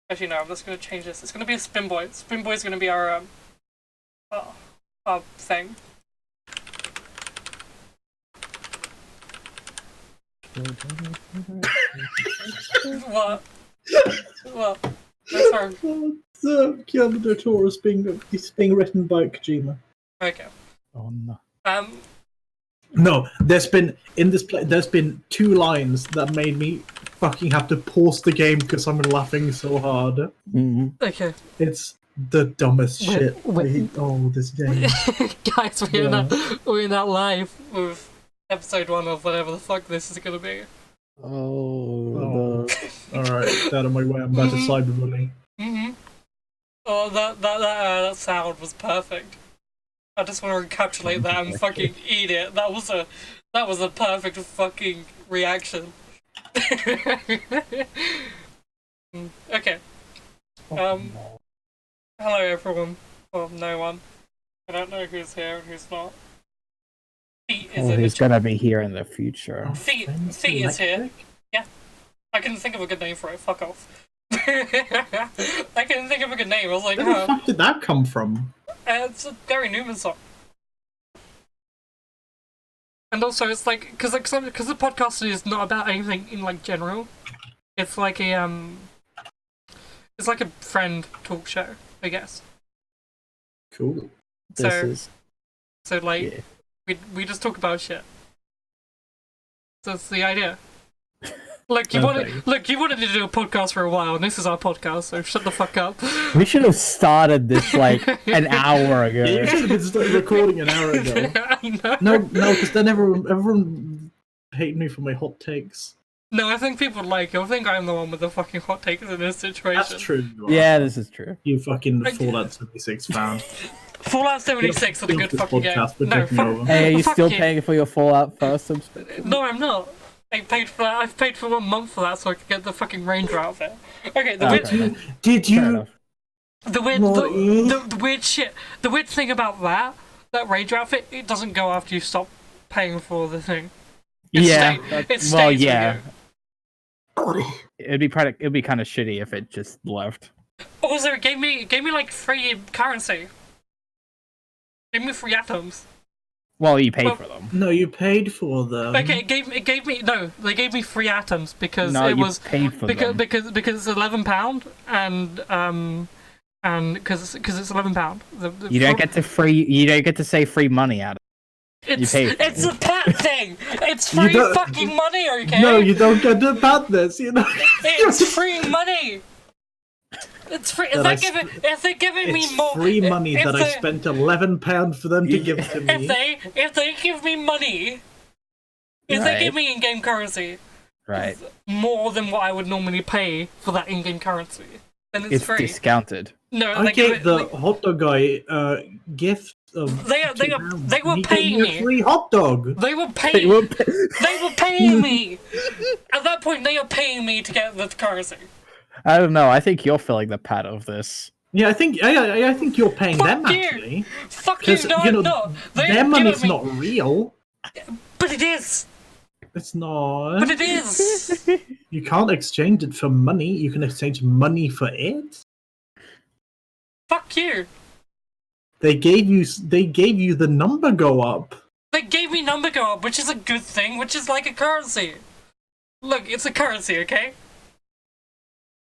Actually, no, I'm just gonna change this. It's gonna be a Spin Boy. Spin Boy is gonna be our thing. What? What? That's wrong. Guillermo del Toro is being written by Kojima. Okay. Oh no. No, there's been there's been 2 lines that made me fucking have to pause the game because I'm laughing so hard. Mm-hmm. Okay. It's the dumbest shit. wait. This game. Guys, we're in that live with episode 1 of whatever the fuck this is gonna be. Oh. Alright, out of my way. I'm about to cyberbully. Oh, that sound was perfect. I just want to encapsulate that and fucking eat it. That was a perfect fucking reaction. Okay. Hello everyone. Well, no one. I don't know who's here and who's not. Feet is in He's gonna be here in the future. Feet is here. Yeah. I couldn't think of a good name for it. Fuck off. I couldn't think of a good name. I was like, Where the fuck did that come from? it's a Gary Newman song. And also, it's like, because the podcast is not about anything in like general. It's like a it's like a friend talk show, I guess. Cool. So like, we just talk about shit. That's the idea. Look, you wanted to do a podcast for a while, and this is our podcast, so shut the fuck up. We should have started this like an hour ago. Yeah, you should have been started recording an hour ago. I know. No, because then everyone hate me for my hot takes. No, I think people like it. I think I'm the one with the fucking hot takes in this situation. That's true. Yeah, this is true. You fucking Fallout 76 fan. Fallout 76 is a good fucking game. No, fuck, Hey, are you fuck still you. paying for your Fallout First subscription? No, I'm not. I've paid for 1 month for that so I could get the fucking Ranger outfit. Okay, Did you? the weird shit. The weird thing about that Ranger outfit, it doesn't go after you stop paying for the thing. It stays with you. It'd be kind of shitty if it just left. Also, it gave me like free currency. Gave me free atoms. Well, you paid for them. No, you paid for them. Okay, it gave me no. They gave me free atoms because you paid for them. because it's £11 and because it's £11. You don't get to say free money out of it. It's a pat thing. It's free fucking money. Okay. No, you don't get to pat this. You know. It's free money. It's free. If they're giving me more, free money that I spent £11 for them to give to me. If they give me money, if they give me in-game currency, right, more than what I would normally pay for that in-game currency, then it's free. Discounted. No, I gave the hot dog guy gift of. They were paying me. A free hot dog. They were paying me. At that point, they are paying me to get the currency. I don't know. I think you're feeling the pat of this. Yeah, I think you're paying Fuck them you. actually. Fuck you! No, I'm not. Their money's not real. But it is. It's not. But it is. You can't exchange it for money. You can exchange money for it. Fuck you. They gave you the number go up. They gave me number go up, which is a good thing, which is like a currency. Look, it's a currency, okay?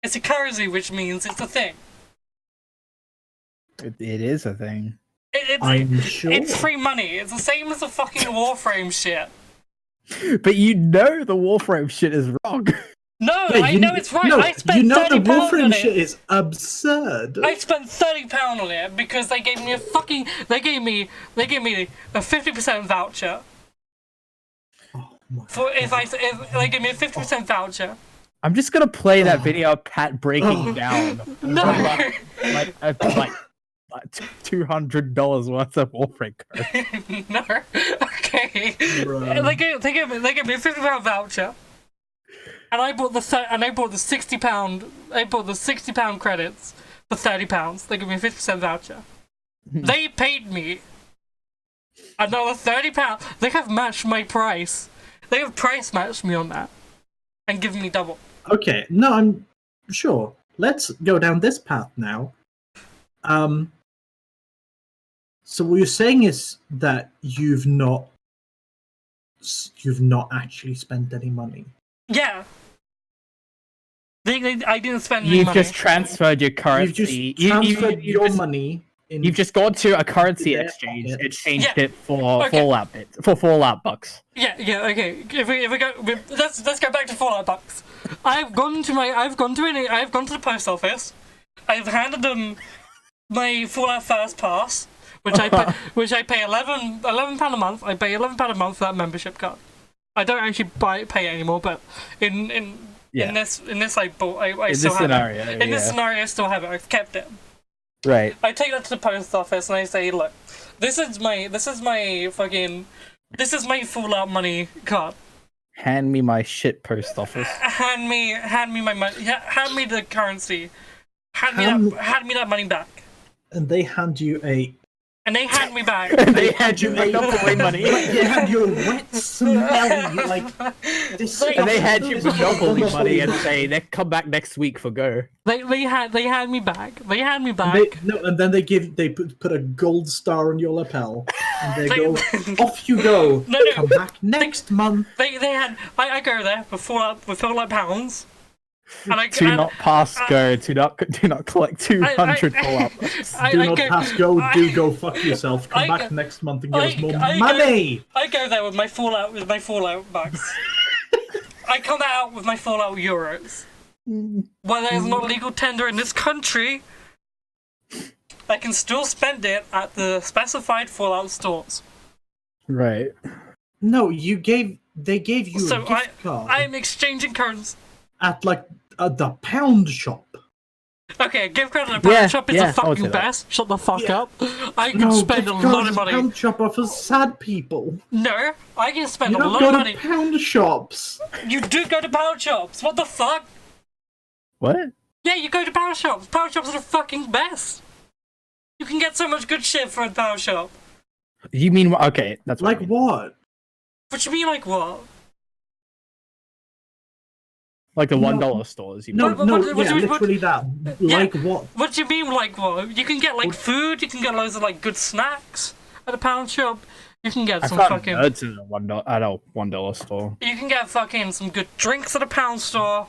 It's a currency, which means it's a thing. It is a thing. I'm sure. It's free money. It's the same as the fucking Warframe shit. But you know the Warframe shit is wrong. No, I know it's right. No, I spent the £30 Warframe on shit it. is absurd. I spent £30 on it because they gave me they gave me a 50% voucher. If they gave me a 50% voucher. I'm just gonna play that video of Pat breaking down. No. like $200 worth of Warframe cards. No. Okay. They gave me a £50 voucher. And I bought the £60. I bought the £60 credits for £30. They gave me a 50% voucher. They paid me another £30. They have matched my price. They have price matched me on that, and given me double. Okay, no, I'm sure. let's go down this path now. So what you're saying is that you've not actually spent any money. Yeah. I didn't spend any You've money. just transferred your You've currency. just transferred you've your just- money. You've just gone to a currency their exchange and pockets. changed Yeah. it for Okay. Fallout bits, for Fallout bucks. Yeah, okay. If we go, let's go back to Fallout bucks. I've gone to the post office. I've handed them my Fallout First Pass, which I pay £11 a month. I pay £11 a month for that membership card. I don't actually pay it anymore, but in this I bought. I In still this have scenario, it. In this yeah. scenario, I still have it. I've kept it. Right. I take that to the post office and I say, look, this is my Fallout money card. Hand me my shit, post office. Hand me my money. Hand me the currency. Hand me that money back. And they hand you a. And they hand me back. They had you Monopoly money. They hand you a wet, smelly, this. And they had you this is Monopoly money and Monopoly. say, come back next week for go. They hand me back. They hand me back. And then they put a gold star on your lapel, and they They- go, off you go. No. Come back next month. They had. I go there with Fallout pounds. And Do not pass go. Do not collect 200 Fallout bucks. Do not pass go. Do go fuck yourself. Come I back go- next month and give us more I go- money. I go there with my Fallout bucks. I come out with my Fallout euros. While there's not legal tender in this country, I can still spend it at the specified Fallout stores. Right. No, they gave you So a gift card I am exchanging currency. at the pound shop. Okay, a gift card at a pound shop is yeah, the I would fucking say that. best. Shut the fuck Yeah. up. I can No, spend gift a cards lot of at money. pound shop are for sad people. No, I can spend You a don't lot go of to money. pound shops. You do go to pound shops. What the fuck? What? Yeah, you go to pound shops. Pound shops are the fucking best. You can get so much good shit for a pound shop. You mean okay? That's what I Like mean. what? What you mean, like what? Like the No. $1 stores. You No, mean. What- no, what- yeah, what do you- literally that. Yeah. Like what? What do you mean, like what? You can get like food. You can get loads of like good snacks at a pound shop. You can get I some found fucking. nerds at a $1 store. You can get fucking some good drinks at a pound store.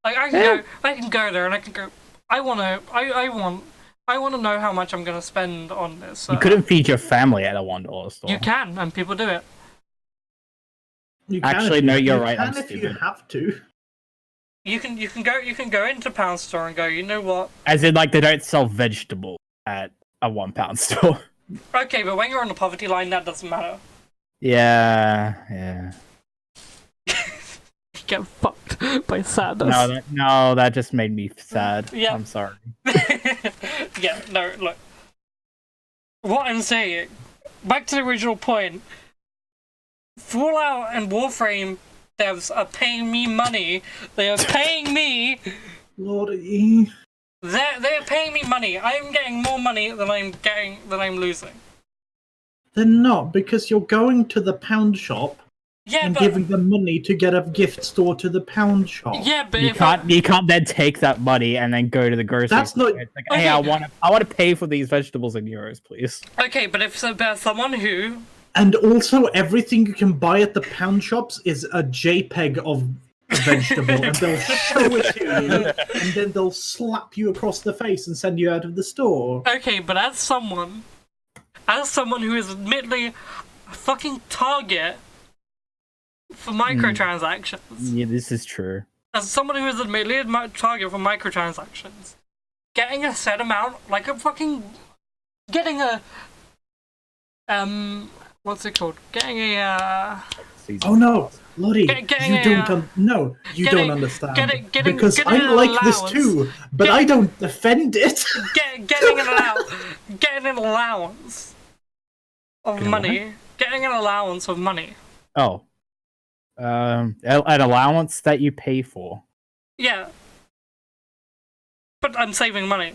Like I can go there and I can go. I wanna know how much I'm gonna spend on this. You couldn't feed your family at a $1 store. You can, and people do it. You can Actually, if you- no, you're you right, I'm can if you stupid. have to. You can go into pound store and go. You know what? As in, like, they don't sell vegetables at a £1 store. Okay, but when you're on the poverty line, that doesn't matter. Yeah. You get fucked by sadness. No, that just made me sad. Yeah. I'm sorry. Yeah, no, look. What I'm saying, back to the original point, Fallout and Warframe devs are paying me money. They are paying me. Lordy. They're paying me money. I'm getting more money than I'm losing. They're not, because you're going to the pound shop Yeah, and but giving them money to get a gift store to the pound shop. yeah, but You if I- can't then take that money and then go to the grocery That's store. not- It's like, hey, I Okay. want to pay for these vegetables in euros, please. okay, but if there's someone who And also, everything you can buy at the pound shops is a JPEG of a vegetable, and they'll show it to you, and then they'll slap you across the face and send you out of the store. okay, but as someone who is admittedly a fucking target for microtransactions. Yeah, this is true. As someone who is admittedly a target for microtransactions, getting a set amount, like a fucking, getting a, what's it called? Getting a, Season Oh no, pass. Lottie, Getting you a, don't no, you getting- don't understand. getting because an I like this allowance. too, but Get- I don't defend it. getting an allowance of Getting money. Getting an allowance of money. Oh, an allowance that you pay for. Yeah. But I'm saving money. Are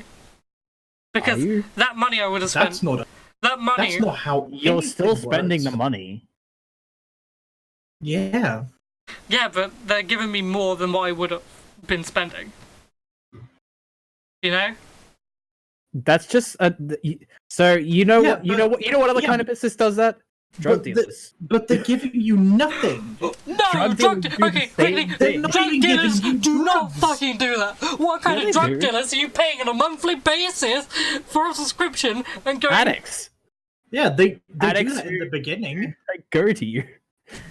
Because you? that money I would have spent. That's not. That money. That's not how. You're still anything spending works. the money. Yeah. Yeah, but they're giving me more than what I would have been spending. You know? That's just a. So you know Yeah, what you know what other yeah, kind of business does that? Drug but the- dealers. But they're giving you nothing. No, Drug drug dealers do the okay, same quickly, thing. They're not drug even dealers giving you do not drugs. fucking do that. What kind Yeah, of they drug do. dealers are you paying on a monthly basis for a subscription and going? Addicts. Yeah, they do Addicts that in the beginning. They go to you,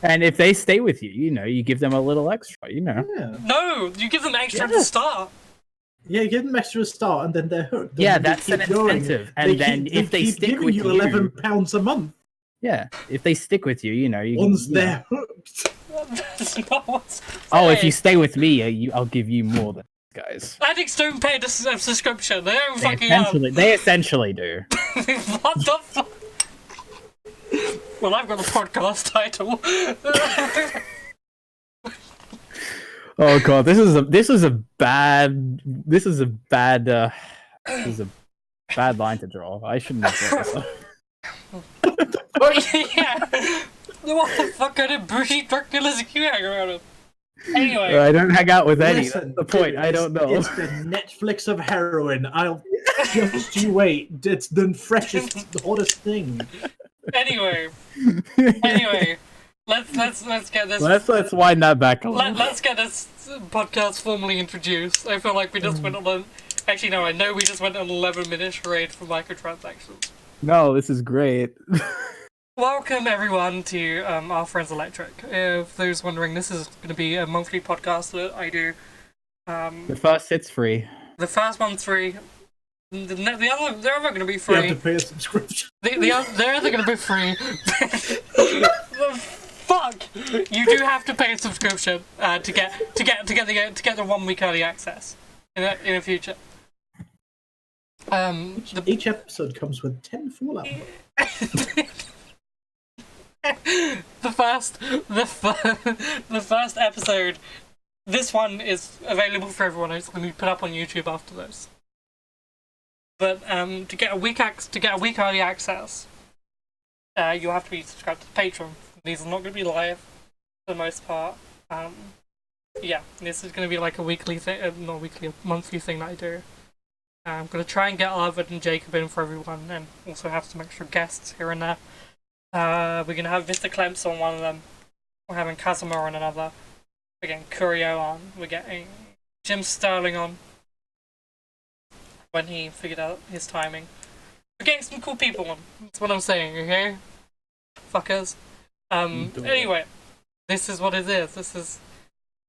and if they stay with you, you give them a little extra. Yeah, No, you give them extra to Yes. start. yeah, you give them extra start, and then they're hooked. Yeah, And they that's an keep going. incentive. And then if they keep stick giving with you you, £11 a month, yeah, if they stick with you, you once you know. they're hooked. That's not what's Oh, if you saying. stay with me, I'll give you more than these guys. Addicts don't pay the subscription. They don't fucking They essentially do. What the fuck? Well, I've got a podcast title. Oh god, this is a bad line to draw. I shouldn't have brought this up. Yeah. What the fuck kind of bougie drug dealers are you hanging around with? Anyway, I don't hang out with any. Listen, That's the point. I don't know. It's the Netflix of heroin. I'll just you wait. It's the freshest, the hottest thing. anyway, let's get this. Let's wind that back a little. Let's get this podcast formally introduced. I feel like we just went on a. Actually, no, I know we just went on an 11-minute charade for microtransactions. No, this is great. Welcome everyone to Our Friends Electric. If those wondering, this is going to be a monthly podcast that I do. The first hit's free. The first one's free. The other, they're either going to be You have free. to pay a subscription. They're either going to be free. The fuck! You do have to pay a subscription to get the 1 week early access in the future. Each episode comes with 10 Fallout. The first episode. This one is available for everyone. It's going to be put up on YouTube after this. But to get a week early access, you have to be subscribed to Patreon. These are not going to be live for the most part. Yeah, this is going to be like a weekly thing, not weekly, a monthly thing that I do. I'm going to try and get Arvid and Jacob in for everyone, and also have some extra guests here and there. We're going to have Mr. Clemps on one of them. We're having Casimir on another. We're getting Curio on. We're getting Jim Sterling on. When he figured out his timing. We're getting some cool people on. That's what I'm saying, okay? Fuckers. Anyway. This is what it is. This is...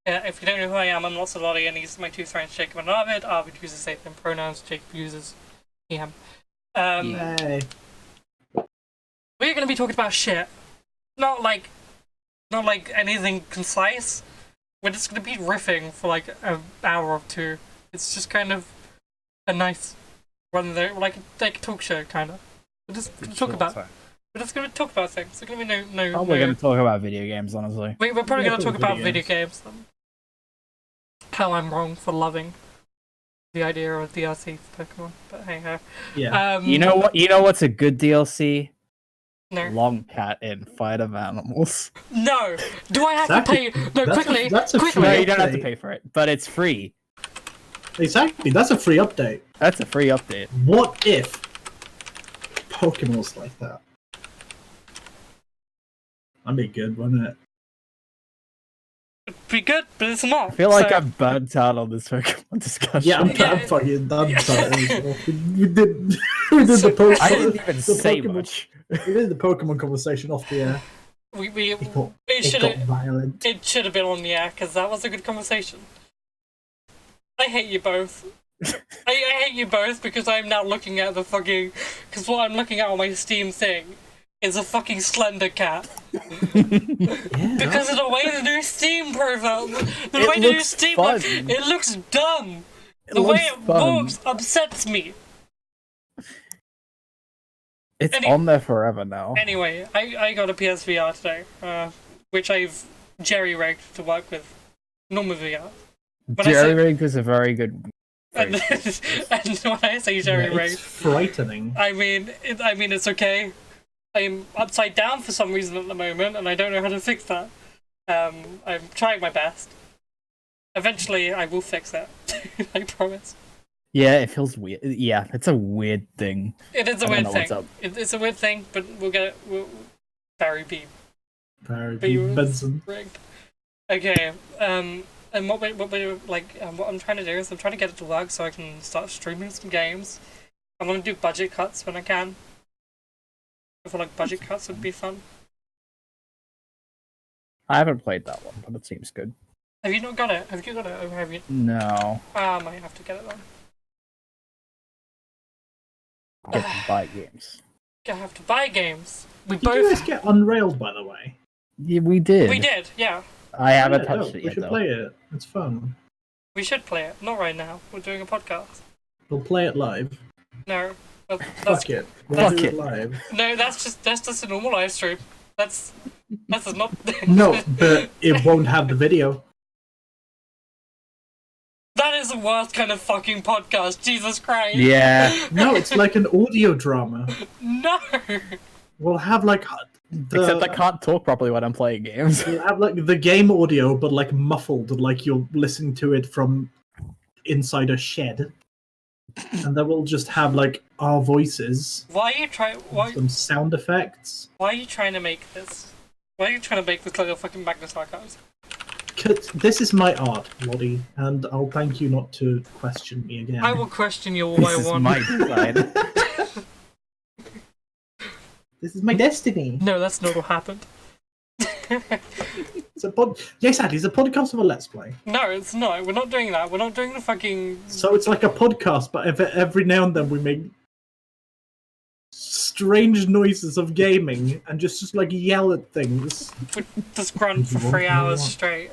if you don't know who I am, I'm Lots of Lottie, and these are my two friends, Jacob and Arvid. Arvid uses they them pronouns, Jacob uses he, him. Yay. We're gonna be talking about shit. Not like anything concise. We're just gonna be riffing for like an hour or two. It's just kind of a nice run there, like a talk show kind of. We're just gonna talk about. We're just gonna talk about things. There's gonna be no. Probably gonna talk about video games, honestly. We're probably Yeah, gonna talk about video video games. How I'm wrong for loving the idea of DLC for Pokemon, but hey ho. Yeah. You know what? You know what's a good DLC? No. Long Cat in Fight of Animals. No. Do I have to Exactly. pay? No, That's quickly. that's a quickly. No, free you don't have to update. pay for it, but it's free. Exactly, that's a free update. That's a free update. What if Pokemon's like that? That'd be good, wouldn't it? Be good, but it's not. I feel like So- I'm burnt out on this Pokemon discussion. Yeah, I'm Yeah. fucking done. We did the Pokemon. I didn't even the say Pokemon- much. We did the Pokemon conversation off the air. we It got, it it should got have violent. been on the air because that was a good conversation. I hate you both. I hate you both because I'm now looking at the fucking. Because what I'm looking at on my Steam thing is a fucking Slender Cat. Yeah, Because of the way the new Steam profile, the It way the new looks Steam fun. looks, it looks dumb. It The way looks it fun. moves upsets me. It's Any- on there forever now. Anyway, I got a PSVR today, which I've jerry-rigged to work with normal VR. When I say- Jerry Rig is a very good. And, and when I say it's jerry-rigged, frightening. I mean it's okay. I'm upside down for some reason at the moment, and I don't know how to fix that. I'm trying my best. Eventually, I will fix it. I promise. Yeah, it feels weird. Yeah, it's a weird thing. It is a I don't weird know thing. what's up. It's a weird thing, but we'll get it. Barry B. Barry B. Benson. Rigged. Okay. And what I'm trying to do is I'm trying to get it to work so I can start streaming some games. I'm gonna do budget cuts when I can. I feel like budget cuts would be fun. I haven't played that one, but it seems good. Have you not got it? Have you got it? Or have you? No. I might have to get it then. Get to buy games. I have to buy games. We Did you guys both. get Unrailed, by the way? Yeah, we did. We did. Yeah. I haven't Yeah, touched no, it we yet, should though. play it. It's fun. We should play it. Not right now. We're doing a podcast. We'll play it live. No. That's, Fuck it. We'll Fuck do it. live. No, that's just a normal live stream. That's not. No, but it won't have the video. That is the worst kind of fucking podcast. Jesus Christ. Yeah. No, it's like an audio drama. No. We'll have like Except I can't talk properly when I'm playing games. we'll have like the game audio, but like muffled, like you're listening to it from inside a shed. And then we'll just have like our voices, Why are you trying? some sound effects. Why are you trying to make this? Why are you trying to make this like a fucking Magnus Archives? This is my art, Lottie, and I'll thank you not to question me again. I will question you all This I is want. my design. This is my destiny. No, that's not what happened. It's a yes, Andy, it's a podcast of a Let's Play. No, it's not. We're not doing that. We're not doing the fucking. So it's like a podcast, but every now and then we make strange noises of gaming and just like yell at things. We just grunt for 3 hours straight.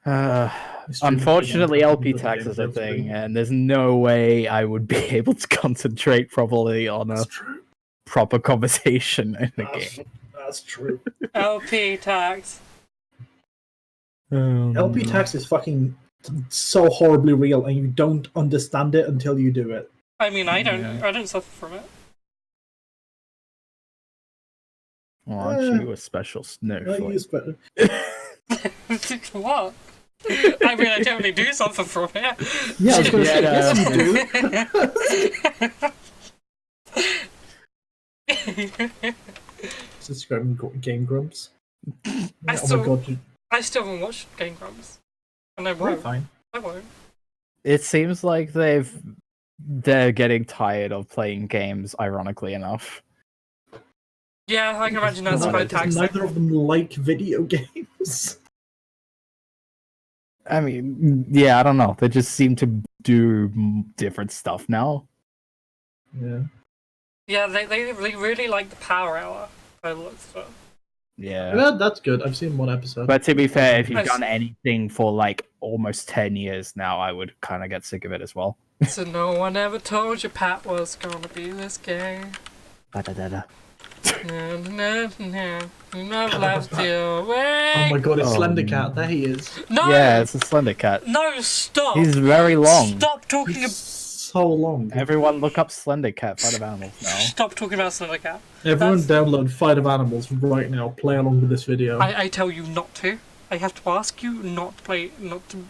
Unfortunately, LP tax is a thing, and there's no way I would be able to concentrate properly on a That's true. proper conversation in a game. That's true. LP tax. LP tax is fucking so horribly real, and you don't understand it until you do it. I mean, I don't. Yeah. I don't suffer from it. Oh, aren't you a special Not snowflake? you, but What? I mean, I definitely do suffer from it. yeah, I was gonna say, Yeah, yes, you do. Subscribing Game Grumps. I Oh still- my god, I still haven't watched Game Grumps. And I you're won't. fine. I won't. It seems like they're getting tired of playing games, ironically enough. Yeah, I can imagine that's Neither- quite taxing. Neither of them like video games. I mean, yeah, I don't know. They just seem to do different stuff now. Yeah. Yeah, they really like the Power Hour. By the looks of it. Yeah. Yeah, that's good. I've seen one episode. But to be fair, if you've Nice. done anything for like almost 10 years now, I would kind of get sick of it as well. So no one ever told you Pat was gonna be this gay. Da-da-da-da. No, no, no. You never left your way. Oh my god, it's Oh, Slender Cat. There he is. No! Yeah, it's a Slender Cat. No, stop! He's very long. Stop talking He's so long. Everyone look up Slender Cat, Fight of Animals now. Stop talking about Slender Cat. Everyone That's- download Fight of Animals right now. Play along with this video. I tell you not to. I have to ask you not to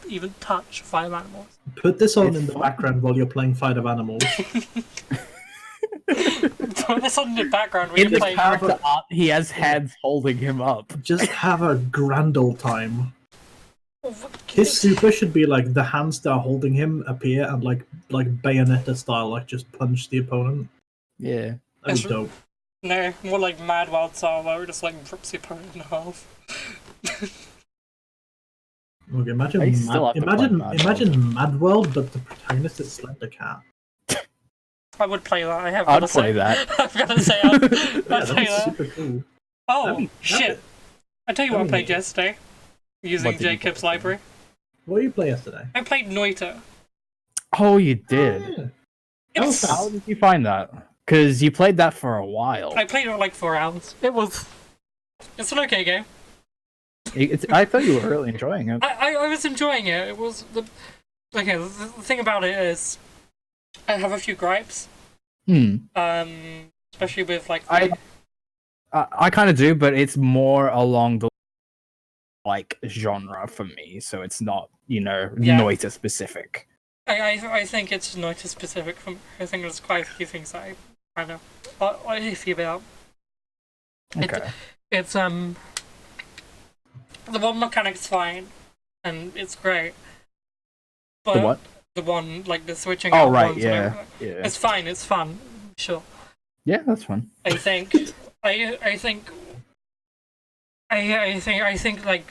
even touch Fire Animals. Put this on It's in the fun. background while you're playing Fight of Animals. Put this on the background when In you're the playing. character art, he has hands holding him up. Just have a grand old time. Oh, what- His super should be like the hands that are holding him appear and like Bayonetta style, like just punch the opponent. Yeah. That'd That's- be dope. No, more like Mad Wild style where it just like rips the opponent in half. Okay, imagine I still have to play imagine Mad World, but the protagonist is Slender Cat. I would play that. I have I'd gotta play say. that. I've gotta say, I'd Yeah, play that'd be that. super cool. Oh That'd be- shit! I tell you what I that'd played be- yesterday, using What did you Jacob's play? library. What did you play yesterday? I played Noita. Oh, you did? Yeah. It's, Oh, How did you find that? Because you played that for a while. I played it for like 4 hours. It's an okay game. I thought you were really enjoying it. I was enjoying it. It was okay. The thing about it is, I have a few gripes. Especially with like I kind of do, but it's more along the like genre for me, so it's not Yeah. Noita specific. I think it's not too specific for me. I think there's quite a few things that I kind of iffy about. Okay. It's the one mechanic's fine, and it's great. But The what? The one like the switching. Oh out right, ones and yeah, everything. yeah. It's fine. It's fun. Sure. Yeah, that's fun. I think I think like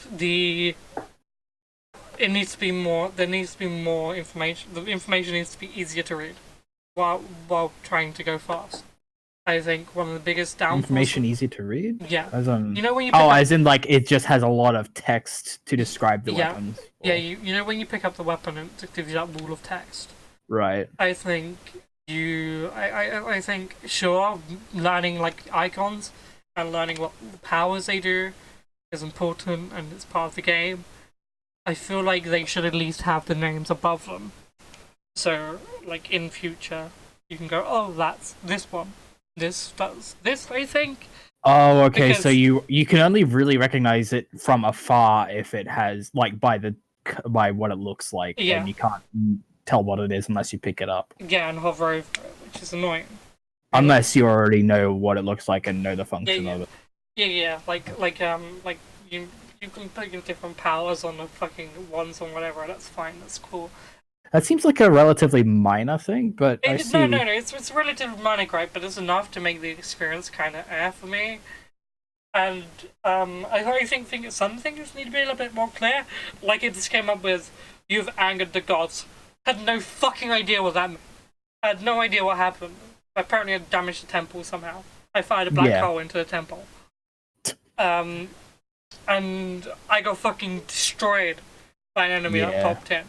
it needs to be more. There needs to be more information. The information needs to be easier to read, while trying to go fast. I think one of the biggest downfalls. Information easy to read? Yeah. As in... You know when you pick Oh, up, as in like it just has a lot of text to describe the Yeah. weapons. yeah, you know when you pick up the weapon and it gives you that wall of text. Right. I think I think sure, learning like icons and learning what powers they do is important and it's part of the game. I feel like they should at least have the names above them. So, like in future, you can go, oh, that's this one. This does this, I think. Oh, okay. So Because- you can only really recognize it from afar if it has like by what it looks like, Yeah. and you can't tell what it is unless you pick it up. Yeah, and hover over it, which is annoying. Unless you already know what it looks like and know the function Yeah. of it. Yeah, like you can put your different powers on the fucking ones or whatever. That's fine. That's cool. That seems like a relatively minor thing, but I see. No. It's relatively minor gripe, but it's enough to make the experience kind of air for me. And I think some things need to be a little bit more clear. Like it just came up with, "You've angered the gods." Had no fucking idea what that meant. I had no idea what happened. Apparently, I damaged the temple somehow. I fired a black Yeah. hole into the temple. And I got fucking destroyed by an enemy that Yeah. popped in.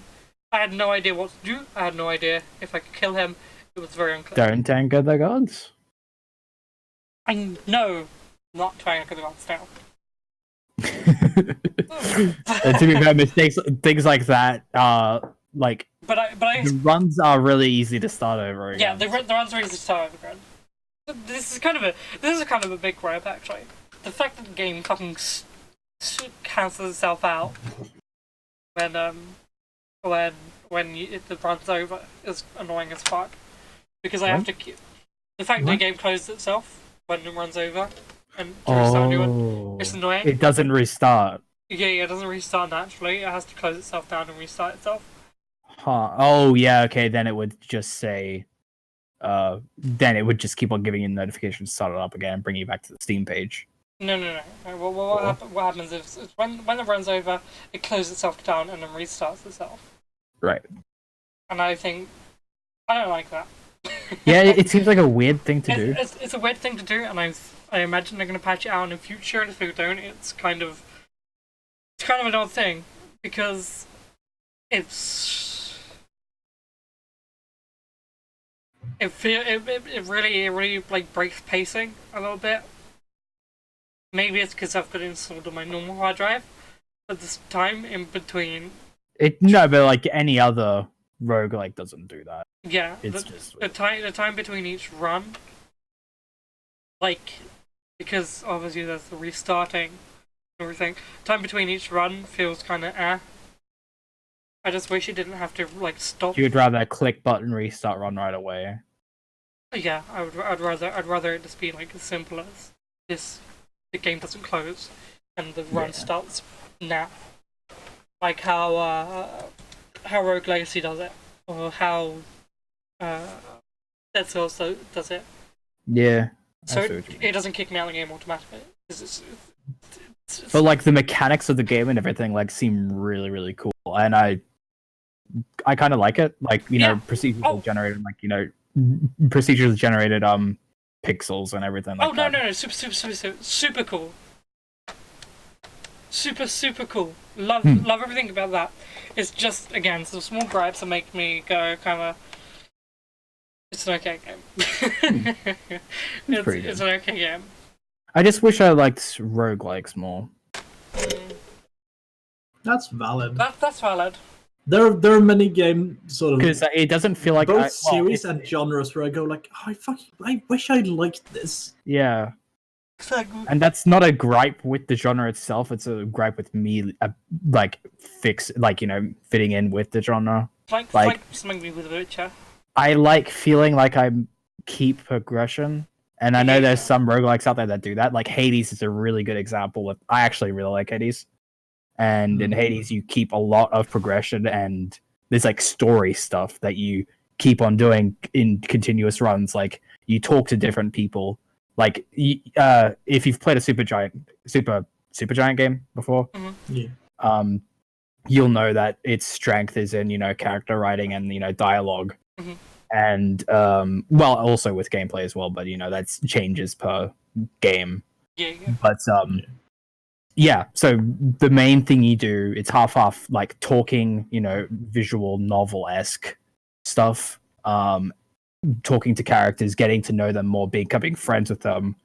I had no idea what to do. I had no idea if I could kill him. It was very unclear. Don't anger the gods. I know not to anchor the gods down. And to be fair, mistakes, things like that, like But I the runs are really easy to start over yeah, again. the runs are easy to start over again. This is kind of a big gripe actually. The fact that the game fucking cancels itself out when it runs over is annoying as fuck. Because I have to keep the fact that the game closes itself when it runs over and to restart a new one. Oh, It's annoying. it doesn't restart. Yeah, it doesn't restart naturally. It has to close itself down and restart itself. Huh. Oh yeah, okay, then it would just say then it would just keep on giving you notifications to start it up again and bring you back to the Steam page. No. Well, what happens is when it runs over, it closes itself down and then restarts itself. Right. And I think I don't like that. Yeah, it seems like a weird thing to do. It's a weird thing to do, and I imagine they're going to patch it out in the future. And if they don't, it's kind of an odd thing because it really like breaks pacing a little bit. Maybe it's because I've got it installed on my normal hard drive. But this time in between, No, but like any other roguelike doesn't do that. yeah, It's just the time between each run, like, because obviously there's the restarting and everything. Time between each run feels kind of I just wish it didn't have to like stop. you would rather click button restart run right away. Yeah, I'd rather it just be like as simple as this: the game doesn't close and the run starts now, like how Rogue Legacy does it, or how Dead Cells does it. Yeah. I So see what you mean. it doesn't kick me out of the game automatically. But like the mechanics of the game and everything like seem really, really cool. And I kind of like it. Like, you know, Yeah. procedurally Oh. generated, like, you know, procedurally generated pixels and everything like Oh that. no, super cool. Super cool. Love everything about that. It's just again some small gripes that make me go kind of. It's an okay game. pretty good. It's an okay game. I just wish I liked roguelikes more. That's valid. That's valid. There are many game sort of Because it doesn't feel like both series and genres where I go like, oh, I wish I liked this. Yeah. Exactly. And that's not a gripe with the genre itself. It's a gripe with me, like fitting in with the genre. Like something with The Witcher. I like feeling like I keep progression, and I know there's some roguelikes out there that do that. Like Hades is a really good example of. I actually really like Hades, and in Hades you keep a lot of progression, and there's like story stuff that you keep on doing in continuous runs. Like you talk to different people. Like if you've played a Supergiant game before, Yeah. You'll know that its strength is in character writing and dialogue, and well, also with gameplay as well. But that's changes per game. Yeah. But yeah. So the main thing you do, it's half like talking, visual novel-esque stuff. Talking to characters, getting to know them more, becoming friends with them,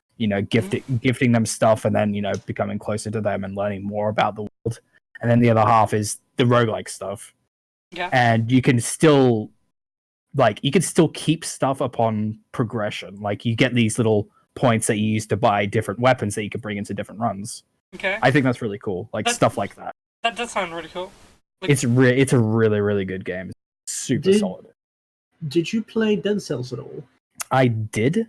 gifting them stuff, and then becoming closer to them and learning more about the world. And then the other half is the roguelike stuff. Yeah. And you can still keep stuff upon progression. Like you get these little points that you use to buy different weapons that you can bring into different runs. Okay. I think that's really cool. Like stuff like that. That does sound really cool. Like, It's a really, really good game. Super solid. Did you play Dead Cells at all? I did.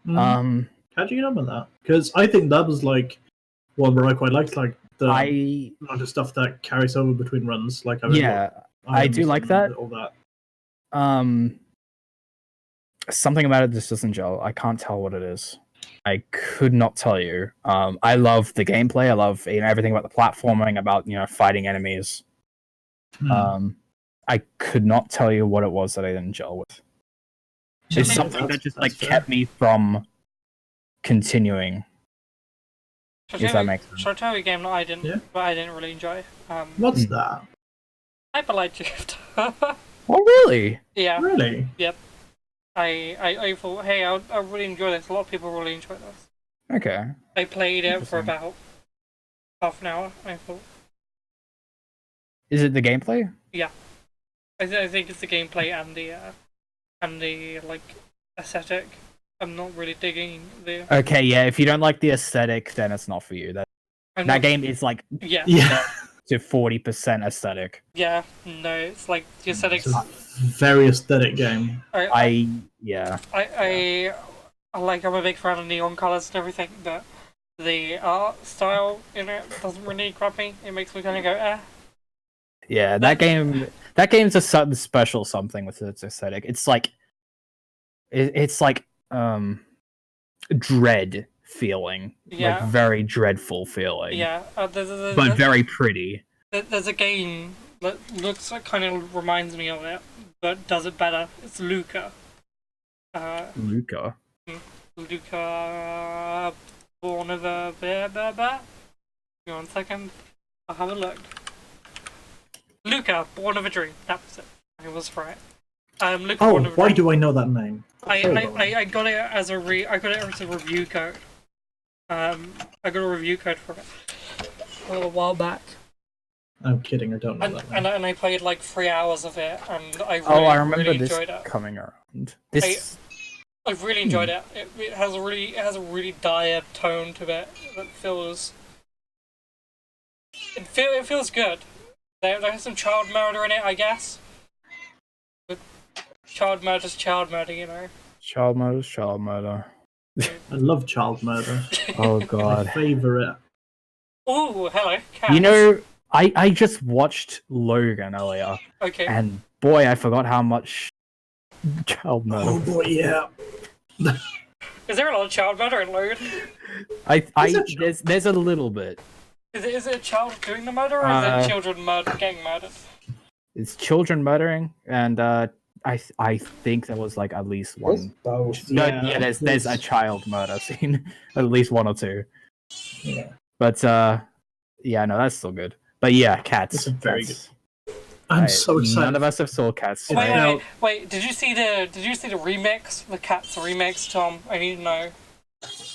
How'd you get on with that? Because I think that was like one where I quite liked, like the amount of stuff that carries over between runs. Like I do like that. All that. Something about it just doesn't gel. I can't tell what it is. I could not tell you. I love the gameplay. I love everything about the platforming, about fighting enemies. I could not tell you what it was that I didn't gel with. It's something that just kept me from continuing. If that makes sense. Shall I tell you a game that I didn't really enjoy? What's that? Hyper Light Drift. Oh really? Yeah. Really? Yep. I thought, hey, I really enjoy this. A lot of people really enjoy this. Okay. I played it for about half an hour. I thought. Is it the gameplay? Yeah. I think it's the gameplay and the like aesthetic. I'm not really digging the. Okay, yeah. If you don't like the aesthetic, then it's not for you. That game is like yeah to 40% aesthetic. Yeah, no, it's like the aesthetics. It's a very aesthetic game. I like. I'm a big fan of neon colors and everything, but the art style in it doesn't really grab me. It makes me kind of go, eh. Yeah, that game's a certain special something with its aesthetic. It's like dread feeling, like very dreadful feeling. Yeah, but very pretty. There's a game that looks like, kind of reminds me of it, but does it better. It's Luca. Luca, Born of a Bear. Give me 1 second. I'll have a look. Luca, Born of a Dream. That was it. I was right. Luca, Born of a why Dream. do I know that name? I got it as a review code. I got a review code for it a little while back. I'm kidding. I don't know that name. And I played like 3 hours of it, and I remember really this enjoyed it. coming around. I really enjoyed it. It has a really dire tone to it that feels. It feels good. There's some child murder in it, I guess. But child murder's child murder, Child murder's child murder. I love child murder. Oh god. My favorite. Ooh, hello, cats. I just watched Logan earlier. Okay. And boy, I forgot how much child murder. Oh boy, yeah. Is there a lot of child murder in Logan? There's a little bit. Is it a child doing the murder, or is it children getting murdered? It's children murdering, and I think there was like at least one. Both. There's a child murder scene, at least one or two. Yeah. But yeah, no, that's still good. But yeah, Cats. It's very good. I'm so excited. None of us have saw Cats. Wait! Did you see the remix, the Cats remix, Tom? I need to know.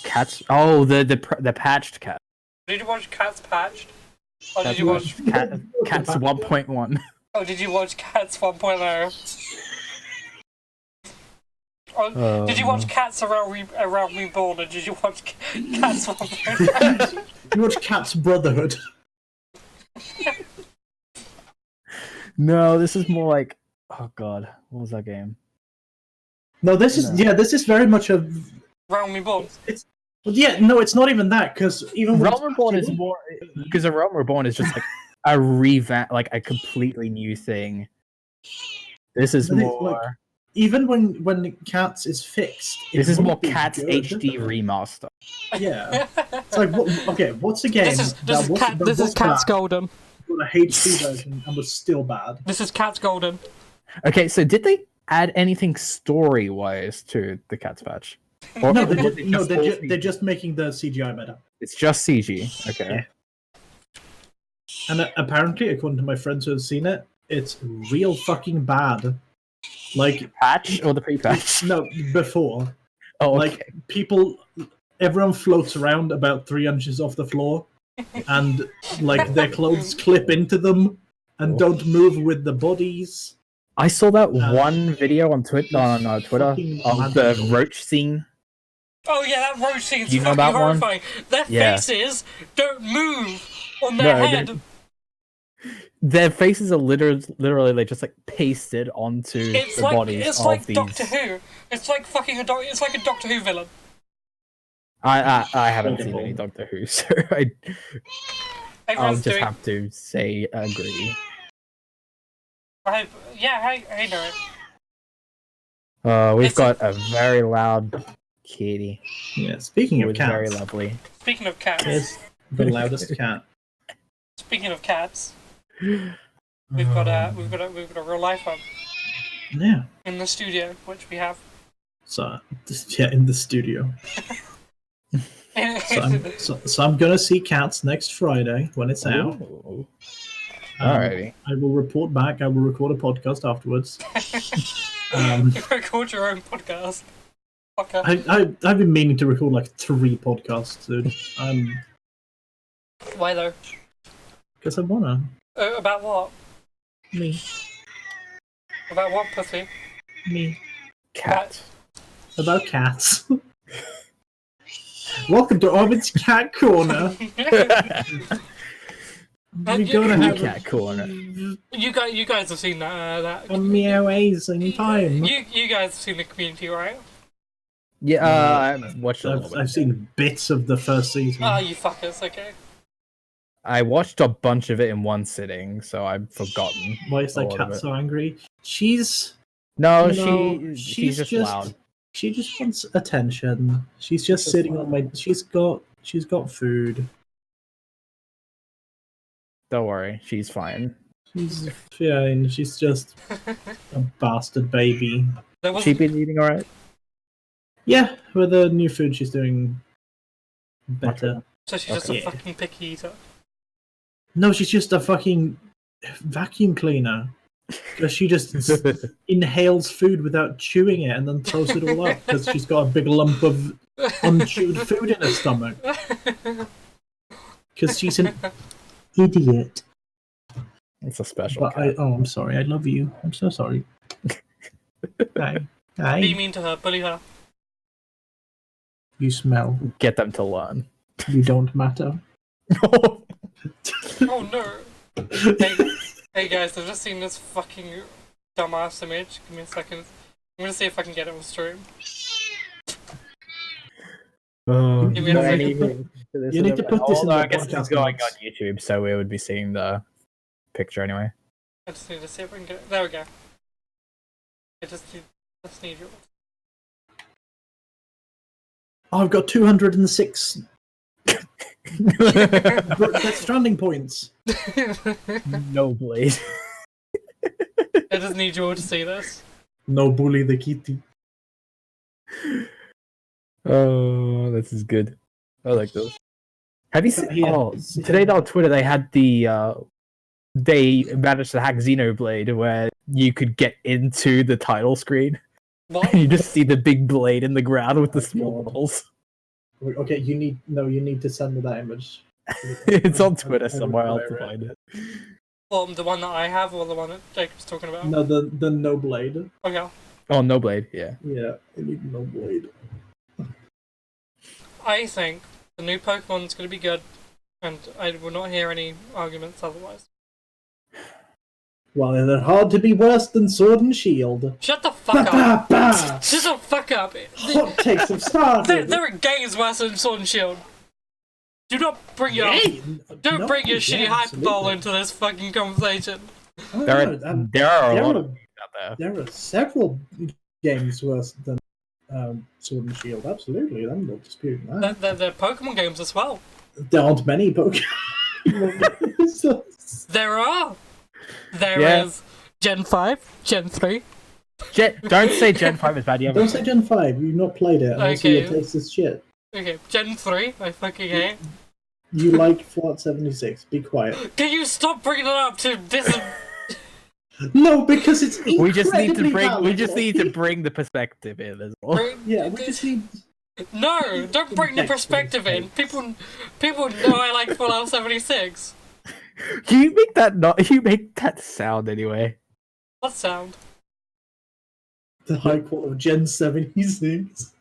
Cats? Oh, the patched Cat. Did you watch Cats Patched? Or did you watch Cats 1.1? Oh, did you watch Cats 1.0? Oh, did you watch Cats Around Reborn, or did you watch Cats 1.0? You watch Cats Brotherhood? No, this is more like Oh god, what was that game? No, this is this is very much a. Realm Reborn. Well, yeah, no, it's not even that because even when Realm Reborn is more because a Realm Reborn is just like a revamp, like a completely new thing. This is I think, more. like, even when Cats is fixed, This is more won't be Cats good. HD remaster. Yeah, it's like what's a game This is Cat's Golden. got a HD version and was still bad. This is Cat's Golden. Okay, so did they add anything story wise to the Cats patch? Or No, was it just all they're CG? just making the CGI better. It's just CG. Okay. Yeah. And apparently, according to my friends who have seen it, it's real fucking bad. Like Patch or the pre-patch? no, before. Oh, okay. Like everyone floats around about 3 inches off the floor, and like their clothes clip into them and don't move with the bodies. I saw that one video on Twitter fucking of the roach scene. Oh yeah, that roach scene's Do you know fucking that one? horrifying. Their Yeah. faces don't move on their No, head. Their faces are literally like just like pasted onto It's the like bodies of these. Doctor Who. It's like fucking it's like a Doctor Who villain. I haven't seen any Doctor Who, so I'll Everyone's just doing. have to say agree. I know it. We've It's- got a very loud kitty. Yeah, speaking Who of is very cats, lovely. Speaking of cats. here's the loudest cat. Speaking of cats, we've got a real life one Yeah. in the studio, which we have. So in the studio. So I'm gonna see Cats next Friday when it's out. Ooh. Um, Alrighty. I will report back. I will record a podcast afterwards. You record your own podcast. Fucker. I've been meaning to record like 3 podcasts, dude. Why though? Because I wanna. About what? Me. About what, pussy? Me. Cat. About cats. Welcome to Ovid's Cat Corner. We're gonna have Cat corner. You guys have seen that. a meowing time. You guys have seen the Community, right? Yeah, I watched a little bit. I've seen bits of the first season. Oh, you fuckers. Okay. I watched a bunch of it in one sitting, so I've forgotten. Why is a that lot cat of it. so angry? She's No, No, she's just loud. She just wants attention. She's just sitting on my. She's got food. Don't worry, she's fine. She's fine. She's just a bastard baby. There was She been eating alright? Yeah, with the new food, she's doing better. so she's just Okay. a fucking picky eater. No, she's just a fucking vacuum cleaner. 'Cause she just inhales food without chewing it and then throws it all up because she's got a big lump of unchewed food in her stomach. Because she's an idiot. It's a special But cat. I'm sorry. I love you. I'm so sorry. Hi. Be Hi. mean to her, bully her. You smell. Get them to learn. You don't matter. Oh no. Hey guys, I've just seen this fucking dumbass image. Give me a second. I'm gonna see if I can get it on stream. Give me a second. You need to put this in no, the I guess podcast it's going notes. on YouTube, so we would be seeing the picture anyway. I just need to see if I can get it. There we go. I just need yours. Oh, I've got 206 Death Stranding points. No blade. I just need you all to see this. No bully the kitty. Oh, this is good. I like those. Have you seen? Yeah. Oh, today on Twitter they had they managed to hack Xenoblade where you could get into the title screen What? and you just see the big blade in the ground with the small holes. Okay, you need to send me that image. It's on Twitter I somewhere. I'll have to require find it. Well, the one that I have or the one that Jacob's talking about? No, the no blade. Okay. Oh, no blade. Yeah. Yeah, I need no blade. I think the new Pokemon's gonna be good, and I will not hear any arguments otherwise. Well, is it hard to be worse than Sword and Shield? Shut the fuck up. Bah! Shut the fuck up. Hot takes have started. There are games worse than Sword and Shield. Do not bring your don't bring your shitty hyperbole into this fucking conversation. There are a lot of games out there. There are several games worse than Sword and Shield. Absolutely, I'm not disputing that. They're Pokemon games as well. There aren't many Pokemon games. There are. There is Gen 5, Gen 3. Don't say Gen 5 is bad. You Don't say Gen 5. You've not played it. And also your taste is shit. Okay, Gen 3, I fucking hate. You like Fallout 76. Be quiet. Can you stop bringing it up to this? No, because it's incredibly We just need to bring. valuable. We just need to bring the perspective in as well. Yeah, we just need. No, don't bring the perspective in. People know I like Fallout 76. You make that not. You make that sound anyway. What sound? The high quality of Gen 76.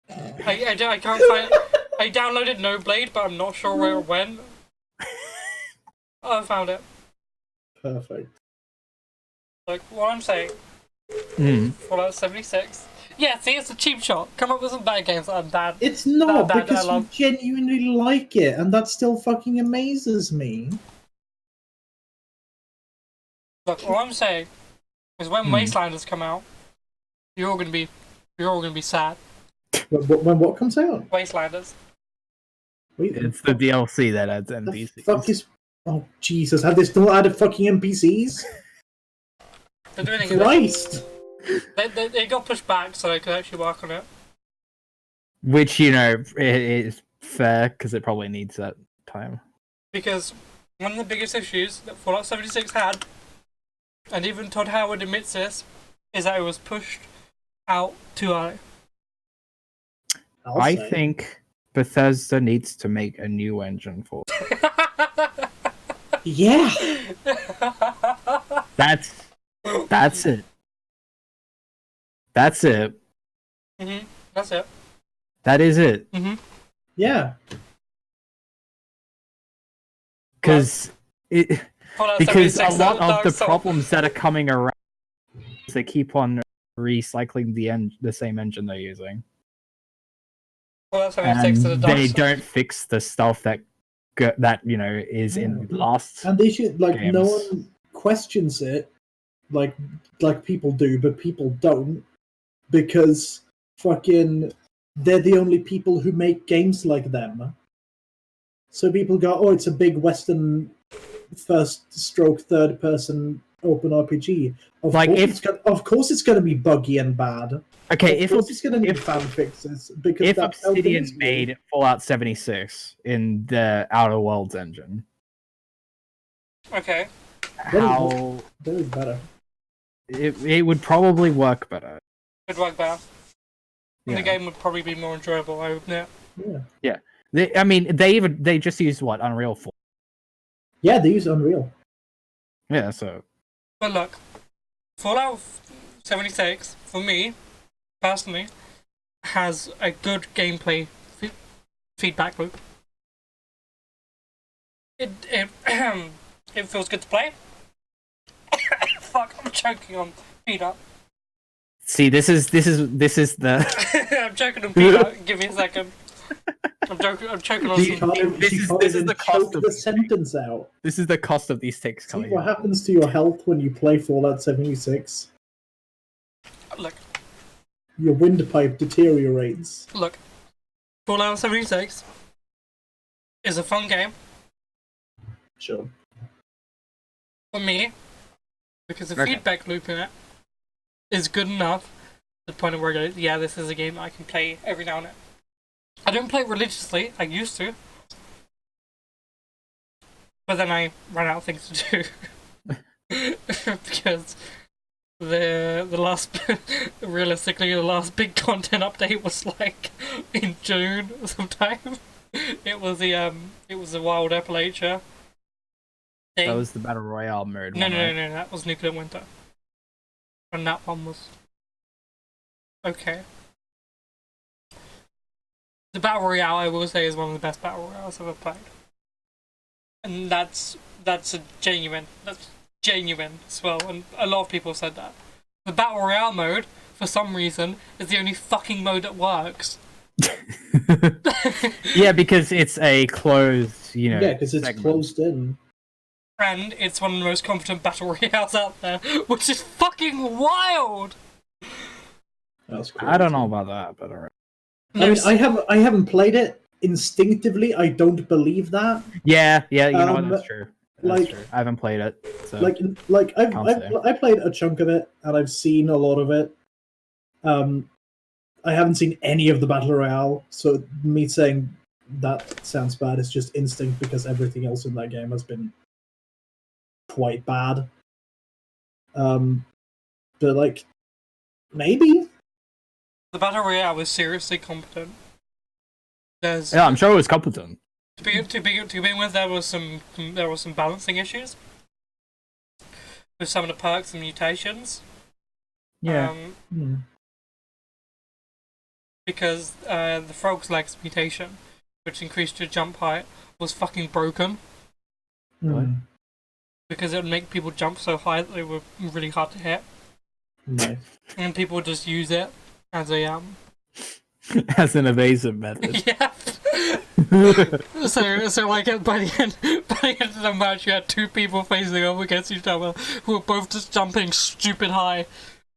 I can't find. I downloaded No Blade, but I'm not sure where it went. Oh, I found it. Perfect. Like what I'm saying. Fallout 76. Yeah, see, it's a cheap shot. Come up with some bad games that are bad. It's not, That I because you love. genuinely like it, and that still fucking amazes me. Look, all I'm saying is when Wastelanders come out, you're all gonna be sad. When what comes out? Wastelanders. Wait, It's the DLC that adds the NPCs. fuck is... Oh, Jesus, have they still added fucking NPCs? They're doing it. Christ! They got pushed back so they could actually work on it. Which it is fair because it probably needs that time. Because one of the biggest issues that Fallout 76 had, and even Todd Howard admits this, is that it was pushed out too early. I'll I say. think Bethesda needs to make a new engine for it. Yeah! That's it. That's it. That's it. That is it. Yeah. Because Fallout because 76 a lot of Dark the Souls. problems that are coming around is they keep on recycling the same engine they're using, Fallout 76 is a and Dark they Souls. don't fix the stuff that is in last. And they should, like, no games. one questions it, like people do, but people don't, because fucking they're the only people who make games like them. So people go, oh, it's a big Western first stroke third person open RPG. Of course it's going to be buggy and bad. Okay, Of if course it's going to need fan fixes, because if that's how Obsidian things made Fallout 76 in the Outer Worlds engine, Okay. how That is better. it would probably work better. Good work, better. And the Yeah. game would probably be more enjoyable, I would admit. Yeah. They just used what, Unreal 4. Yeah, they use Unreal. Yeah, so But look, Fallout 76, for me, personally, has a good gameplay feedback loop. It it feels good to play. Fuck, I'm choking on peanut. see, this is the I'm choking on peanut. Give me a second. I'm choking on She some. can't, This she is- can't this is even the cost choke of- the sentence out. this is the cost of these takes See coming what out. happens to your health when you play Fallout 76? Look, Your windpipe deteriorates. look. Fallout 76 is a fun game Sure. for me because the Okay. feedback loop in it is good enough to the point where I go, yeah, this is a game I can play every now and then. I don't play it religiously. I used to, but then I ran out of things to do because the last realistically the last big content update was like in June sometime. It was the Wild Appalachia thing. That was the Battle Royale mode. No, one, no, right? no, no, that was Nuclear Winter. And that one was okay. The Battle Royale, I will say, is one of the best Battle Royales I've ever played. And that's a genuine, genuine as well, and a lot of people said that. The Battle Royale mode, for some reason, is the only fucking mode that works. Yeah, because it's a closed, you know. Yeah, because it's segment. closed in. And it's one of the most competent Battle Royales out there, which is fucking wild! That's cool. I don't know about that, but alright. I mean, I haven't played it. Instinctively, I don't believe that. Yeah, you know what? That's true. That's like- true. I haven't played it. So. Like I played a chunk of it, and I've seen a lot of it. I haven't seen any of the Battle Royale, so me saying that sounds bad is just instinct because everything else in that game has been quite bad. But like, maybe The Battle Royale was seriously competent. There's Yeah, I'm sure it was competent. to begin with, there was some balancing issues with some of the perks and mutations. Yeah. Because the Frog's Legs mutation, which increased your jump height, was fucking broken. What? Because it would make people jump so high that they were really hard to hit. Nice. And people would just use it as a As an evasive method. yeah. So like by the end of the match, you had two people facing off against each other who were both just jumping stupid high,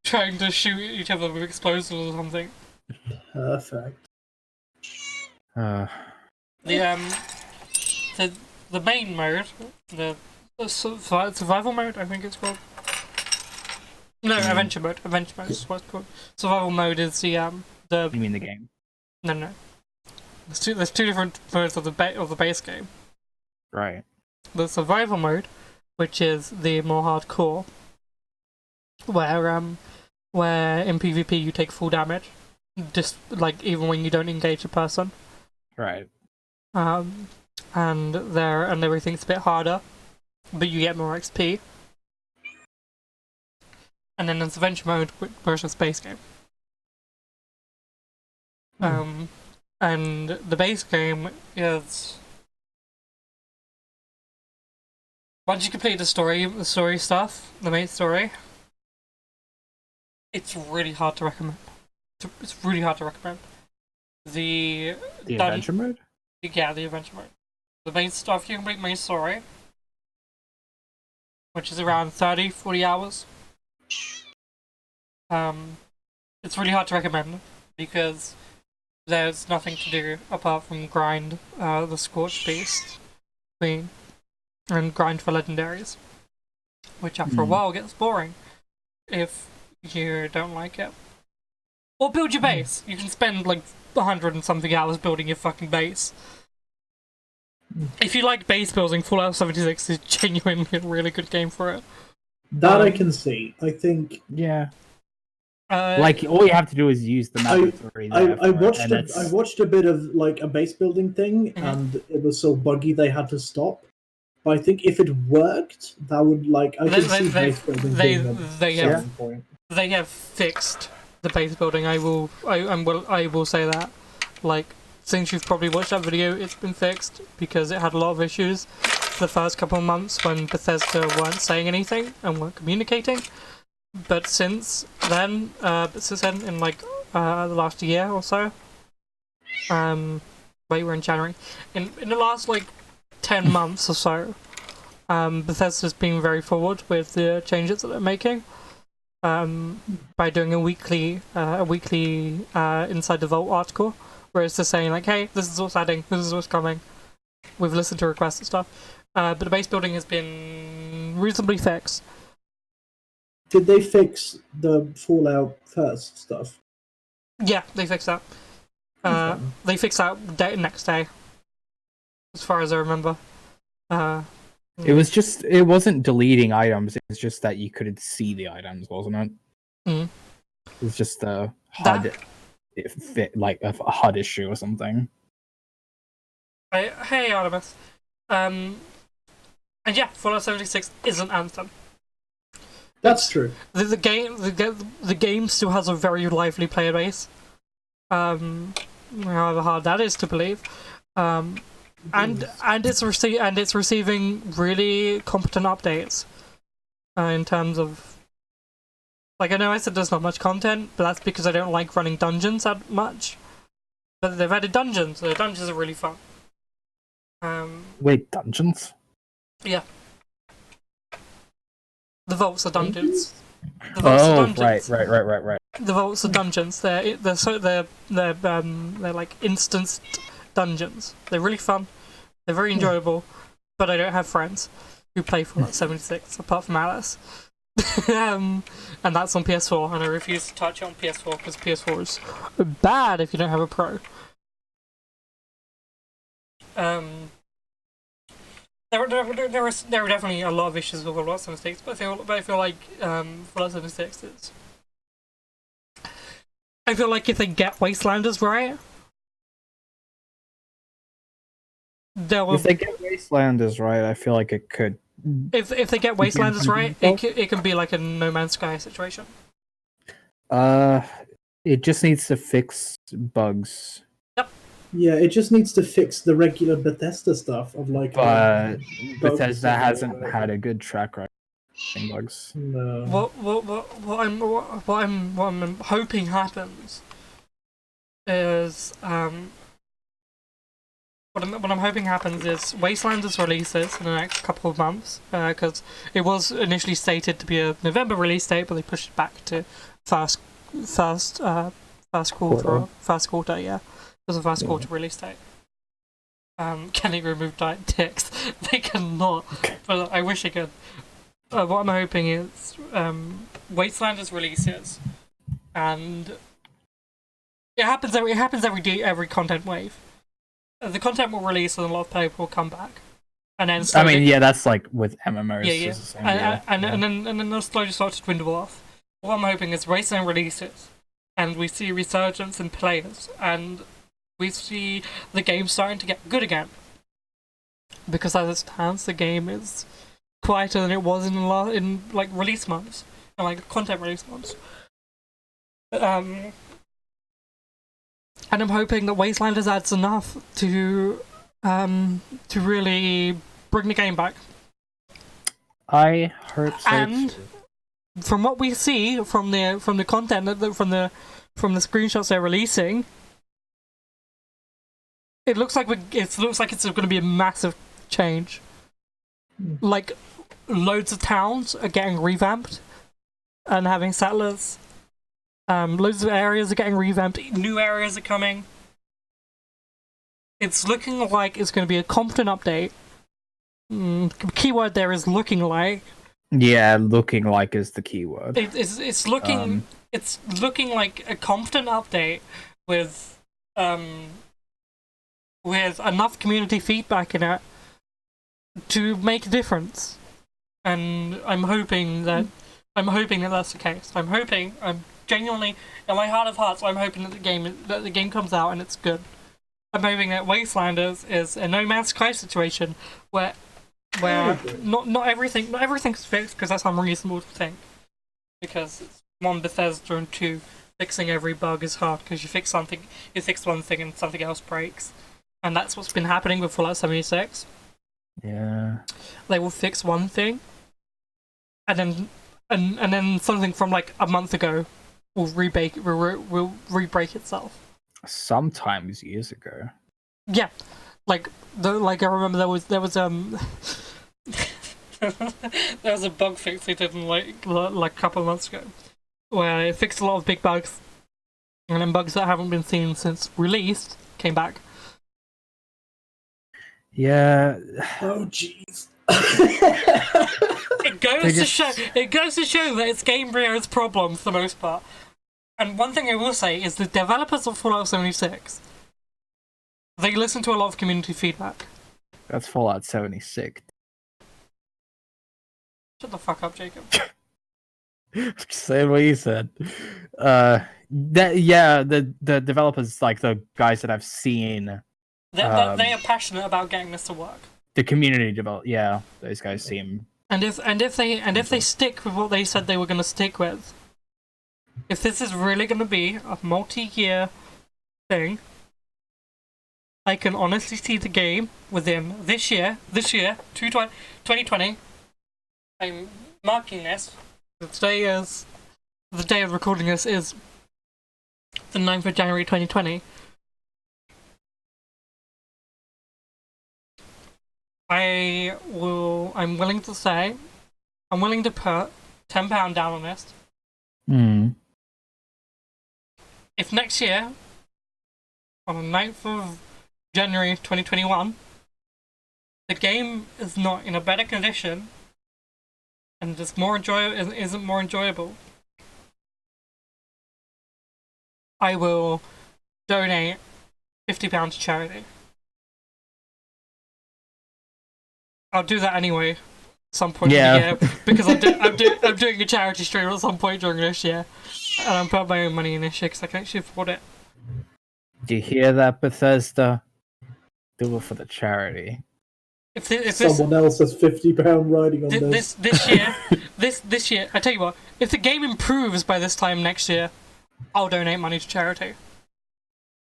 trying to shoot each other with explosives or something. Perfect. The main mode, the survival mode, I think it's called. No, adventure mode. Adventure mode is what it's called. Survival mode is the You mean the game? No. There's two different modes of the base game. Right. The survival mode, which is the more hardcore, where in PvP you take full damage, just like even when you don't engage a person. Right. And everything's a bit harder, but you get more XP. And then there's adventure mode, which is base game. And the base game is once you complete the story stuff, the main story, it's really hard to recommend. It's really hard to recommend. The adventure mode? Yeah, the adventure mode. The main stuff, you complete main story, which is around 30-40 hours. It's really hard to recommend because there's nothing to do apart from grind the Scorched Beast Queen and grind for legendaries, which after a while gets boring if you don't like it. Or build your base. You can spend like 100 and something hours building your fucking base. If you like base building, Fallout 76 is genuinely a really good game for it. That I can see. I think. Yeah. Like all you have to do is use the map that's already there. I watched a bit of like a base building thing, and it was so buggy they had to stop. But I think if it worked, that would like I could see base building being a selling point. They have fixed the base building. I will say that. Like, since you've probably watched that video, it's been fixed because it had a lot of issues the first couple of months when Bethesda weren't saying anything and weren't communicating. But since then, in like the last year or so, we're in January. In the last like 10 months or so, Bethesda's been very forward with the changes that they're making. By doing a weekly Inside the Vault article, where it's just saying like, hey, this is what's adding, this is what's coming. We've listened to requests and stuff. But the base building has been reasonably fixed. Did they fix the Fallout first stuff? Yeah, they fixed that. They fixed that next day, as far as I remember. It wasn't deleting items, it was just that you couldn't see the items, wasn't it? Mm. It was just a HUD, like a HUD issue or something. Hey, Artemis. And yeah, Fallout 76 isn't Anthem. That's true. The game still has a very lively player base. However hard that is to believe. And it's receiving really competent updates. in terms of, like, I know I said there's not much content, but that's because I don't like running dungeons that much. But they've added dungeons. The dungeons are really fun. Wait, dungeons? Yeah. The vaults are dungeons. The vaults are dungeons. Right. The vaults are dungeons. They're like instanced dungeons. They're really fun. They're very enjoyable. But I don't have friends who play Fallout 76 apart from Alice. And that's on PS4, and I refuse to touch it on PS4 because PS4 is bad if you don't have a Pro. There are definitely a lot of issues with Fallout 76, but I feel like Fallout 76 is. I feel like if they get Wastelanders right, if they get Wastelanders right, I feel like it could. If they get Wastelanders right, it can be like a No Man's Sky situation. It just needs to fix bugs. Yep. Yeah, it just needs to fix the regular Bethesda stuff of like. But Bethesda hasn't had a good track record in bugs. No. What I'm hoping happens is What I'm hoping happens is Wastelanders releases in the next couple of months, because it was initially stated to be a November release date, but they pushed it back to first quarter. Yeah, it was a first quarter release date. Can they remove diet ticks? They cannot, but I wish they could. What I'm hoping is Wastelanders releases, and it happens every content wave. The content will release and a lot of people will come back, and then that's like with MMOs. And then they'll slowly start to dwindle off. What I'm hoping is Wasteland releases, and we see resurgence in players, and we see the game starting to get good again. Because as it stands, the game is quieter than it was in release months, and like content release months. And I'm hoping that Wastelanders adds enough to really bring the game back. I hope so. And from what we see from the content from the screenshots they're releasing, it looks like it's going to be a massive change. Like loads of towns are getting revamped and having settlers. Loads of areas are getting revamped. New areas are coming. It's looking like it's going to be a competent update. Keyword there is looking like. Yeah, looking like is the keyword. It's looking like a competent update with enough community feedback in it to make a difference. And I'm hoping that that's the case. I'm genuinely, in my heart of hearts, I'm hoping that the game comes out and it's good. I'm hoping that Wastelanders is a No Man's Sky situation where not everything's fixed, because that's unreasonable to think. Because it's one, Bethesda, and two, fixing every bug is hard, because you fix one thing and something else breaks, and that's what's been happening with Fallout 76. Yeah. They will fix one thing, and then something from like a month ago will re-break itself. Sometimes years ago. Yeah, I remember there was there was a bug fix they did in like a couple of months ago, where it fixed a lot of big bugs, and then bugs that haven't been seen since released came back. Yeah. Oh jeez. It goes to show that it's Gamebryo's problems for the most part. And one thing I will say is the developers of Fallout 76, they listen to a lot of community feedback. That's Fallout 76. Shut the fuck up, Jacob. Say what you said. The developers, like the guys that I've seen, They are passionate about getting this to work. The community those guys seem. And if they stick with what they said they were going to stick with, if this is really going to be a multi-year thing, I can honestly see the game within this year, 2020. I'm marking this, the day of recording this is the 9th of January 2020. I'm willing to say, I'm willing to put £10 down on this. If next year, on the 9th of January 2021, the game is not in a better condition and isn't more enjoyable, I will donate £50 to charity. I'll do that anyway, at some point in the year, because I'm doing a charity stream at some point during this year, and I'm putting my own money in this year because I can actually afford it. Do you hear that, Bethesda? Do it for the charity. If someone else has £50 riding on this year, I tell you what, if the game improves by this time next year, I'll donate money to charity.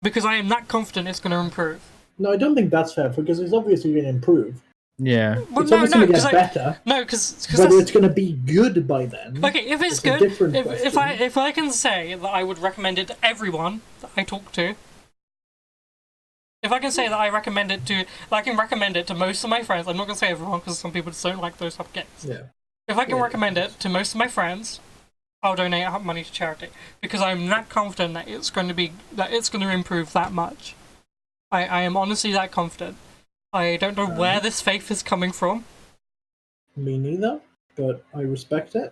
Because I am that confident it's going to improve. No, I don't think that's fair, because it's obviously going to improve. Yeah. Well, it's obviously going to get better. No, because whether it's going to be good by then. Okay, if it's good, if I can say that I would recommend it to everyone that I talk to, if I can say that I can recommend it to most of my friends. I'm not going to say everyone because some people just don't like those type of games. Yeah. If I can recommend it to most of my friends, I'll donate money to charity because I'm that confident that it's going to improve that much. I am honestly that confident. I don't know where this faith is coming from. Me neither, but I respect it.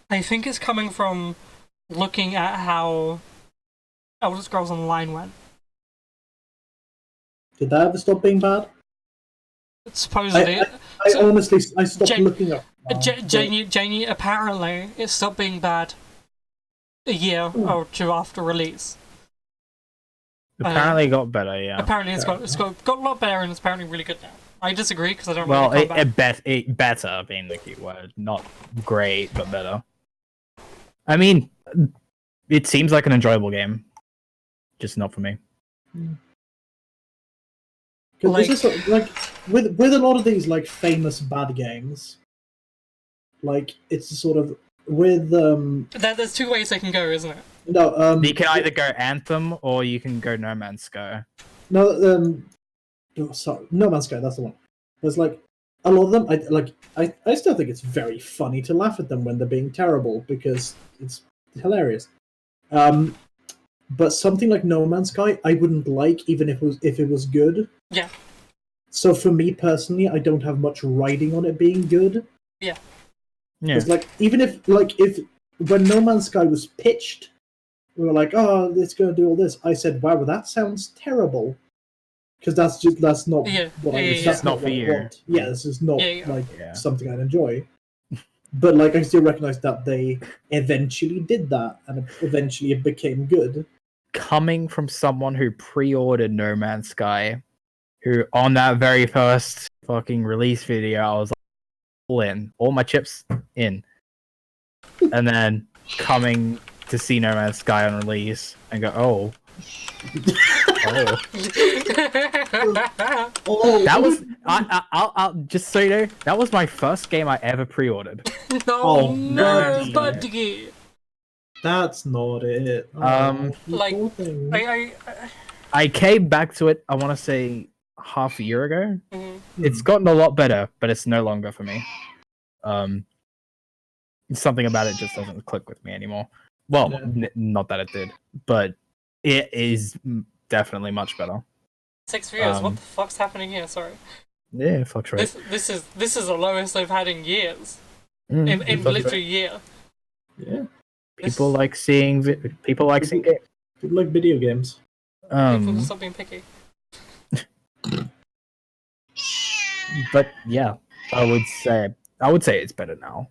I think it's coming from looking at how Elder Scrolls Online went. Did that ever stop being bad? Supposedly. I honestly stopped looking up. Janie, apparently it stopped being bad a year or two after release. Apparently it got better, yeah. Apparently it's got a lot better and it's apparently really good now. I disagree because I don't well, really it better being the key word. Not great, but better. I mean, it seems like an enjoyable game. Just not for me. Because this is like with a lot of these like famous bad games, like it's sort of with There's two ways they can go, isn't it? No, you can either go Anthem or you can go No Man's Sky. No, sorry, No Man's Sky. That's the one. There's like a lot of them. I still think it's very funny to laugh at them when they're being terrible because it's hilarious. But something like No Man's Sky, I wouldn't like even if it was good. Yeah. So for me personally, I don't have much riding on it being good. Yeah. Yeah. Like even if when No Man's Sky was pitched, we were like, oh, it's going to do all this. I said, wow, that sounds terrible. Because that's not what that's not for you. Want. Yeah, this is not something I'd enjoy. But like, I still recognize that they eventually did that, and eventually it became good. Coming from someone who pre-ordered No Man's Sky, who on that very first fucking release video, I was like, all my chips in, and then coming to see No Man's Sky on release and go, oh. That was I'll just so you know, that was my first game I ever pre-ordered. No, that's not it. I came back to it, I want to say half a year ago. Mm-hmm. It's gotten a lot better, but it's no longer for me. Something about it just doesn't click with me anymore. Well, not that it did, but it is definitely much better. 6 views. What the fuck's happening here? Sorry. Yeah, fluctuate. This is the lowest I've had in years. In literally a year. Yeah. People like seeing games. People like video games. People stop being picky. But yeah, I would say it's better now.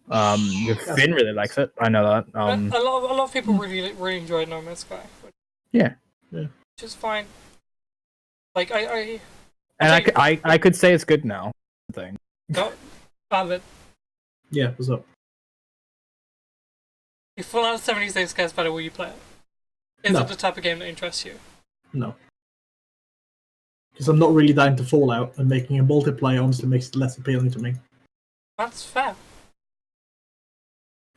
Finn really likes it. I know that. A lot of people really enjoy No Man's Sky. Yeah. Which is fine. Like I could say it's good now. Thing. No, Alan. Yeah, what's up? If Fallout 76 gets better, will you play it? Is it the type of game that interests you? No. Because I'm not really that into Fallout, and making a multiplayer honestly makes it less appealing to me. That's fair.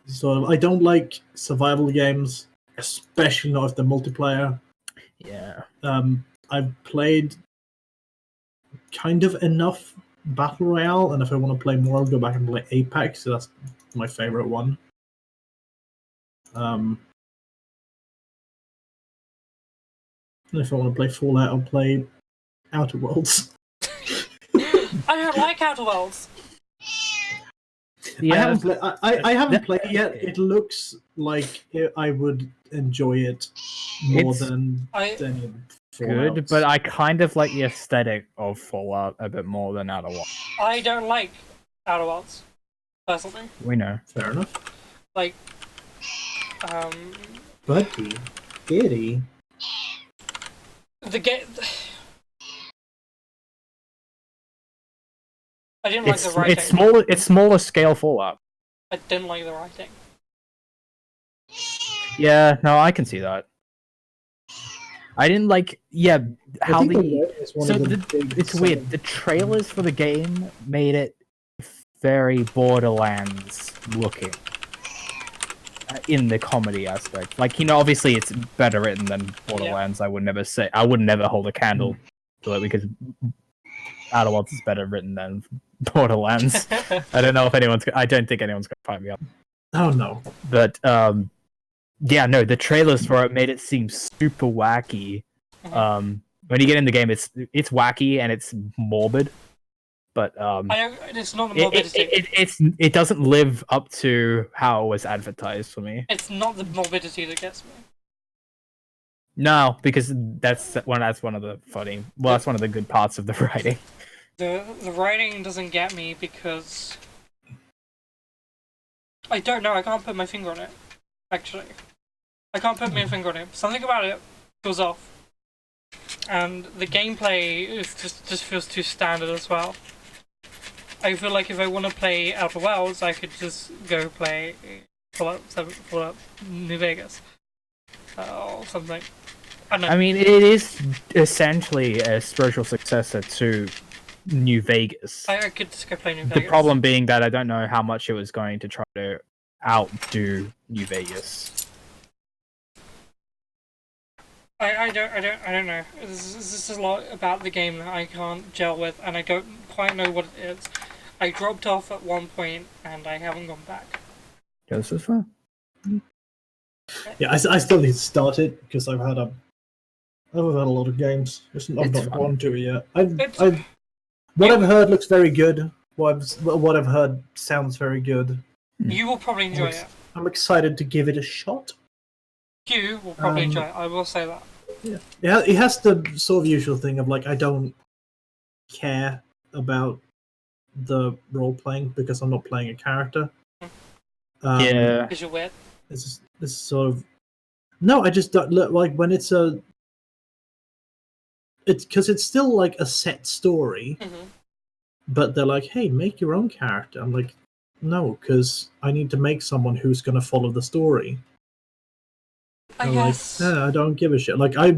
So I don't like survival games, especially not if they're multiplayer. Yeah. I've played kind of enough Battle Royale, and if I want to play more, I'll go back and play Apex. So that's my favorite one. If I want to play Fallout, I'll play Outer Worlds. I don't like Outer Worlds. Yeah, I haven't played it yet. It looks like I would enjoy it more It's than any Fallout. good, but I kind of like the aesthetic of Fallout a bit more than Outer Worlds. I don't like Outer Worlds, personally. We know. Fair enough. Like, Buddy, Giddy. the game. I didn't like the writing. It's smaller scale Fallout. I didn't like the writing. Yeah, no, I can see that. I didn't like how it's weird. The trailers for the game made it very Borderlands looking in the comedy aspect. Like, obviously it's better written than Borderlands. Yeah. I would never hold a candle to it because Outer Worlds is better written than Borderlands. I don't think anyone's gonna find me up. Oh no. But the trailers for it made it seem super wacky. When you get in the game, it's wacky and it's morbid. But it's not the morbidity. It doesn't live up to how it was advertised for me. It's not the morbidity that gets me. No, because that's one of that's one of the good parts of the writing. The writing doesn't get me because I don't know. I can't put my finger on it. Actually, I can't put my finger on it. Something about it feels off, and the gameplay is just feels too standard as well. I feel like if I want to play Outer Worlds, I could just go play Fallout New Vegas or something. I mean, it is essentially a spiritual successor to New Vegas. I could just go play New Vegas. The problem being that I don't know how much it was going to try to outdo New Vegas. I don't know. This is a lot about the game that I can't gel with, and I don't quite know what it is. I dropped off at one point, and I haven't gone back. Yeah, this is fun. Yeah, I still need to start it because I've had a lot of games. I've not gone to it yet. What I've heard looks very good. What I've heard sounds very good. You will probably enjoy it. I'm excited to give it a shot. You will probably enjoy it. I will say that. Yeah, it has the sort of usual thing of like I don't care about the role playing because I'm not playing a character. Yeah, because you're weird. This sort of no. I just don't look like when it's because it's still like a set story, but they're like, "Hey, make your own character." I'm like, no, because I need to make someone who's going to follow the story. I guess. Like, I don't give a shit. Like I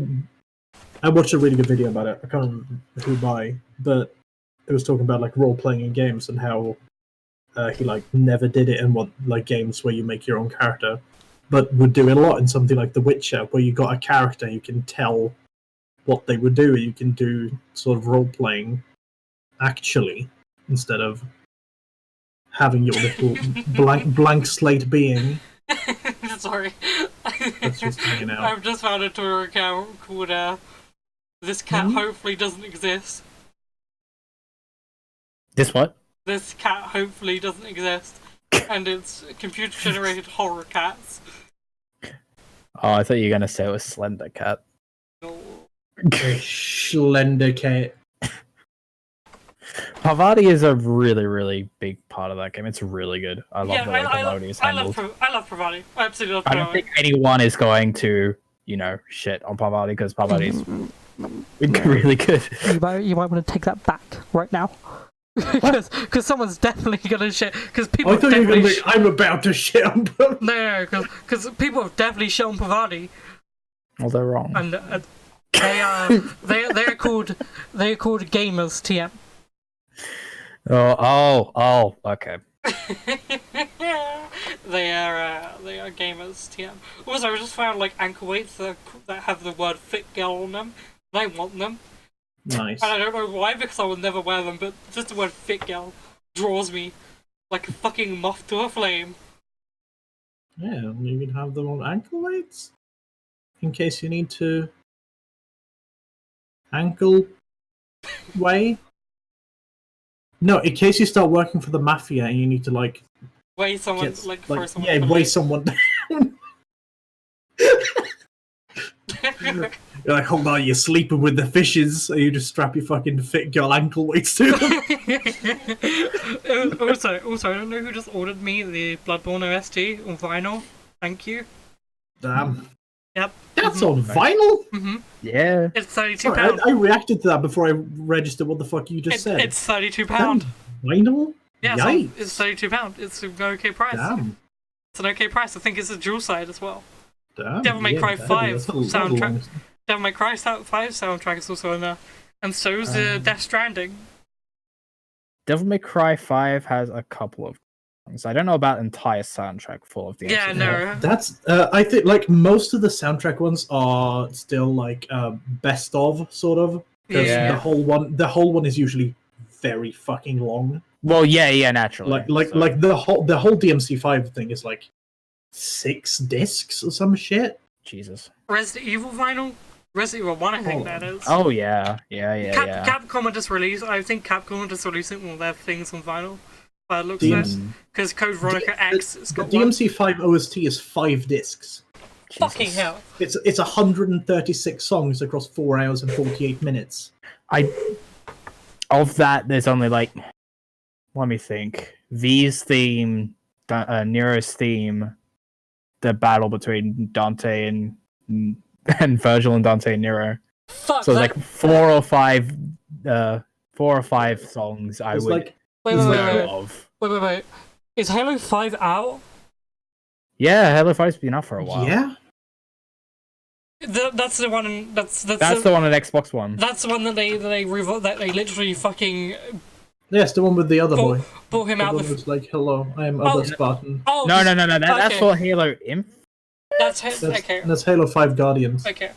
watched a really good video about it. I can't remember who by, but it was talking about like role playing in games and how he like never did it in games where you make your own character, but would do it a lot in something like The Witcher, where you got a character, you can tell what they would do. You can do sort of role playing actually instead of having your little blank slate being. Sorry. That's just hanging out. I've just found a Twitter account called This Cat Hopefully Doesn't Exist. This what? This cat hopefully doesn't exist. And it's computer generated horror cats. Oh, I thought you were gonna say it was Slender Cat. No. Slender Cat. Parvati is a really, really big part of that game. It's really good. I love the way Parvati is handled. I love Parvati. I absolutely love I Parvati. don't think anyone is going to, shit on Parvati because Parvati is really good. You might want to take that back right now. Because someone's definitely gonna shit. Because people. I thought you were gonna think I'm about to shit on Parvati. No, because people have definitely shit on Parvati. Well, they're wrong. And they're called gamers TM. Oh, okay. they are gamers. TM. Also, I just found like ankle weights that have the word "fit girl" on them. And I want them, Nice. and I don't know why because I would never wear them. But just the word "fit girl" draws me like a fucking moth to a flame. Yeah, you can have them on ankle weights in case you need to ankle weigh. No, in case you start working for the mafia and you need to like Weigh someone get like throw someone. yeah, for weigh like- someone down. You're like, hold on, you're sleeping with the fishes, so you just strap your fucking fit girl ankle weights to them. also, I don't know who just ordered me the Bloodborne OST on vinyl. Thank you. Damn. Yep. That's on vinyl? Mm-hmm. Yeah. It's £32. Sorry, I reacted to that before I registered what the fuck you just said. It's £32. Damn, vinyl? Yeah, Yikes. it's £32. It's an okay price. Damn. It's an okay price. I think it's a dual side as well. Damn. Devil May Cry that 5 is a soundtrack. long- Devil May Cry 5 soundtrack is also in there. And so's Death Stranding. Devil May Cry 5 has a couple of songs. I don't know about entire soundtrack full of the Yeah, actual- no. That's I think like most of the soundtrack ones are still like best of sort of. 'Cause Yeah. the whole one is usually very fucking long. Well, yeah, naturally. Like the whole DMC5 thing is like 6 discs or some shit. Jesus. Resident Evil vinyl? Resident Evil 1, I think that is. Oh yeah. Capcom are just released. I think Capcom are just releasing all their things on vinyl. By the looks of it. Because Code Veronica X has The got one. DMC5 OST is 5 discs. Fucking Jesus. hell. It's 136 songs across 4 hours and 48 minutes. Of that, there's only like, let me think. V's theme, Nero's theme, the battle between Dante and Virgil and Dante and Nero. Fuck. So that... like 4 or 5 songs I It's would like Wait. know of. Wait. Is Halo 5 out? Yeah, Halo 5's been out for a while. yeah. That's the one. That's That's the one on Xbox One. That's the one that they literally fucking Yes, the one with the other boy. brought him The out. one who's like, hello, I am other Spartan. Oh No. That's okay. for Halo Infinite. That's That's, okay. that's Halo 5 Guardians. Okay.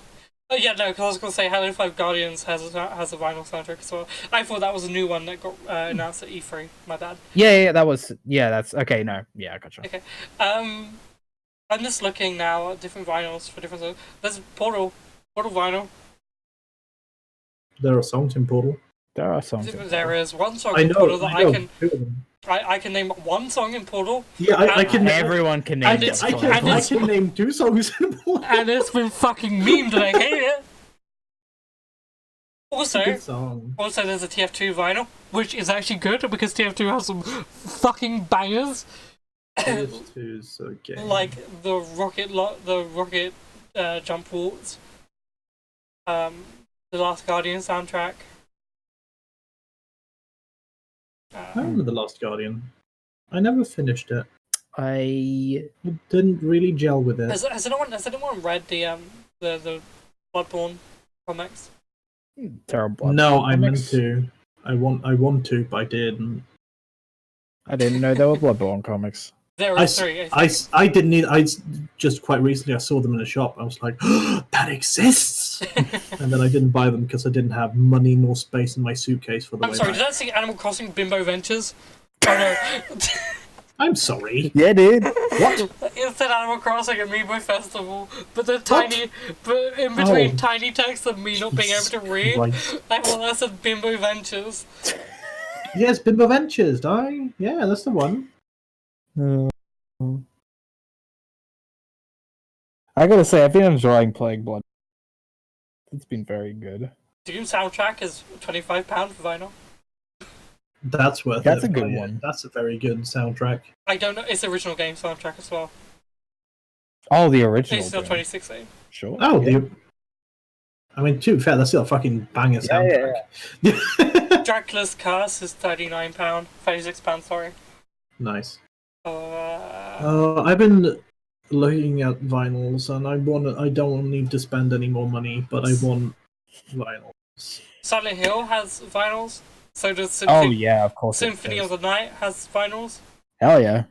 Oh yeah, no, because I was gonna say Halo 5 Guardians has a vinyl soundtrack as well. I thought that was a new one that got announced at E3. My bad. Yeah, that's okay. No, yeah, I gotcha. Okay. I'm just looking now at different vinyls for different songs. There's Portal vinyl. There are songs in Portal. There are songs. in There there. is one song I in know. Portal that I know. I can 2 of them. I can name one song in Portal, Yeah, I can. Everyone can name I this can, song. and I it's- can name 2 songs in Portal. and it's been fucking memed, and I hate it. Good song. Also, there's a TF2 vinyl, which is actually good because TF2 has some fucking bangers, PS2's okay. like the rocket jump waltz, the Last Guardian soundtrack. I remember The Last Guardian. I never finished it. I It didn't really gel with it. Has anyone read the Bloodborne comics? terrible. No, I meant Comics. to. I want to, but I didn't. I didn't know there were Bloodborne comics. There I, are 3. I didn't need. Just quite recently I saw them in a shop. I was like, that exists, and then I didn't buy them because I didn't have money nor space in my suitcase for the I'm way sorry, back. did I see Animal Crossing Bimbo Ventures? Oh no. I'm sorry. Yeah, dude. What? It said Animal Crossing Amiibo Festival, but in between Oh. tiny text and me not being able to read, Right. I thought that said Bimbo Ventures. Yes, Bimbo Ventures. Yeah, that's the one. I gotta say, I've been enjoying playing Blood. It's been very good. Doom soundtrack is £25 for vinyl. That's worth it. That's a good Yeah, one. That's a very good soundtrack. I don't know, it's the original game soundtrack as well. Oh, the original. It's still game. 2016. Sure. Oh, yeah. I mean, to be fair, that's still a fucking banger soundtrack. Dracula's Curse is £39, £36, sorry. Nice. Uh, I've been looking at vinyls, and I don't need to spend any more money, but I want vinyls. Silent Hill has vinyls. So does Oh yeah, of course. it Symphony does. of the Night has vinyls. Hell yeah.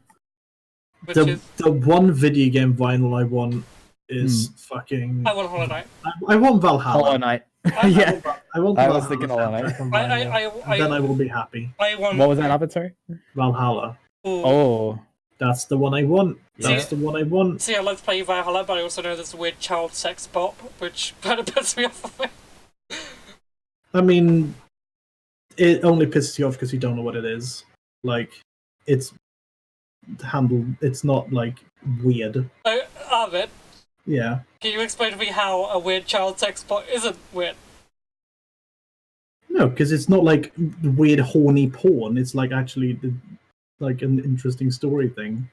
which is The one video game vinyl I want is fucking. I want Hollow Knight. I want Valhalla. Hollow Knight. I- yeah. I want. I was Valhalla thinking Hollow Knight. from I vinyl. Then I will be happy. I want. What was that up, sorry? Valhalla. Ooh. Oh. That's the one I want. That's See? the one I want. See, I love to play Valhalla, but I also know there's a weird child sex bot, which kind of pisses me off of it. I mean, it only pisses you off because you don't know what it is. Like, it's handled. It's not like weird. So, Arvid, Yeah. can you explain to me how a weird child sex bot isn't weird? No, because it's not like weird horny porn. It's like actually like an interesting story thing.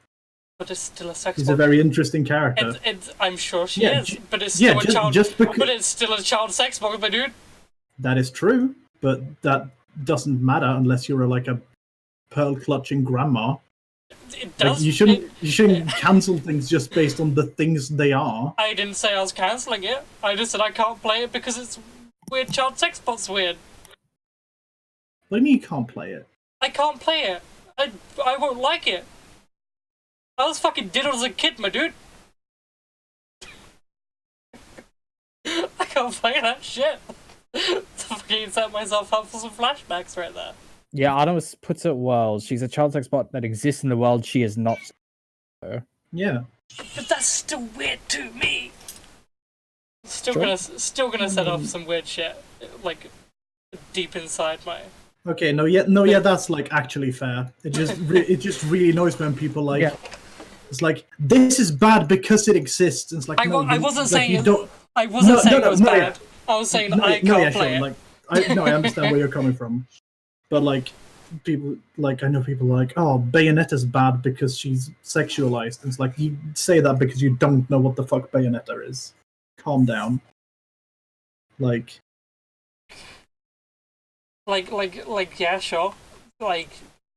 But it's still a sex He's bot. a very interesting character. I'm sure she Yeah, is, but it's yeah, still a child. just because But it's still a child sex bot, my dude. that is true, but that doesn't matter unless you're like a pearl clutching grandma. It Like, does. you shouldn't cancel things just based on the things they are. I didn't say I was cancelling it. I just said I can't play it because it's weird. Child sex bot's weird. What do you mean you can't play it? I can't play it. I won't like it. I was fucking diddled as a kid, my dude. I can't play that shit. Fucking set myself up for some flashbacks right there. Yeah, Artemis puts it well. She's a child sex bot that exists in the world. She is not. Yeah. But that's still weird to me. Still gonna set off some weird shit, like deep inside my. Okay. No. Yeah. That's like actually fair. It just it just really annoys when people like. Yeah. It's like this is bad because it exists. It's like I wasn't like, saying you it. don't. I wasn't saying it was no, bad. I was saying I can't yeah, play sure. it. Like, I understand where you're coming from, but like, people like I know people like, oh, Bayonetta's bad because she's sexualized. It's like you say that because you don't know what the fuck Bayonetta is. Calm down. Like, yeah, sure. Like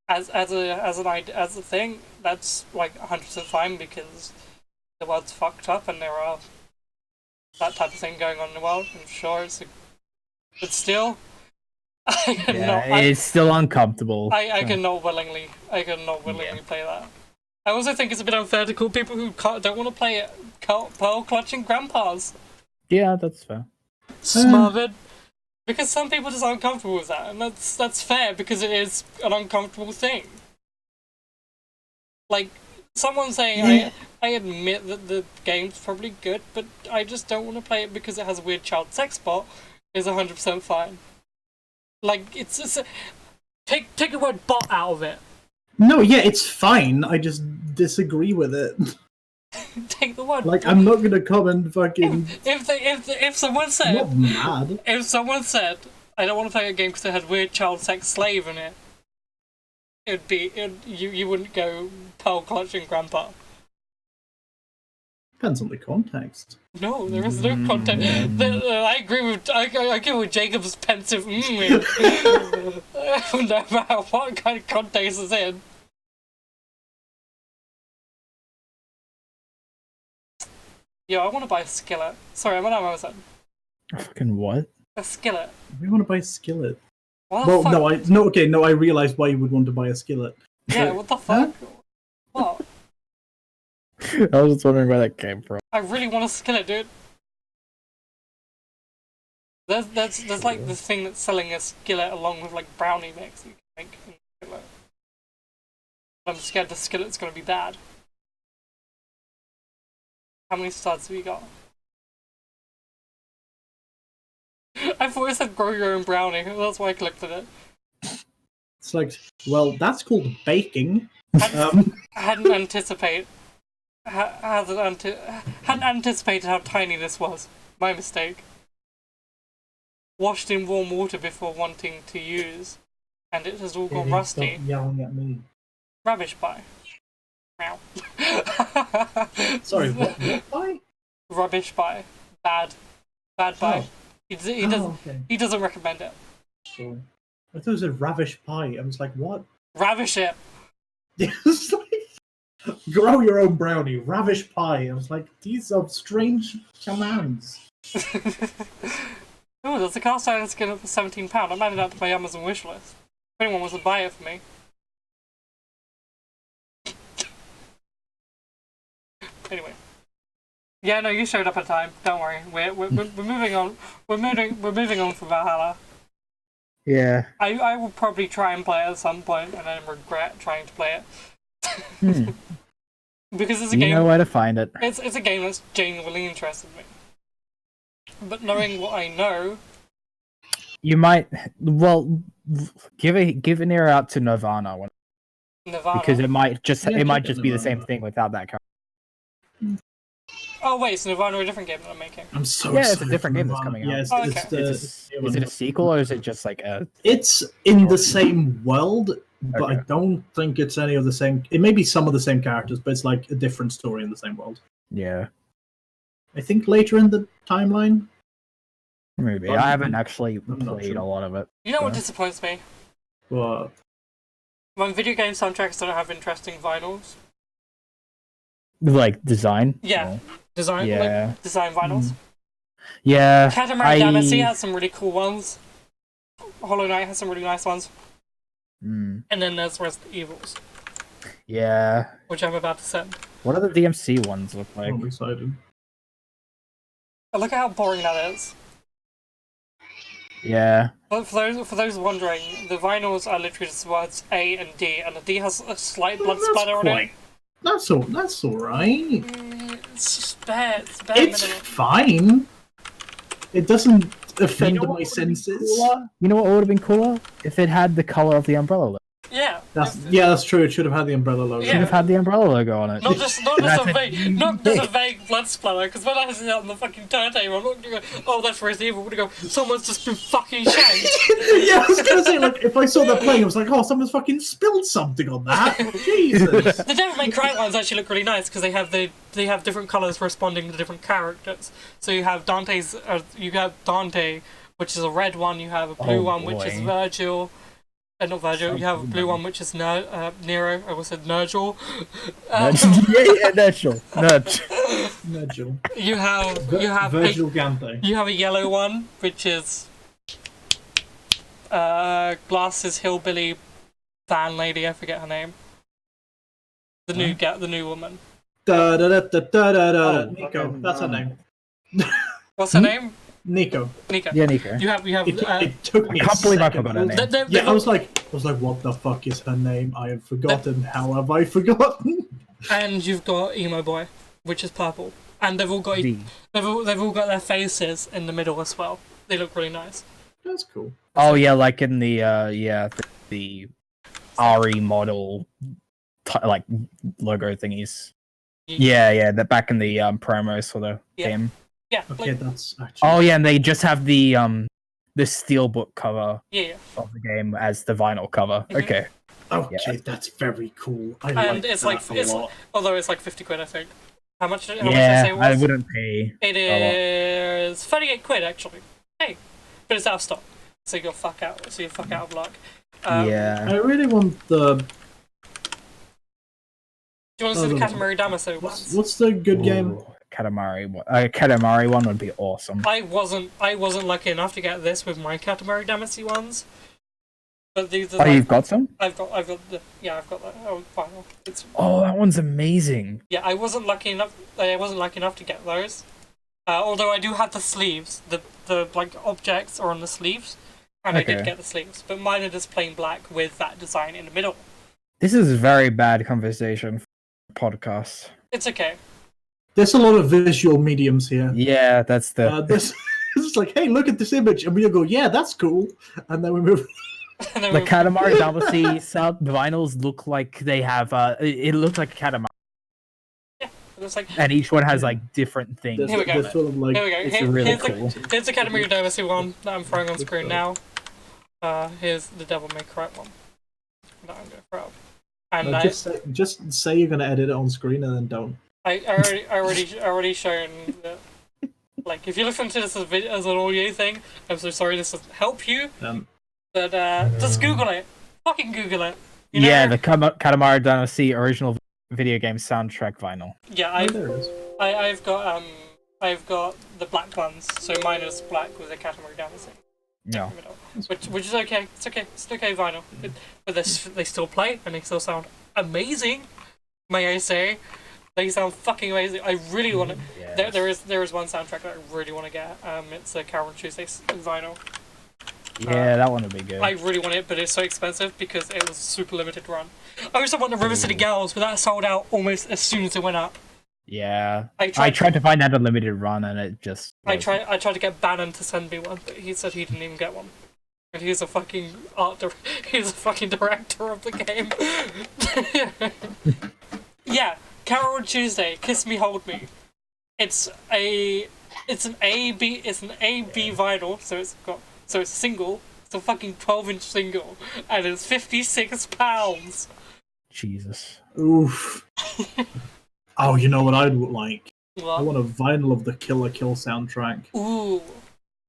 as a thing, that's like 100% fine because the world's fucked up and there are that type of thing going on in the world. I'm sure but still, It's still uncomfortable. I cannot willingly play that. I also think it's a bit unfair to call people who don't want to play it pearl clutching grandpas. Yeah, that's fair. Smothered. Because some people just aren't comfortable with that, and that's fair because it is an uncomfortable thing. Like someone saying, I admit that the game's probably good, but I just don't want to play it because it has a weird child sex bot is 100% fine. Like it's take the word bot out of it. no, yeah, it's fine. I just disagree with it. Take the word. Like, I'm not gonna come and fucking. If someone I'm said not mad. if someone said I don't want to play a game because it had weird child sex slave in it, you wouldn't go pearl clutching grandpa. Depends on the context. No, there is no content. I agree with Jacob's pensive. No matter what kind of context it's in. Yo, I want to buy a skillet. Sorry, I'm not saying. Fucking what? A skillet. We want to buy a skillet. What Well, the fuck? no, I realized why you would want to buy a skillet. Yeah, what the fuck? What? I was just wondering where that came from. I really want a skillet, dude. There's like this thing that's selling a skillet along with like brownie mix you can make in a skillet. I'm scared the skillet's gonna be bad. How many stars have you got? I thought it said grow your own brownie, that's why I clicked on it. It's like, well, that's called baking. Hadn't anticipated how tiny this was. My mistake. Washed in warm water before wanting to use, and it has all gone rusty. Stop yelling at me. Rubbish pie. Meow. Sorry, what pie? Rubbish pie. Bad pie. Oh. He doesn't recommend it. Sorry. I thought it was a ravish pie. I was like, what? Ravish it. It's like, grow your own brownie, ravish pie. I was like, these are strange commands. Oh, there's a cast iron skillet for £17. I'm adding that to my Amazon wish list. If anyone wants to buy it for me. Anyway. Yeah, no, you showed up at time. Don't worry. We're moving on. We're moving on from Valhalla. Yeah. I will probably try and play it at some point and then regret trying to play it. Hmm. Because it's a You game. know where to find it. It's a game that's genuinely interested me. But knowing what I know, You might, well, give an ear out to Nirvana one, Nirvana. because it might just Yeah, it might check just it be the out. same thing without that character. Oh wait, so Nirvana are a different game that I'm making. I'm so Yeah, it's a excited different for game that's Nirvana. coming out. Yeah, it's, Oh, it's okay. the Is it a sequel or is it just like a? It's in the same world, but I Okay. don't think it's any of the same. It may be some of the same characters, but it's like a different story in the same world. Yeah, I think later in the timeline. maybe. I'm- I haven't actually I'm not played sure. a lot of it. You know what Yeah. disappoints me? But When video game soundtracks don't have interesting vinyls. Like design. Yeah. Design, Yeah. like, design vinyls. Yeah. Katamari Damacy has some really cool ones. Hollow Knight has some really nice ones. Mm, And then there's Resident Evils, yeah. which I'm about to send. What do the DMC ones look like? I'm excited. But look at how boring that is. Yeah. But for those wondering, the vinyls are literally just words A and D, and the D has a slight blood splatter on it. That's all. That's all right. It's just bad. It's bad. It's minimum. fine. It doesn't offend You know what my would've been senses. cooler? You know what would have been cooler? If it had the color of the umbrella logo. Yeah. That's true. It should have had the umbrella logo. Yeah. Should have had the umbrella logo on it. Not just a That's a vague, not just a vague blood splatter. Because when I was out on the fucking turntable, I'm not gonna go, "Oh, that's Resident Evil." I'm gonna go, "Someone's just been fucking shanked." Yeah, I was gonna say, like, if I saw that playing, I was like, oh, someone's fucking spilled something on that. Jesus. The Devil May Cry ones actually look really nice because they have different colors responding to different characters. So you have Dante, which is a red one. You have a blue Oh, one, which is boy. Virgil. Not Virgil. You have a blue one, which is Nero. I almost said Nurgle. yeah, Nurgle. Nurgle. Nigel. You have Virgil Ganthe. You have a yellow one, which is Glasses Hillbilly fan lady. I forget her name. The new woman. Da da da da da da da. Oh, Nico. fucking, That's her name. What's her name? Nico. Nico. Yeah, Nico. You have It took me. I can't a believe I second. forgot her name. Yeah, I was like, what the fuck is her name? I have forgotten. How have I forgotten? and you've got Emo Boy, which is purple, and they've all got D. they've all got their faces in the middle as well. They look really nice. That's cool. Oh yeah, like in the the RE model like logo thingies. Yeah, they're back in the promos for the Yeah. game. Yeah, Okay, like, that's actually. Oh yeah, and they just have the steelbook cover yeah. of the game as the vinyl cover. Mhm. Okay. Okay, yeah. that's very cool. I And like it's that like a lot. although it's like 50 quid, I think. How much did I say Yeah, it I was? wouldn't pay. It is 38 quid actually. Hey, but it's out of stock, so you fuck out. So you fuck out of luck. Yeah. I really want the. Do you want to see the Katamari Damacy ones? What's the good game? Ooh, Katamari one. Katamari one would be awesome. I wasn't lucky enough to get this with my Katamari Damacy ones. But these are Oh, you've got some? I've got that. Oh, final. It's Oh, that one's amazing. yeah. I wasn't lucky enough to get those. Although I do have the sleeves. The like objects are on the sleeves, and I did Okay. get the sleeves. But mine are just plain black with that design in the middle. This is a very bad conversation for a podcast. It's okay. There's a lot of visual mediums here. Yeah, that's the. This it's like, hey, look at this image, and we'll go, yeah, that's cool, and then we move. And then The we- Katamari Damacy sound vinyls look like they have. It looks like a Katamari, it's like and each one has like different things. There's, Here we go. there's sort of like, here we go. It's really here's cool. here's the Katamari Damacy one that I'm throwing on screen now. Here's the Devil May Cry one that I'm going to throw up. And no, just say you're gonna edit it on screen and then don't. I already shown that. Like, if you listen to this as an audio thing, I'm so sorry this doesn't help you. But just Google it. Fucking Google it. You know? Yeah, the Katamari Damacy original video game soundtrack vinyl. Yeah, Oh, there it is. I've got the black ones, so mine is black with a Katamari Damacy No. in the middle, which is okay. It's okay. It's okay vinyl. But they still play and they still sound amazing. May I say? They sound fucking amazing. I really want to. Yeah. There is one soundtrack that I really want to get. It's a Carol and Tuesday vinyl. Yeah, that one would be good. I really want it, but it's so expensive because it was a super limited run. I also want the River City Girls, but that sold out almost as soon as it went up. Yeah. I I tried tried to find that unlimited run and it just I tried to get Bannon to send me one, but he said he didn't even get one. And he's a fucking he's a fucking director of the game. Yeah, Carol and Tuesday, Kiss Me, Hold Me. It's an A-B vinyl, so it's a single. It's a fucking 12-inch single, and it's £56. Jesus. Oof. Oh, you know what I'd like? I What? want a vinyl of the Killer Kill soundtrack. Ooh.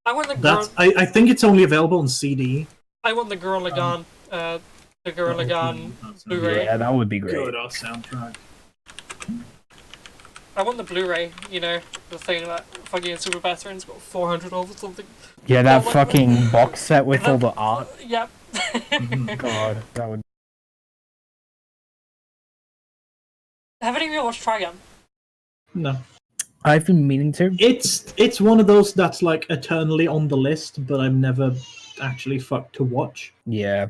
I want the That's I think it's only available on CD. Gorilla Gun, the Gorilla Gun That's a Blu-ray. Yeah, that would be great. good soundtrack. I want the Blu-ray, you know, the thing that fucking Super Veteran's got 400 of or something. Yeah, that Oh, what- fucking box set with all the art. Yep. God, that would. Haven't even watched Trigun. No. I've been meaning to. It's one of those that's like eternally on the list, but I've never actually fucked to watch. Yeah.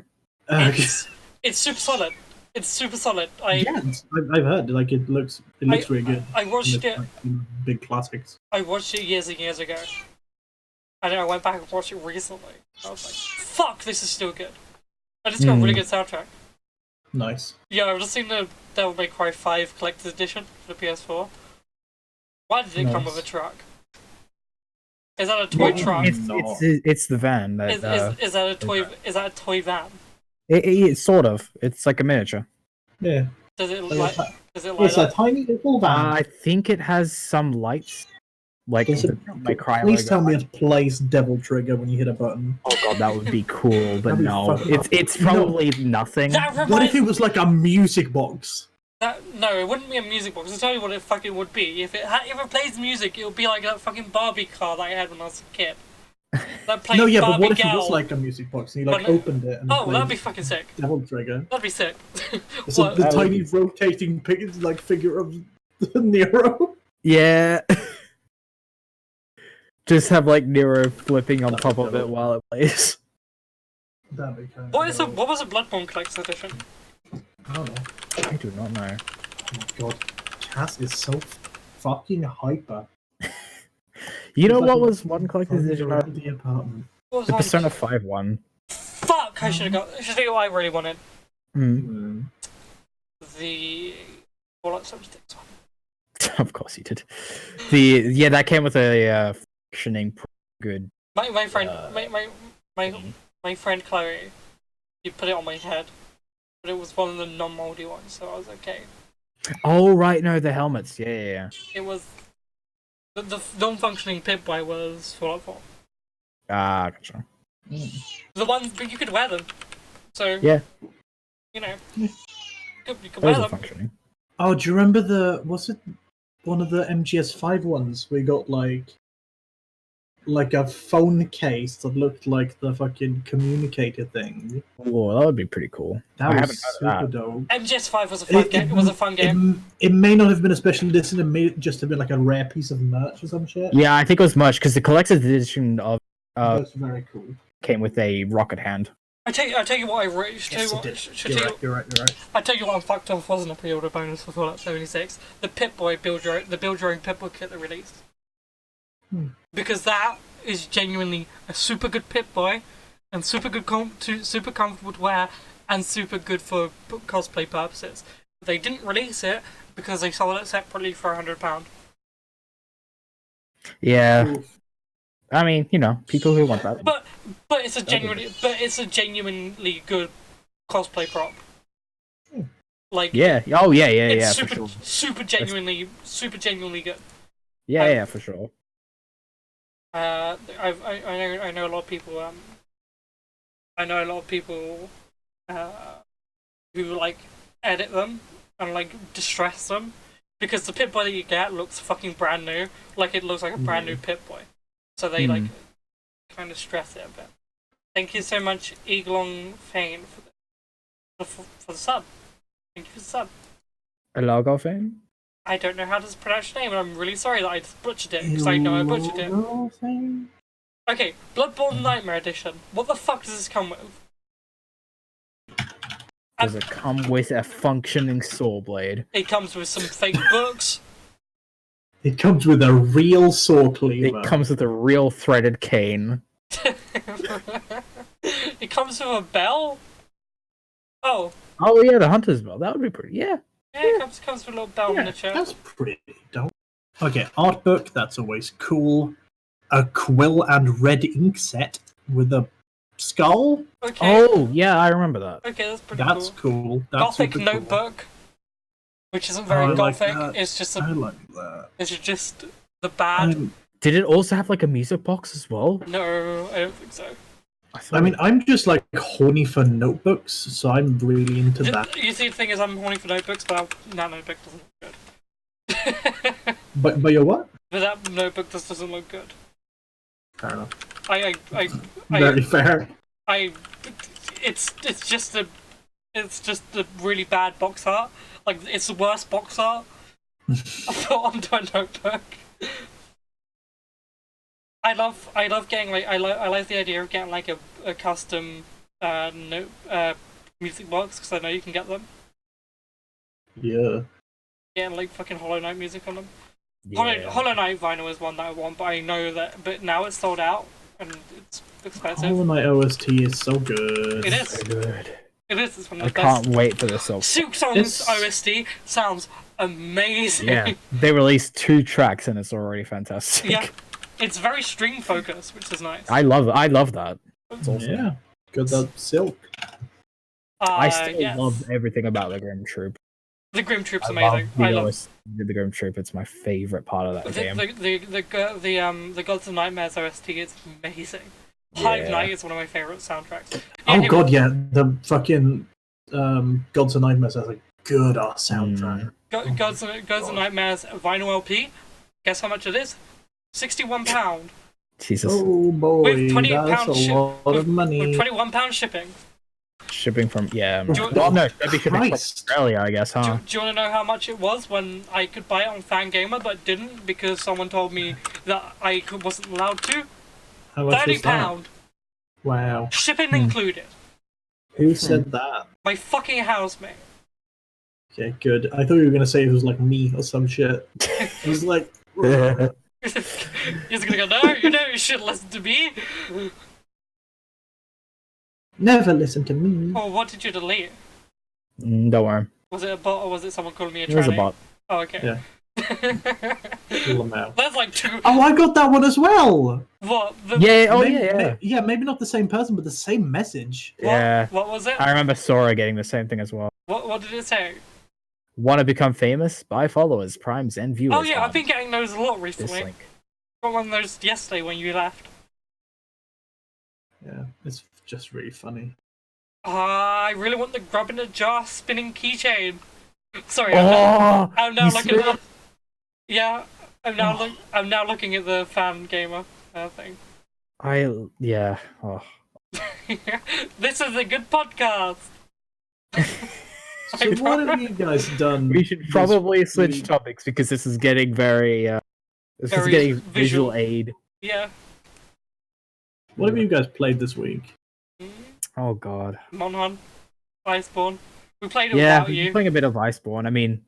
It's super solid. It's super solid. Yeah, I've heard like it looks really good. I watched And it. it's, like, big classics. I watched it years and years ago, and then I went back and watched it recently. I was like, "Fuck, this is still good." And it's got a really good soundtrack. Nice. Yeah, I've just seen the Devil May Cry 5 Collector's Edition for the PS4. Why did it come with a truck? Is that a toy Well, truck? It's the van that. Is that a toy? Is that a toy van? It's sort of. It's like a miniature. Yeah. Does it like? Does it light It's a up? tiny little van. I think it has some lights. Like Does it, my cry please logo. tell me it plays Devil Trigger when you hit a button. Oh god, that would be cool, but That'd be no, fucking it's probably nothing. That What if reminds it was like a music box? No, it wouldn't be a music box. I'll tell you what it fucking would be. If it plays music, it would be like that fucking Barbie car that I had when I was a kid. That played No, yeah, Barbie but what if Girl. it was like a music box and you like But no- opened it and it Oh, played that'd be fucking sick. Devil Trigger? That'd be sick. It's What? the That would tiny be- rotating like figure of Nero. Yeah. Just have like Nero flipping on That'd top be of it dope. while it plays. That'd be kind What was a Bloodborne Collector's Edition? I don't know. I do not know. Oh my god, Cass is so fucking hyper. You know It's what like was one collector's running edition? around the apartment. What was The one? Persona 5 one. Fuck! I should have got. Should have what I really wanted. Mm. The Fallout 76 one. Of course you did. Yeah, that came with a functioning good. My friend, my friend Chloe, he put it on my head, but it was one of the non-moldy ones, so I was okay. Oh right, no, the helmets. Yeah. It was the non-functioning Pip-Boy was Fallout 4. Ah, gotcha. The ones, but you could wear them, so Yeah. you know, you could wear Those are them. functioning. Oh, do you remember was it one of the MGS5 ones? We got like a phone case that looked like the fucking communicator thing. Oh, that would be pretty cool. That I was haven't heard of super dope. MGS5 was a fun game. It was a fun game. It may not have been a special edition. It may just have been like a rare piece of merch or some shit. Yeah, I think it was much because the collector's edition of That's very cool. came with a rocket hand. I tell you what I really. Yes, it did. You're right. I tell you what I'm fucked off wasn't a pre-order bonus for Fallout 76. The Pip-Boy build your own Pip-Boy kit they released. Because that is genuinely a super good Pip-Boy, and super good super comfortable to wear, and super good for cosplay purposes. They didn't release it because they sold it separately for £100. Yeah, Oof. I mean, you know, people who want that. But it's a genuinely good cosplay prop. Like Yeah. Oh, yeah, it's for super sure. super genuinely good. Yeah, for sure. I know a lot of people. I know a lot of people who like edit them and like distress them because the Pip-Boy that you get looks fucking brand new. Like it looks like a brand new Pip-Boy. So they like kind of stress it a bit. Thank you so much, Eaglong Fane, for the sub. Thank you for the sub. A logo fan? I don't know how to pronounce your name, and I'm really sorry that I just butchered it, because I know I butchered it. Okay, Bloodborne Nightmare Edition. What the fuck does this come with? Does it come with a functioning saw blade? It comes with some fake books. It comes with a real saw cleaver. It comes with a real threaded cane. It comes with a bell. Oh. Oh yeah, the hunter's bell. That would be pretty. Yeah. Yeah, it comes with a little bell Yeah, miniature. that's pretty dope. Okay, art book. That's always cool. A quill and red ink set with a skull. Okay. Oh yeah, I remember that. Okay, that's pretty That's cool. cool. That's Gothic super cool. notebook, which isn't very I like gothic. that. It's just I like that. it's just the bad. Did it also have like a music box as well? No, I don't think so. I mean, I'm just like horny for notebooks, so I'm really into that. You see, the thing is, I'm horny for notebooks, but that notebook doesn't look good. But you're what? But that notebook just doesn't look good. Fair enough. I Very fair. it's just a really bad box art. Like, it's the worst box art I put onto a notebook. I love getting like I like the idea of getting like a custom music box, because I know you can get them. Yeah. Getting like fucking Hollow Knight music on them. Yeah. Hollow Knight vinyl is one that I want, but I know that. But now it's sold out and it's expensive. Hollow Knight OST is so good. It is. So good. It is. It's one I of the best. can't wait for this song. Silk Song's It's- OST sounds amazing. Yeah, they released 2 tracks and it's already fantastic. Yeah. It's very stream focused, which is nice. I love that. It's awesome. Yeah. Good that silk. I still yes. love everything about the Grim Troop. The Grim Troop's I amazing. I love love the Grim Troop. It's my favorite part of that game. the Gods of Nightmares OST is amazing. Hive Yeah. Night is one of my favorite soundtracks. Oh Yeah, god, yeah. The fucking Gods of Nightmares has a good ass soundtrack. Gods of Nightmares vinyl LP. Guess how much it is? £61. Jesus, Oh boy, With £28 that's a lot of With money. £21 shipping. shipping from you- well, no, maybe shipping from Christ. Australia, I guess, huh? Do you want to know how much it was when I could buy it on Fangamer but didn't because someone told me that wasn't allowed to? How much was that? £30. Wow. Shipping included. Who said that? My fucking housemate. Okay, good. I thought you were gonna say it was like me or some shit. It was like He's gonna go, no, you should listen to me. never listen to me. Oh, what did you delete? Don't worry, Was it a bot or was it someone calling me a tranny? it was a bot. Oh, okay. Yeah. Kill them out. That's like two. Oh, I got that one as well. What? Yeah, oh Maybe- yeah. yeah, maybe not the same person, but the same message. Yeah. What was it? I remember Sora getting the same thing as well. What did it say? Want to become famous? Buy followers, primes, and viewers. Oh yeah, on I've been getting those a lot this recently. link. Got one of those yesterday when you left. Yeah, it's just really funny. I really want the grub in a jar spinning keychain. Sorry, Oh, I'm now you looking see at. Yeah, I'm now looking at the fan gamer thing. yeah. Oh. This is a good podcast. So what have you guys done? We should this probably switch week? topics because this is getting very. This is Very getting visual. visual aid. Yeah. What have you guys played this week? Oh god. Monhan, Iceborne. We played it Yeah, without I'm you. playing a bit of Iceborne. I mean,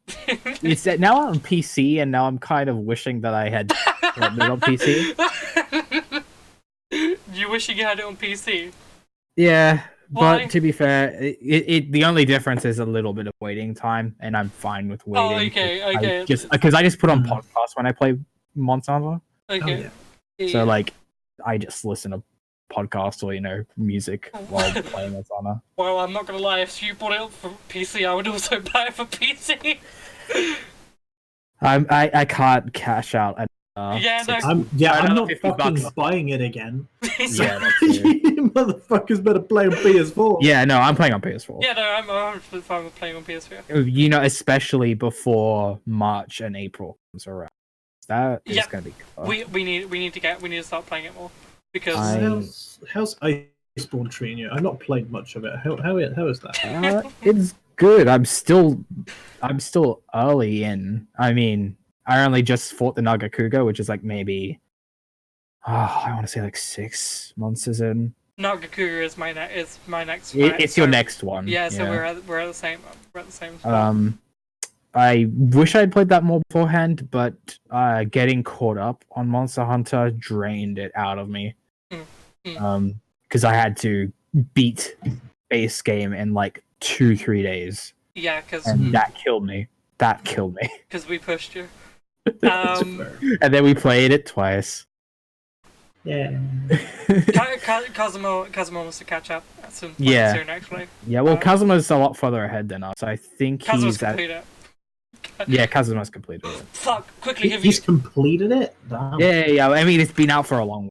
it's now on PC, and now I'm kind of wishing that I had gotten it on PC. You wish you had it on PC. Yeah, Why? but to be fair, the only difference is a little bit of waiting time, and I'm fine with waiting. Oh, okay. Just because I just put on podcasts when I play Monster Hunter, Okay. so like I just listen to podcasts or music while playing Monster Hunter. Well, I'm not gonna lie. If you bought it up for PC, I would also buy it for PC. I can't cash out. Yeah, no. I'm Another not 50 fucking bucks. buying it again. Yeah, that's true. You motherfuckers better play on PS4. Yeah, no, I'm playing on PS4. Yeah, no, I'm 100% fine with playing on PS4. Especially before March and April comes around. That is Yeah. gonna be good. We need to start playing it more because How's Iceborne treating you? I've not played much of it. How is that? good. I'm still early in. I mean, I only just fought the Nagakuga, which is like maybe I want to say like 6 months is in. Nagakuga is my next fight, It's your next one. Yeah, so we're at the same spot. I wish I'd played that more beforehand, but getting caught up on Monster Hunter drained it out of me. Because I had to beat base game in like 2-3 days. Yeah, because that killed me. Because we pushed you. And then we played it twice. Yeah. Kazuma wants to catch up at some point soon, actually. Yeah, well, Kazuma's a lot further ahead than us. I think Kazuma's completed it. Yeah, Kazuma's completed it. Fuck, quickly give He's completed it? Damn. Yeah. I mean, it's been out for a long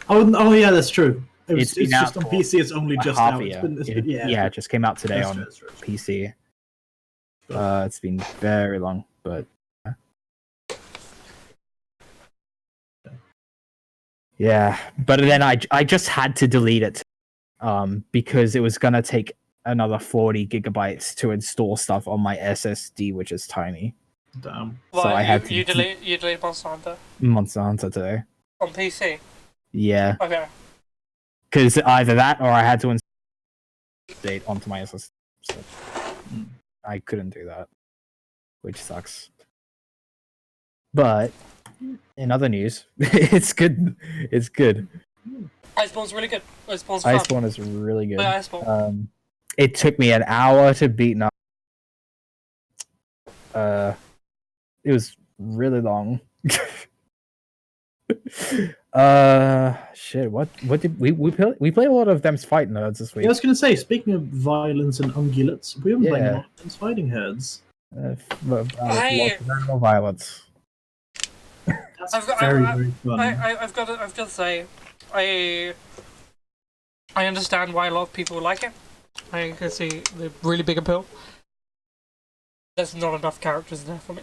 while. Oh, yeah, that's true. It's been out just on PC, it's only just half out. a year. Yeah, it just came out today That's on true. PC. It's been very long, but yeah. But then I just had to delete it, because it was gonna take another 40 gigabytes to install stuff on my SSD, which is tiny. Damn. Well, so I had to you delete Monster Hunter Monster Hunter today. on PC. Yeah, Okay. because either that or I had to install update onto my SSD. So I couldn't do that, which sucks. But in other news, it's good. It's good. Iceborne's really good. Iceborne's fun. Iceborne is really good. Play Iceborne. It took me an hour to beat Naga. It was really long. Shit. What did we play? We played a lot of Them's Fight Nerds this week. Yeah, I was going to say, speaking of violence and ungulates, we haven't played a lot of Them's Fighting Herds. Lots of animal violence. That's very fun. I've got to say, I understand why a lot of people like it. I can see the really big appeal. There's not enough characters there for me.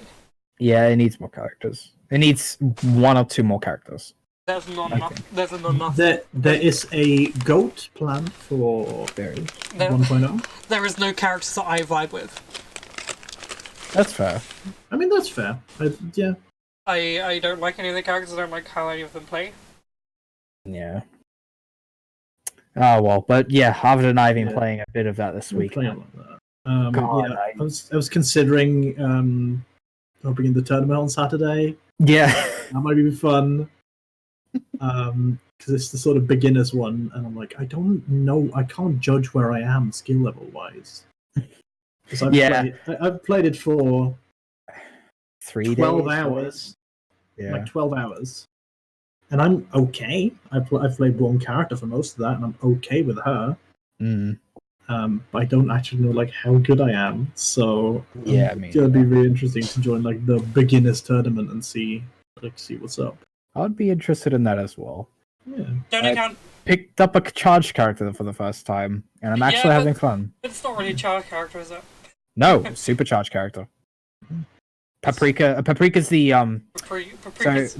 Yeah, it needs more characters. It needs 1 or 2 more characters. There's not enough. There's not enough. There is a goat planned for 1.0. There is no characters that I vibe with. That's fair. I mean, that's fair. Yeah. I don't like any of the characters. I don't like how any of them play. Yeah. Oh well, but yeah, Harvard and I have been playing a bit of that this week. Playing a lot of that. I was considering hopping in the tournament on Saturday. Yeah, that might be fun. Because it's the sort of beginners one, and I'm like, I don't know, I can't judge where I am skill level wise. Because I've played it for 12 hours. Yeah, like 12 hours, and I'm okay. I've played one character for most of that, and I'm okay with her. But I don't actually know like how good I am. So yeah, I mean, it'll be really interesting to join like the beginners tournament and see what's up. I'd be interested in that as well. Yeah. Picked up a charged character for the first time, and I'm actually having fun. It's not really a charged character, is it? No, supercharged character. Paprika. Paprika's the So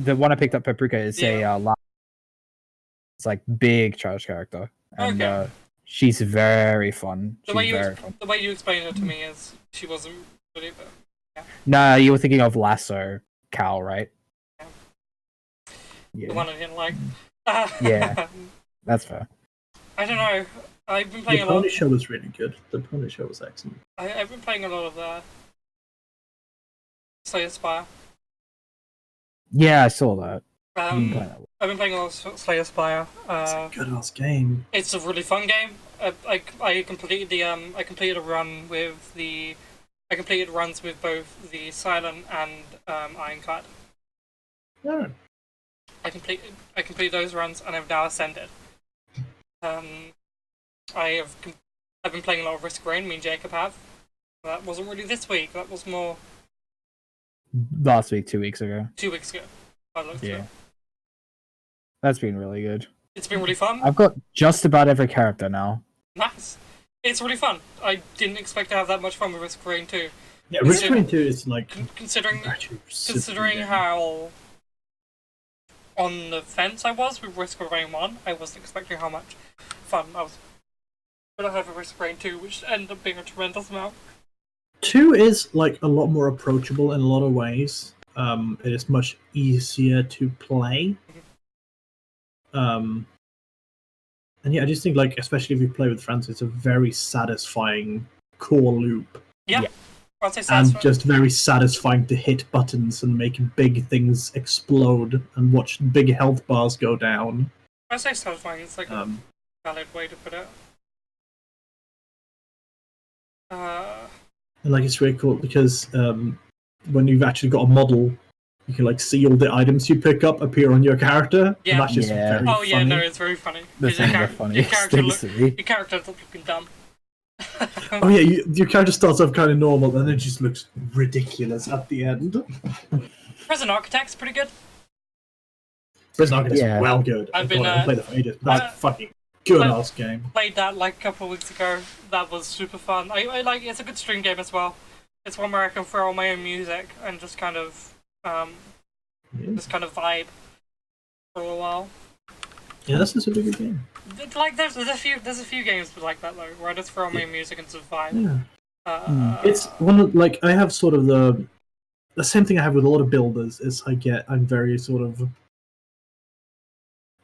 the one I picked up, Paprika, is it's like big charged character, and she's very fun. The way you explained it to me is she wasn't really. No, you were thinking of Lasso Cal, right? Yeah. The one I didn't like. Yeah, that's fair. I don't know. I've been playing a lot. The Pony Show was really good. The Pony Show was excellent. I've been playing a lot of Slay Spire. Yeah, I saw that. I've been playing a lot of Slay Spire. It's a good ass game. It's a really fun game. I completed the I completed runs with both the Silent and Ironclad. Yeah. I completed those runs and I've now ascended. I've been playing a lot of Risk of Rain. Me and Jacob have. That wasn't really this week. That was more last week, 2 weeks ago. 2 weeks ago. That's been really good. It's been really fun. I've got just about every character now. Nice. It's really fun. I didn't expect to have that much fun with Risk of Rain 2. Yeah, Risk of Rain 2 is like considering how on the fence I was with Risk of Rain 1, I wasn't expecting how much fun I was gonna have with Risk of Rain 2, which ended up being a tremendous amount. 2 is like a lot more approachable in a lot of ways. It is much easier to play. And yeah, I just think like, especially if you play with friends, it's a very satisfying core loop. Yeah. Yeah. I'll say And satisfying. just very satisfying to hit buttons and make big things explode and watch big health bars go down. I'll say satisfying. It's like a Um, valid way to put it. and like it's really cool because when you've actually got a model, you can like see all the items you pick up appear on your character. Yeah. And that's just Yeah. very Oh yeah, funny. no, it's very funny. The 'Cause your thing the your funniest character things to me. your character ends up looking dumb. Oh yeah, your character starts off kind of normal and then just looks ridiculous at the end. Prison Architect's pretty good. Prison Architect's Yeah. well good. I've I've been, played it for ages. That's fucking good ass game. Played that like a couple of weeks ago. That was super fun. I like it's a good stream game as well. It's one where I can throw on my own music and just kind of vibe for a while. Yeah, that's just a really good game. Like there's a few games like that though, where I just throw on my own music and just vibe. Yeah. It's one of like I have sort of the same thing I have with a lot of builders is I'm very sort of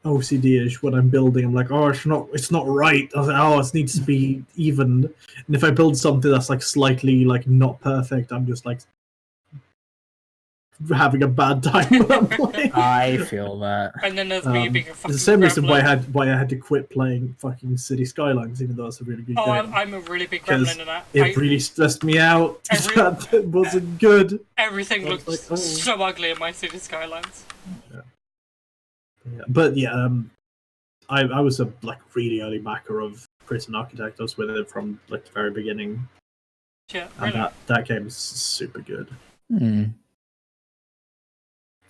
OCD-ish when I'm building. I'm like, oh, it's not right. I was like, oh, it needs to be even. And if I build something that's like slightly like not perfect, I'm just like having a bad time when I'm playing. I feel that. And then there's me being a fucking It's the same reason why gremlin. I had to quit playing fucking City Skylines, even though it's a really good Oh, game. I'm a really big Because gremlin in that. It really stressed me out. Every- That it wasn't good. Everything I was looks like, oh. so ugly in my City Skylines. Yeah. But yeah, I was a like really early backer of Prison Architect. I was with it from like the very beginning, Yeah, and really. that game is super good. Hmm.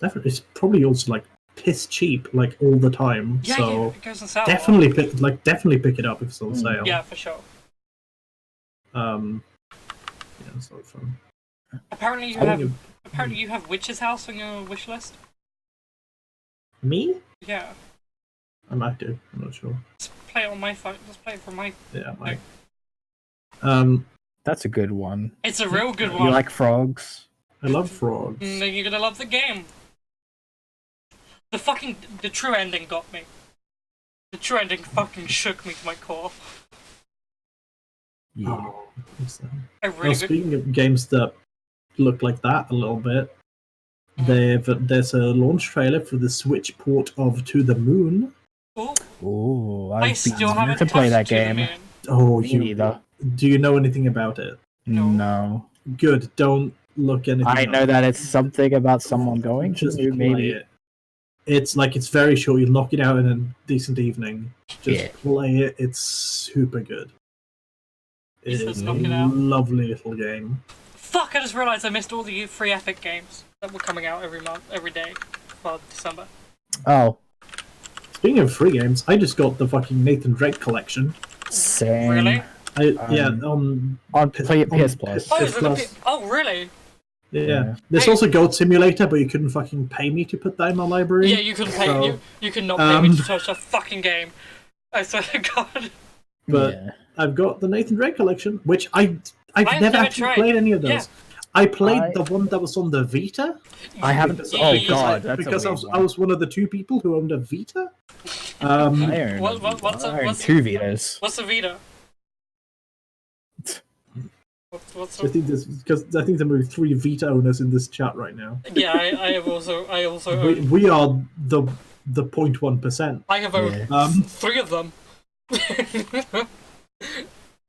Definitely, it's probably also like piss cheap like all the time. Yeah, so it goes on sale. definitely pick it up if it's on sale. Yeah, for sure. Yeah, it's a lot of fun. Apparently you I have think apparently you have Witch's House on your wish list. me? Yeah. I might do. I'm not sure. Just play it on my phone. Just play it from my. Yeah, I might. That's a good one. It's a real good one. You like frogs? I love frogs. Then you're gonna love the game. The true ending got me. The true ending fucking shook me to my core. Yeah. Oh, what's that? I Well, really good. speaking of games that look like that a little bit, there's a launch trailer for the Switch port of To the Moon. Ooh, Ooh, I I've still been haven't to play that touched To the game. Moon. Oh, Me neither. do you know anything about it? No. No. Good. Don't look anything. I up. know that it's something about someone going to Just do, play maybe. it. It's like it's very short. You knock it out in a decent evening. Just Yeah. play it. It's super good. He It says is a knock it out. lovely little game. Fuck! I just realised I missed all the free Epic games that were coming out every day for December. Oh, Speaking of free games, I just got the fucking Nathan Drake collection. same. Really? Yeah, On PS Plus. Oh, PS is it Plus. oh, really? Yeah. There's Hey. also Goat Simulator, but you couldn't fucking pay me to put that in my library. Yeah, you couldn't pay. So, You could not pay me um, to touch that fucking game. I swear to God. But Yeah. I've got the Nathan Drake collection, which I've I've never never actually tried. played any of those. Yeah. I played I- the one that was on the Vita. I haven't. Because- Oh because god, that's because a I weird was one of the two people who owned a Vita. I own What's two Vitas. What's the Vita? What's I think there's because I think there are 3 Vita owners in this chat right now. Yeah, I also We, own. we are the 0.1%. I have owned Yeah. 3 of them.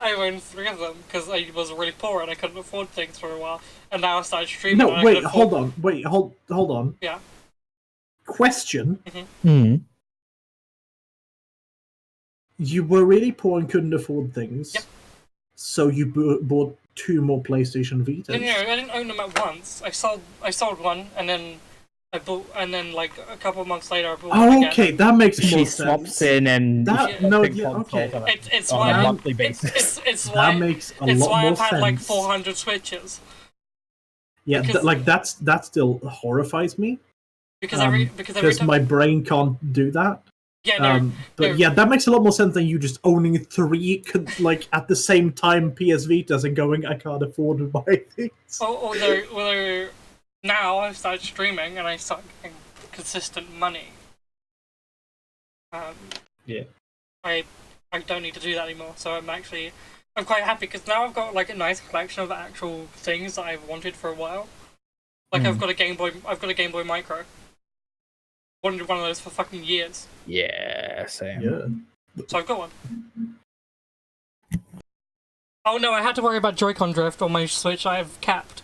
I owned 3 of them because I was really poor and I couldn't afford things for a while. And now I started streaming. No, and I wait, can afford... hold on. Wait, hold on. Yeah. Question: Hmm. You were really poor and couldn't afford things. Yep. So you bought 2 more PlayStation Vitas. No, I didn't own them at once. I sold one and then I bought, and then like a couple of months later I bought one Oh, again. okay, that makes She more swaps sense. in and That Yeah. no, big yeah, consoles okay. on It's on why a monthly basis. it's why That makes a it's lot why more I've had sense. like 400 Switches Yeah, because- like that still horrifies me because every because time my brain can't do that. Yeah, no, But no. yeah, that makes a lot more sense than you just owning three like at the same time PS Vitas and going, I can't afford to buy things. Although now I've started streaming and I start getting consistent money. Yeah. I don't need to do that anymore, so I'm quite happy because now I've got like a nice collection of actual things that I've wanted for a while. Like I've got a Game Boy Micro. Wanted one of those for fucking years. Yeah, same. Yeah. So I've got one. Oh no, I had to worry about Joy-Con drift on my Switch. I've capped.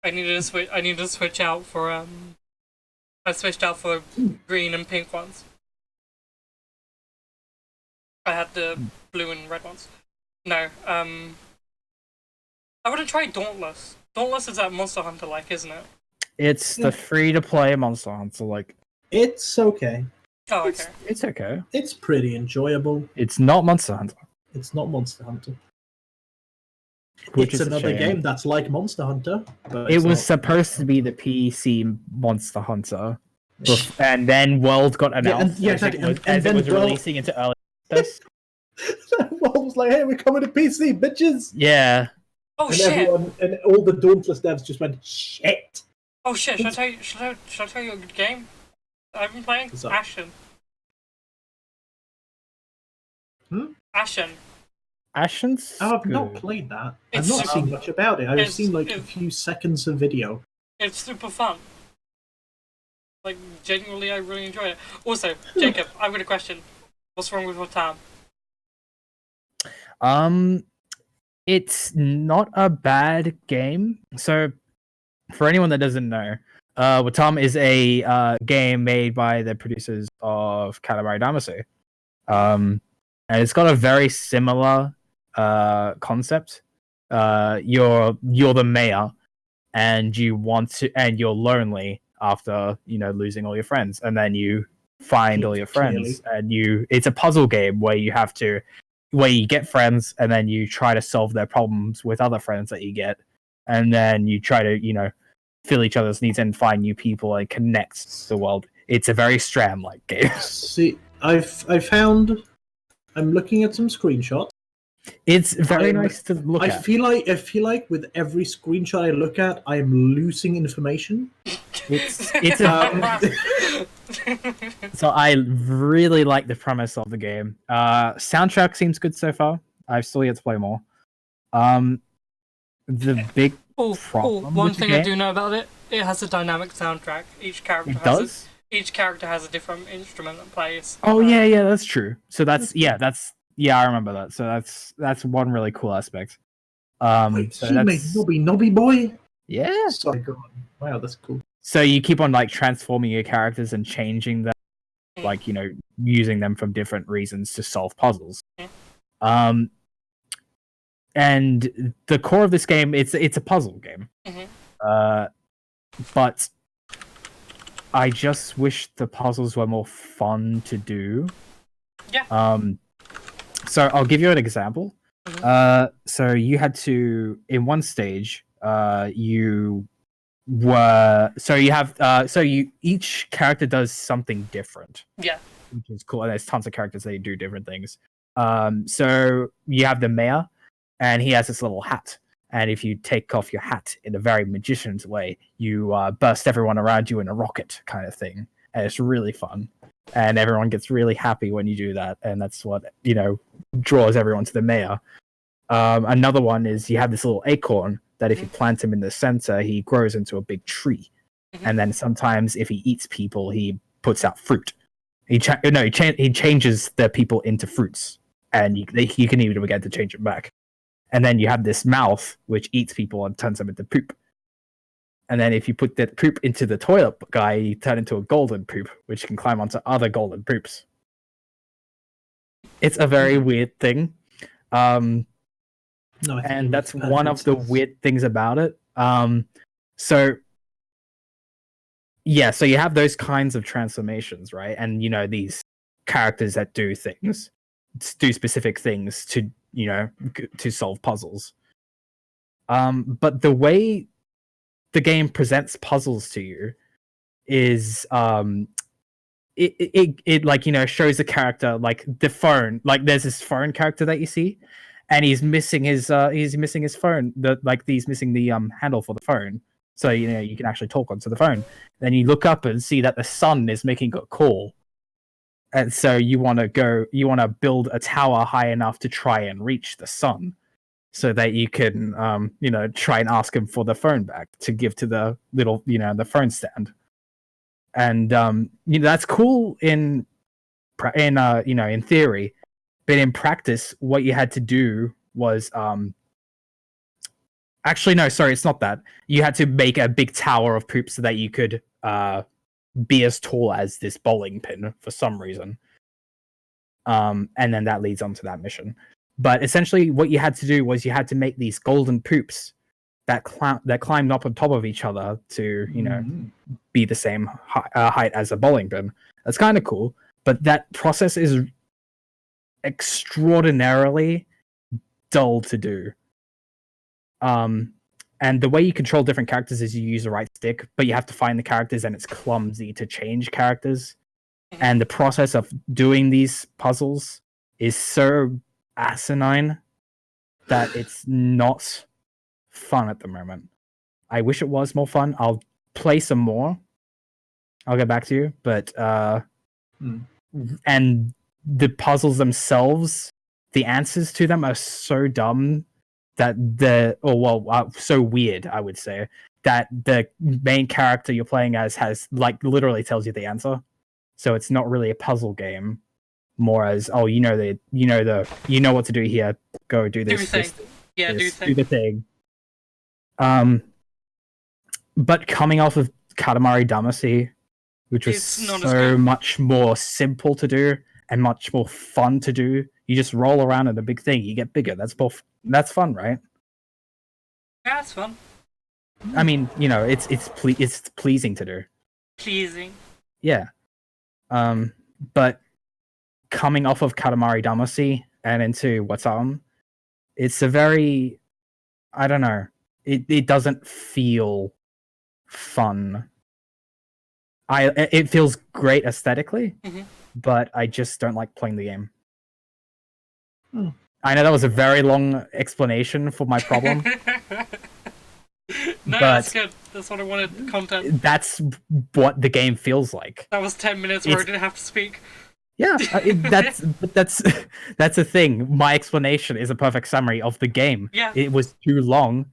I needed to switch out for I switched out for green and pink ones. I had the blue and red ones. No, I want to try Dauntless. Dauntless is that Monster Hunter like, isn't it? It's the free-to-play Monster Hunter. Like, It's okay. Oh, okay. it's okay. It's pretty enjoyable. It's not Monster Hunter. It's not Monster Hunter. Which It's is a another shame. game that's like Monster Hunter. But It it's was not. supposed to be the PC Monster Hunter, and then World got announced exactly. as And it then was World- releasing into early access. Well, was like, hey, we're coming to PC, bitches! Yeah. Oh And shit! everyone and all the Dauntless devs just went, shit! Oh shit! Should I tell you a good game I've been playing? What's up? Ashen. Ashen. Ashen's I've not good. played that. It's I've not super- seen much about it. I've it's- seen like a it's- few seconds of video. It's super fun. Like genuinely, I really enjoy it. Also, Jacob, I've got a question. What's wrong with your town? It's not a bad game. So, for anyone that doesn't know, Watam is a game made by the producers of Katamari Damacy. And it's got a very similar concept. You're the mayor, and you're lonely after losing all your friends, and then you find all your friends, and it's a puzzle game where you get friends, and then you try to solve their problems with other friends that you get, and then you try to fill each other's needs and find new people and connect the world. It's a very Stram-like game. See, I'm looking at some screenshots. It's very nice to look I at. feel like with every screenshot I look at, I am losing information. It's So I really like the premise of the game. Soundtrack seems good so far. I've still yet to play more. The big problem one with the thing I game- do know about it, it has a dynamic soundtrack. Each character It has does. Each character has a different instrument that plays. Oh yeah, that's true. So I remember that. So that's one really cool aspect. Wait, So he made that's Nobby Boy? yeah. Sorry, go on. Wow, that's cool. So you keep on transforming your characters and changing them, using them from different reasons to solve puzzles. And the core of this game, it's a puzzle game. But I just wish the puzzles were more fun to do. Yeah. So I'll give you an example. So you had to, in one stage, each character does something different. Yeah. Which is cool. And there's tons of characters that do different things. So you have the mayor, and he has this little hat. And if you take off your hat in a very magician's way, you burst everyone around you in a rocket kind of thing. And it's really fun. And everyone gets really happy when you do that. And that's what, draws everyone to the mayor. Another one is you have this little acorn that if you plant him in the center, he grows into a big tree. And then sometimes if he eats people, he puts out fruit. He changes the people into fruits. And you can even get to change it back. And then you have this mouth, which eats people and turns them into poop. And then if you put that poop into the toilet guy, you turn into a golden poop, which can climb onto other golden poops. It's a very weird thing. And that's one of the weird things about it. So you have those kinds of transformations, right? And, these characters that do specific things to to solve puzzles. But the way the game presents puzzles to you is it like, you know, shows the character, like the phone, like there's this phone character that you see, and he's missing his phone, he's missing the handle for the phone, so you know you can actually talk onto the phone. Then you look up and see that the sun is making a call, and so you want to build a tower high enough to try and reach the sun, so that you can you know, try and ask him for the phone back to give to the little, you know, the phone stand. And you know, that's cool in you know, in theory, but in practice, what you had to do was actually, no, sorry, it's not that. You had to make a big tower of poop so that you could be as tall as this bowling pin for some reason. And then that leads on to that mission. But essentially, what you had to do was you had to make these golden poops that climbed up on top of each other to, you know, be the same height as a bowling pin. That's kind of cool, but that process is extraordinarily dull to do. And the way you control different characters is you use the right stick, but you have to find the characters, and it's clumsy to change characters. And the process of doing these puzzles is so asinine that it's not fun at the moment. I wish it was more fun. I'll play some more. I'll get back to you, but and the puzzles themselves, the answers to them are so dumb that so weird, I would say, that the main character you're playing as has, like, literally tells you the answer. So it's not really a puzzle game, more as, oh, you know what to do here. Go do this. Do the thing. But coming off of Katamari Damacy, which was so much more simple to do and much more fun to do. You just roll around in a big thing, you get bigger. That's fun, right? Yeah, it's fun. I mean, you know, it's pleasing to do. Pleasing. Yeah. But coming off of Katamari Damacy and into Wattam, it's a very, I don't know, it doesn't feel fun. It feels great aesthetically, but I just don't like playing the game. I know that was a very long explanation for my problem. No, that's good. That's what I wanted, content. That's what the game feels like. That was 10 minutes where I didn't have to speak. Yeah, that's the thing. My explanation is a perfect summary of the game. Yeah. It was too long,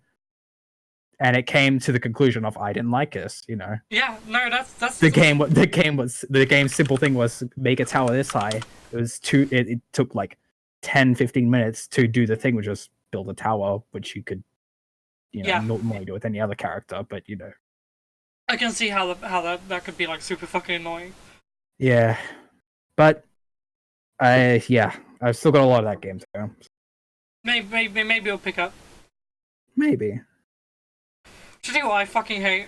and it came to the conclusion of I didn't like this. You know. Yeah. No, that's the game. The game's simple thing was make a tower this high. It was It took like 10-15 minutes to do the thing, which was build a tower, which you could, you know, normally do with any other character. But you know, I can see how that could be like super fucking annoying. Yeah. But I've still got a lot of that game to go. Maybe I'll pick up. Maybe. Do you know what I fucking hate?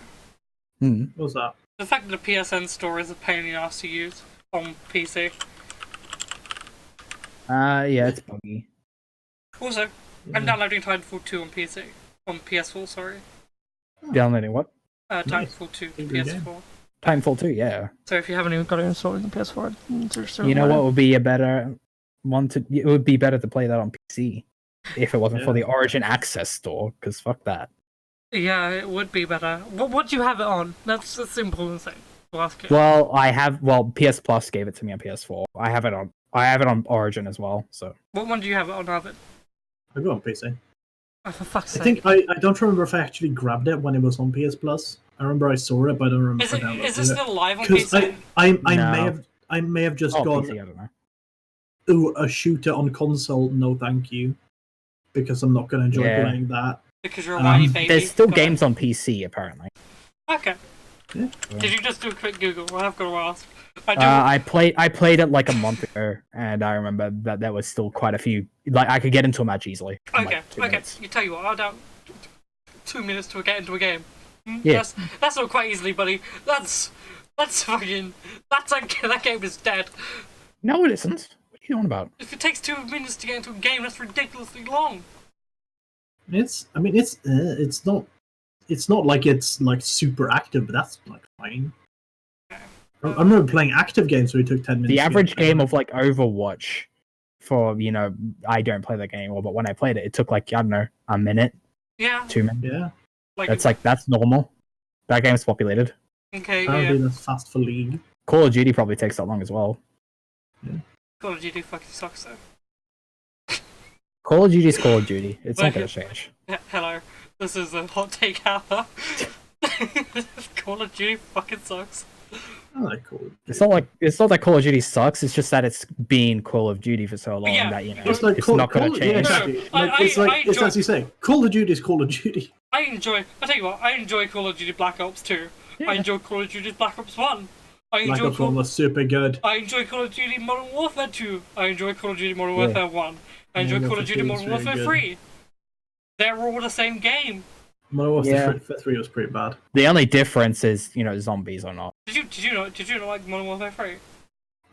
What's that? The fact that the PSN store is a pain in the ass to use on PC. Yeah, it's buggy. Also, I'm downloading Titanfall 2 on PC. On PS4, sorry. Downloading what? Titanfall 2 for PS4. Titanfall 2, yeah. So if you haven't even got it installed on the PS4, you know what would be a better one to? It would be better to play that on PC if it wasn't for the Origin Access store. Because fuck that. Yeah, it would be better. What do you have it on? That's simple and safe. Well, PS Plus gave it to me on PS4. I have it on Origin as well. So. What one do you have it on, Arvid? I got on PC. Oh, for fuck's sake. I think I don't remember if I actually grabbed it when it was on PS Plus. I remember I saw it, but I don't remember. Is it still live on PC? I may have just gone. PC, I don't know. Ooh, a shooter on console? No, thank you, because I'm not going to enjoy playing that. Because you're a whiny baby. There's still games on PC apparently. Okay. Yeah. Did you just do a quick Google? I have got to ask. I played it like a month ago, and I remember that there was still quite a few. Like I could get into a match easily. Okay. You tell you what, I'll down 2 minutes to get into a game. Yeah. That's not quite easily, buddy. That's fucking. That game is dead. No, it isn't. What are you on about? If it takes 2 minutes to get into a game, that's ridiculously long. It's not like it's like super active, but that's like fine. Okay. I remember playing active games where it took 10 minutes. The to average get game of like Overwatch, for I don't play that game anymore, but when I played it, it took like I don't know a minute, Yeah. 2 minutes. Yeah, Like That's normal. That game's populated. okay. I don't Yeah. think that's fast for League. Call of Duty probably takes that long as well. Call of Duty fucking sucks though. Call of Duty's Call of Duty. It's not Okay. gonna change. Hello. This is a hot take hour. Call of Duty fucking sucks. I like Call of Duty. It's not that Call of Duty sucks. It's just that it's been Call of Duty for so long Yeah. that It's like it's not gonna yeah, change. exactly. No, Like, it's I as you say, Call of Duty is Call of Duty. I tell you what, I enjoy Call of Duty Black Ops 2. Yeah. I enjoy Call of Duty Black Ops 1. I Black enjoy Ops 1 was super good. I enjoy Call of Duty Modern Warfare 2. I enjoy Call of Duty Modern Yeah. Warfare 1. I enjoy Modern Call of Duty Warfare 2 Modern is Warfare very 3. They're all the same game. Modern Warfare Yeah. 3 was pretty bad. The only difference is zombies or not. Did you not like Modern Warfare 3?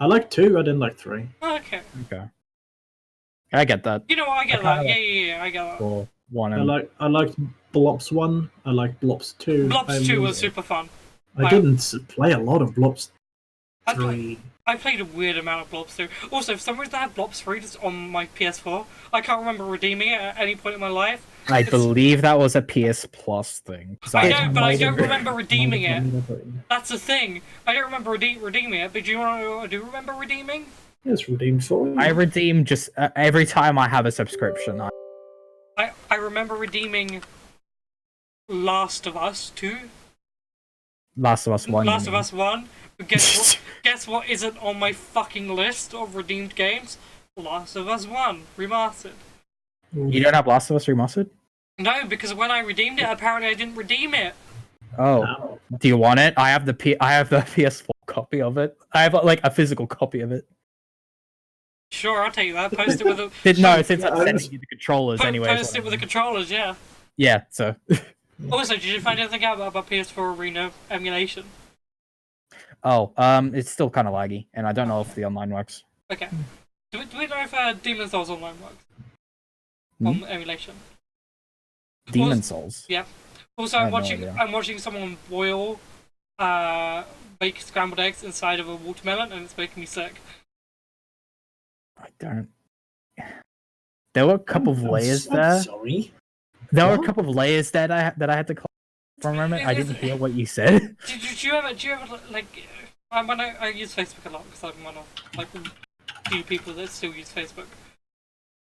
I liked 2, I didn't like 3. Oh, okay. Okay, I get that. You know what, I get that. Yeah, I get that. For one I and liked Blops 1, I liked Blops 2. Blobs 2 was super fun. I didn't play a lot of Blops I 3. I played a weird amount of Blobs 2. Also, for some reason I have Blobs 3 just on my PS4. I can't remember redeeming it at any point in my life. I believe that was a PS Plus thing. 'cause I know, but I might don't have been- remember redeeming it. might have been. That's the thing. I don't remember redeeming it, but do you know what I do remember redeeming? It's redeemed for you. I redeem just every time I have a subscription. I remember redeeming Last of Us 2. Last of Us 1. Last of Us 1. But guess what isn't on my fucking list of redeemed games? Last of Us 1 Remastered. You don't have Last of Us Remastered? No, because when I redeemed it, apparently I didn't redeem it. Oh, Ow. do you want it? I have the PS4 copy of it. I have like a physical copy of it. Sure, I'll take that. Post it with a No, since I'm Yeah, sending you the controllers anyway. post it with the controllers, yeah. Yeah, so Also, did you find anything out about PS4 Arena emulation? it's still kind of laggy, and I don't know if the online works. Okay. Do we know if Demon's Souls Online works? Hmm? On emulation. Demon Souls. Yeah. Also, I I'm have no watching. idea. I'm watching someone boil, bake scrambled eggs inside of a watermelon, and it's making me sick. I don't. There were a couple of layers I'm there. sorry. There were a What? couple of layers that I had to call for a moment. I didn't hear what you said. Do you ever like? When I use Facebook a lot because I'm one of like the few people that still use Facebook.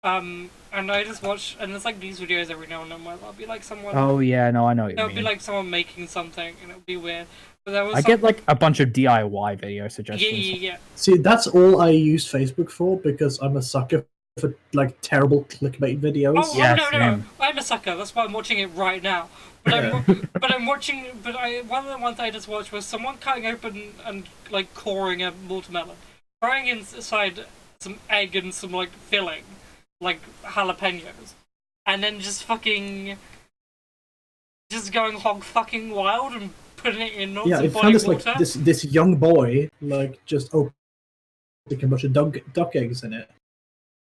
And I just watch, and there's like these videos every now and then where there'll be like someone. Oh yeah, no, I know what you There'll be mean. like someone making something, and it'll be weird. But there was I get like a bunch of DIY video yeah, suggestions. yeah. See, that's all I use Facebook for because I'm a sucker for like terrible clickbait videos. Oh, Yeah, no, same. I'm a sucker. That's why I'm watching it right now. But I'm watching. But one of the ones I just watched was someone cutting open and like coring a watermelon, throwing inside some egg and some like filling, like jalapenos, and then just fucking, just going hog fucking wild and putting it in Yeah, some it boiling sounds like water. this young boy like just opened a bunch of duck eggs in it.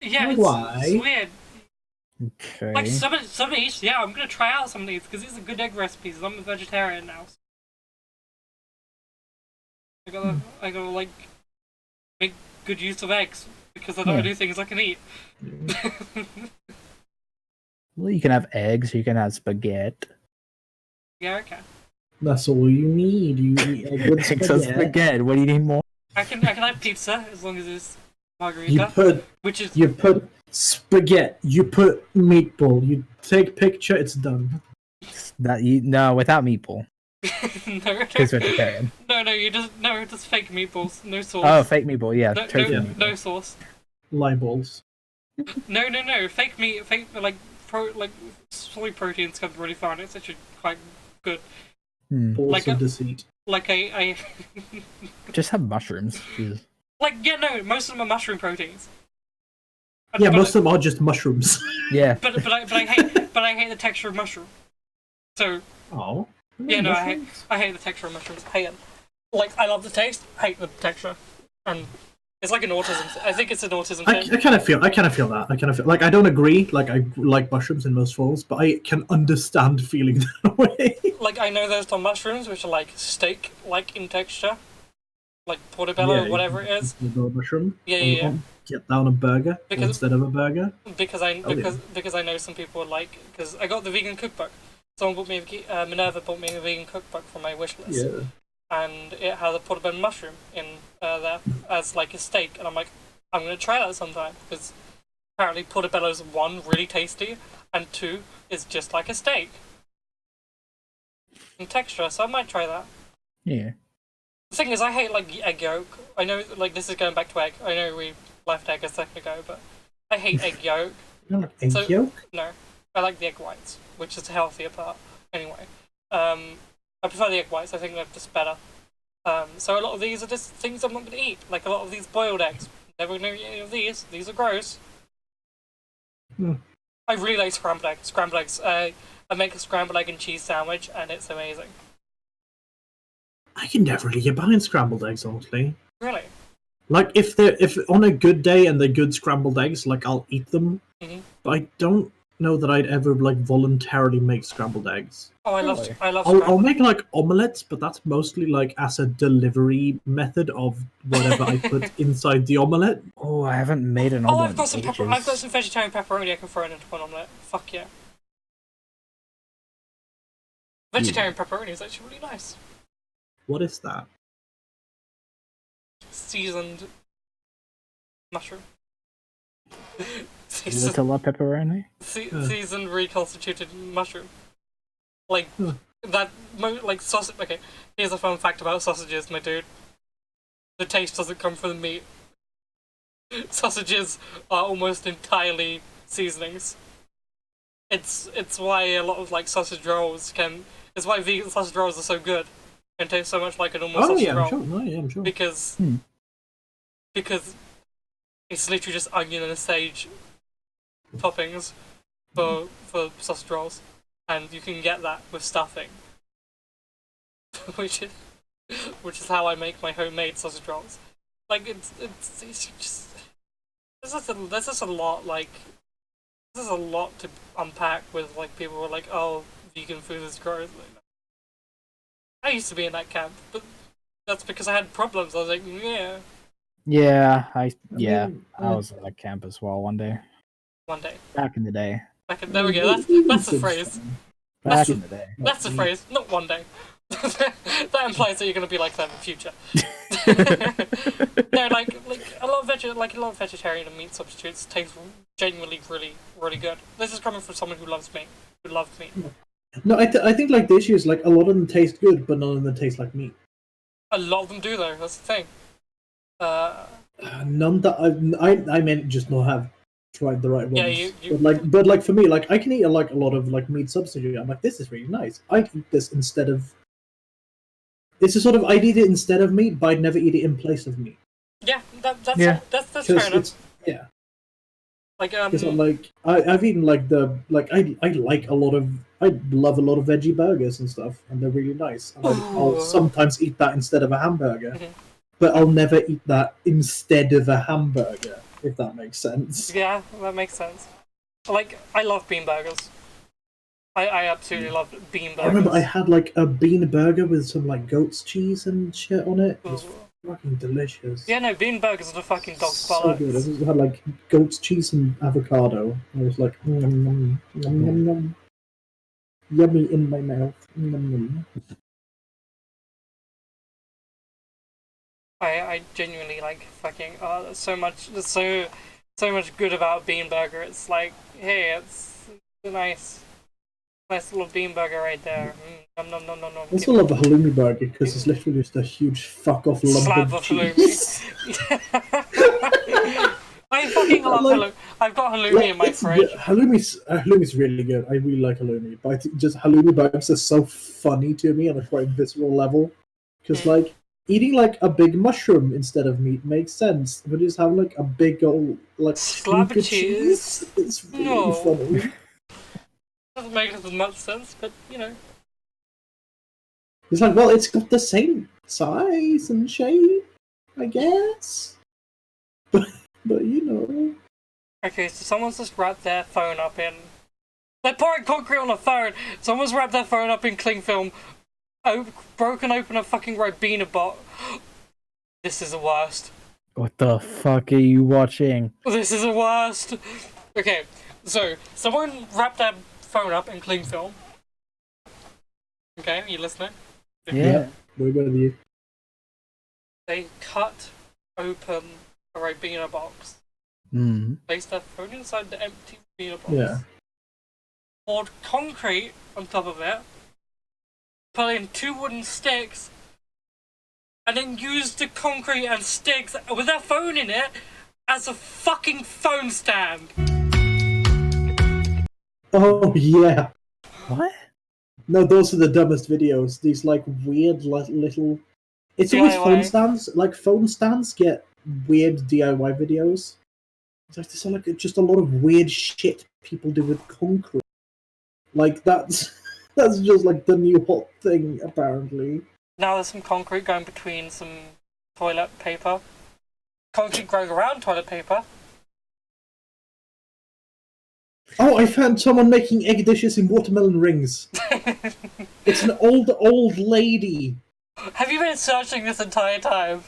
Yeah, it's Why? weird. Okay. Like some of these, yeah, I'm gonna try out some of these because these are good egg recipes. I'm a vegetarian now. I gotta like make good use of eggs because I don't Yeah. do things I can eat. Well, you can have eggs. You can have spaghetti. Yeah, okay. That's all you need. You eat egg with Eggs and spaghetti. spaghetti. What do you need more? I can have pizza as long as it's You margarita, which is you put spaghetti. You put meatball. You take picture. It's done. No, without meatball. Because no, vegetarian. just fake meatballs, no sauce. Oh, fake meatball. Yeah, no, tofu no, meatball. no sauce. Lieballs. No, fake meat, like soy proteins come really far, and it's actually quite good. Balls Like of a- deceit. Like Just have mushrooms. Jesus. most of them are mushroom proteins. Yeah, But- most of them are just mushrooms. Yeah. But I hate the texture of mushroom. So Oh. yeah, no, I hate the texture of mushrooms. Hate them. Like I love the taste, hate the texture, and it's like an autism. I think it's an autism I thing. kind of feel that. I kind of feel like I don't agree. Like I like mushrooms in most forms, but I can understand feeling that way. Like I know there's some mushrooms which are like steak-like in texture, like portobello or whatever it is. The mushroom. Yeah. Get down a burger Because- instead of a burger. Because I Oh, yeah. because I know some people like, because I got the vegan cookbook. Someone bought me Minerva bought me a vegan cookbook for my wish list. Yeah. And it has a portobello mushroom in there as like a steak, and I'm like, I'm gonna try that sometime, because apparently portobello's 1, really tasty, and 2, is just like a steak in texture, so I might try that. Yeah. The thing is, I hate like egg yolk. I know, like, this is going back to egg. I know we left egg a second ago, but I hate egg yolk. You don't like egg So- yolk? No, I like the egg whites, which is the healthier part. Anyway, I prefer the egg whites. I think they're just better. So a lot of these are just things I'm not going to eat. Like a lot of these boiled eggs. Never going to eat any of these. These are gross. I really like scrambled eggs. Scrambled eggs. I make a scrambled egg and cheese sandwich, and it's amazing. I can never really get behind scrambled eggs, honestly. Really. Like if on a good day and they're good scrambled eggs, like I'll eat them. Mhm. But I don't know that I'd ever like voluntarily make scrambled eggs. Oh, I love Really? I'll I'll make like omelets, but that's mostly like as a delivery method of whatever I put inside the omelet. Oh, I haven't made an Oh, omelet. I've got some in pepper. ages. I've got some vegetarian pepperoni I can throw into one omelette. Fuck yeah. Vegetarian pepperoni is actually really nice. What is that? Seasoned mushroom. Is it a la pepperoni? Seasoned reconstituted mushroom. Like Huh. that, like sausage. Okay, here's a fun fact about sausages, my dude. The taste doesn't come from the meat. Sausages are almost entirely seasonings. It's why a lot of like sausage rolls can. It's why vegan sausage rolls are so good and taste so much like a normal Oh sausage yeah, roll. I'm sure. No, yeah, I'm sure. Because it's literally just onion and sage toppings for sausage rolls, and you can get that with stuffing, which is how I make my homemade sausage rolls. Like it's just there's just a lot like there's a lot to unpack with like people who are like, oh, vegan food is gross. Like, I used to be in that camp, but that's because I had problems. I was like, yeah. Yeah, I mean, was at that camp as well one day. One day. Back in the day. There we go. That's the phrase. Back in the day. That's the phrase. Not one day. That implies that you're going to be like that in the future. No, like a lot of vegetarian and meat substitutes taste genuinely really, really good. This is coming from someone who loves meat. Who loves meat. No, I think like the issue is like a lot of them taste good, but none of them taste like meat. A lot of them do though. That's the thing. None that I meant just not have tried the right ones. Yeah, you- But like for me, like I can eat like a lot of like meat substitute. I'm like, this is really nice. I'd eat this instead of. It's a sort of I'd eat it instead of meat, but I'd never eat it in place of meat. Yeah, that's Yeah. that's fair Because enough. it's yeah. Like Because I'm like I've eaten like I like a lot of I love a lot of veggie burgers and stuff, and they're really nice. And I'll Ooh. sometimes eat that instead of a hamburger, Mhm. but I'll never eat that instead of a hamburger. If that makes sense. yeah, that makes sense. Like I love bean burgers. I absolutely love bean burgers. I remember I had like a bean burger with some like goat's cheese and shit on it. It was fucking delicious. Yeah, no, bean burgers are the fucking dog's So bollocks. good. It had like goat's cheese and avocado. I was like, yum, yum, yum, yum. Yummy in my mouth. Yum, yum. I genuinely like fucking there's so much good about bean burger. It's like, hey, it's a nice little bean burger right there. Nom nom nom nom nom. I also love a halloumi burger because it's literally just a huge fuck off lump Slab of of cheese. halloumi. I fucking love Like- halloumi. I've got halloumi in my fridge. Halloumi's really good. I really like halloumi, but I think just halloumi burgers are so funny to me on a quite visceral level. Because like eating like a big mushroom instead of meat makes sense, but just having like a big old like Slab hunk of cheese? it's really No. funny. Doesn't make as much sense, but you know. It's like, well, it's got the same size and shape, I guess. But you know. Okay, so someone's just wrapped their phone up in. They're pouring concrete on a phone. Someone's wrapped their phone up in cling film, broken open a fucking Ribena bot. This is the worst. What the fuck are you watching? This is the worst. Okay, so someone wrapped their phone up in cling film. Okay, you listening? Yeah. We're with you. They cut open a Ribena box, Mm. placed their phone inside the empty Ribena box, Yeah. poured concrete on top of it, put in 2 wooden sticks, and then used the concrete and sticks with their phone in it as a fucking phone stand. Oh yeah. What? No, those are the dumbest videos. These like weird little. It's always DIY. phone stands. Like phone stands get weird DIY videos. It's like there's like just a lot of weird shit people do with concrete. Like that's that's just like the new hot thing apparently. Now there's some concrete going between some toilet paper. Concrete growing around toilet paper. Oh, I found someone making egg dishes in watermelon rings. It's an old lady. Have you been searching this entire time?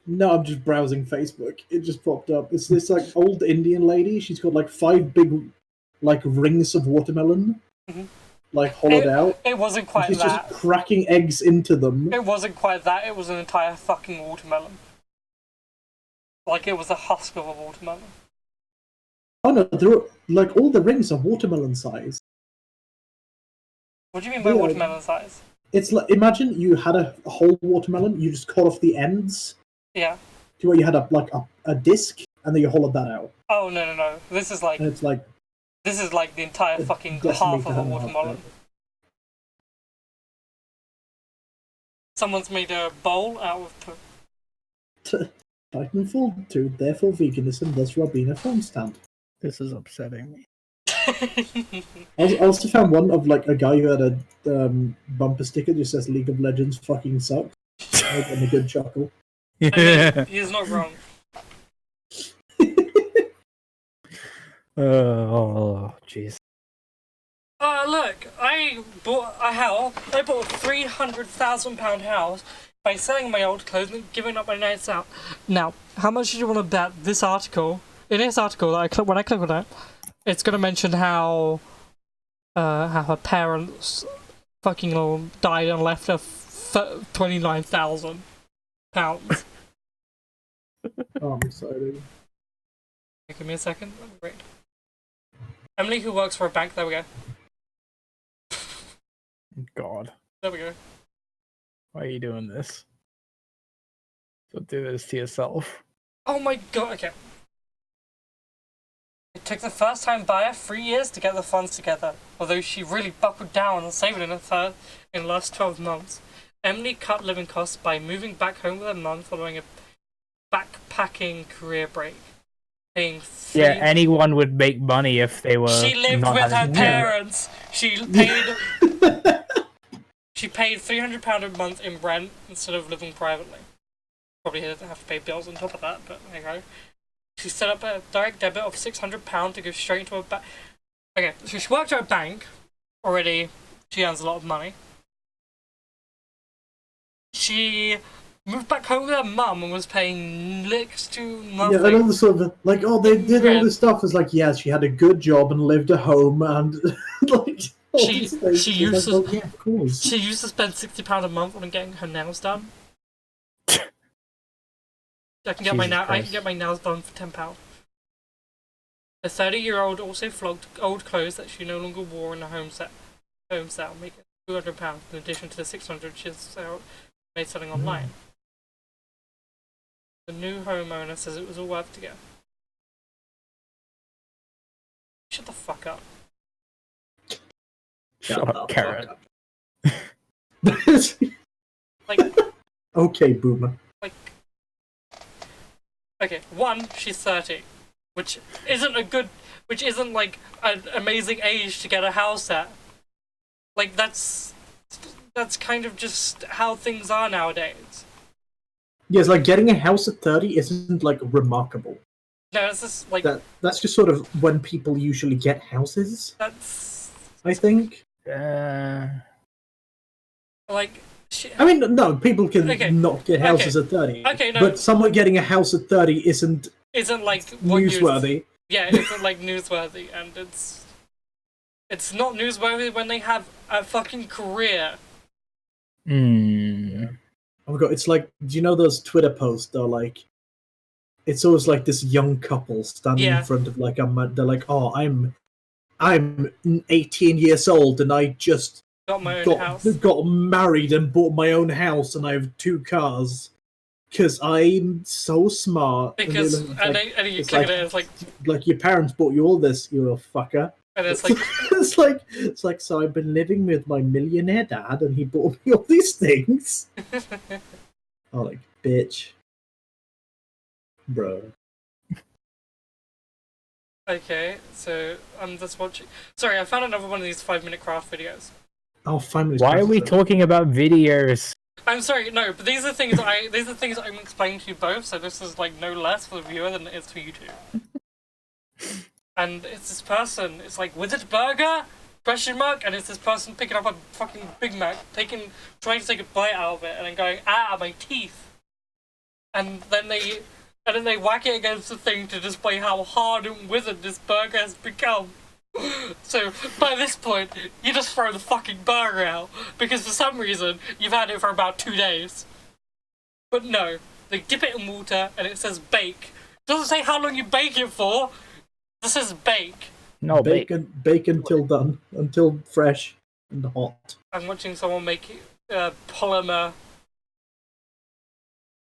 No, I'm just browsing Facebook. It just popped up. It's this like old Indian lady. She's got like 5 big like rings of watermelon, like hollowed out. It wasn't quite She's that. just cracking eggs into them. It wasn't quite that. It was an entire fucking watermelon. Like it was a husk of a watermelon. Oh no, they're like all the rings are watermelon size. What do you mean by Yeah. watermelon size? It's like imagine you had a whole watermelon. You just cut off the ends Yeah. to where you had a disc, and then you hollowed that out. Oh no. This is like And it's like the entire fucking decimated half of a her watermelon. Someone's made a bowl out of Titanfall 2, therefore veganism, thus Robina phone stand. This is upsetting me. I also found one of like a guy who had a bumper sticker that just says League of Legends fucking sucks. And a good chuckle. He's not wrong. Oh, jeez. Look, I bought a house. I bought a £300,000 house by selling my old clothes and giving up my nights out. Now, how much do you want to bet this article? In this article, when I click on it, it's gonna mention how her parents fucking all died and left her £29,000. Oh, I'm excited. Give me a second. Wait. Emily, who works for a bank. There we go. God. There we go. Why are you doing this? Don't do this to yourself. Oh my god, okay. It took the first time buyer 3 years to get the funds together, although she really buckled down and saved in the last 12 months. Emily cut living costs by moving back home with her mum following a backpacking career break. Paying Yeah, anyone would make money if they were. She lived not with her having- parents. She paid she paid £300 a month in rent instead of living privately. Probably doesn't have to pay bills on top of that, but there you go. She set up a direct debit of £600 to go straight into her bank. Okay, so she worked at a bank already. She earns a lot of money. She moved back home with her mum and was paying next to nothing. Yeah, another sort of like, oh, they did all this stuff. It's like, yeah, she had a good job and lived at home, and like all She- these things. she It's used like, to- oh, yeah, of course. She used to spend £60 a month on getting her nails done. I can get Jesus I can Christ. get my nails done for £10. The 30-year-old also flogged old clothes that she no longer wore in a home sale, making £200 in addition to the £600 she's made selling online. The new homeowner says it was all worth to get. Shut the fuck up. Shut up, Karen. Like, Okay, boomer. okay, one, she's 30, which isn't like an amazing age to get a house at. Like that's kind of just how things are nowadays. Yes, like getting a house at 30 isn't like remarkable. No, it's just like That's just sort of when people usually get houses, that's I think. like Shit. I mean, no, people can Okay. not get houses at 30. Okay, no. But someone getting a house at 30 isn't Isn't like what newsworthy. Yeah, it isn't like newsworthy, and it's not newsworthy when they have a fucking career. Oh my god, it's like, do you know those Twitter posts that are like, it's always like this young couple standing Yeah. in front of like they're like, oh, I'm 18 years old and I just Got my own house. got married and bought my own house and I have 2 cars because I'm so smart. Because it's and like, you it's click like- at it, it's like your parents bought you all this, you little fucker. and it's like it's like so I've been living with my millionaire dad and he bought me all these things. Oh, like bitch, bro. okay, so I'm just watching. Sorry, I found another one of these 5-minute craft videos. Oh, finally. Why are we talking about videos? I'm sorry, no, but these are things I'm explaining to you both, so this is like no less for the viewer than it is for you two. And it's this person, it's like Wizard Burger? Question mark, and it's this person picking up a fucking Big Mac, trying to take a bite out of it, and then going, ah, my teeth. And then they whack it against the thing to display how hard and withered this burger has become. So, by this point, you just throw the fucking burger out, because for some reason, you've had it for about 2 days. But no, they dip it in water, and it says bake. It doesn't say how long you bake it for, it says bake. No, bake until done, until fresh and hot. I'm watching someone make polymer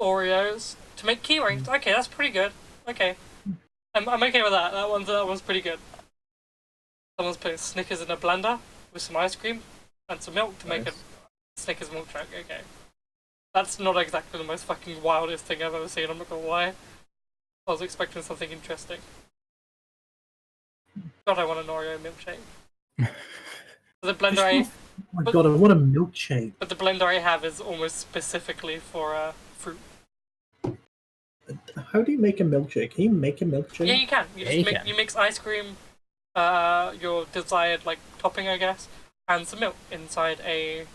Oreos to make key rings. Okay, that's pretty good. Okay, I'm okay with that. That one's pretty good. Someone's putting Snickers in a blender with some ice cream and some milk to make a Snickers milkshake. Okay, that's not exactly the most fucking wildest thing I've ever seen. I'm not gonna lie. I was expecting something interesting. God, I want an Oreo milkshake. The blender Oh my god, I want a milkshake. but the blender I have is almost specifically for fruit. How do you make a milkshake? Can you make a milkshake? Yeah, you can. You mix ice cream, your desired like topping, I guess, and some milk inside a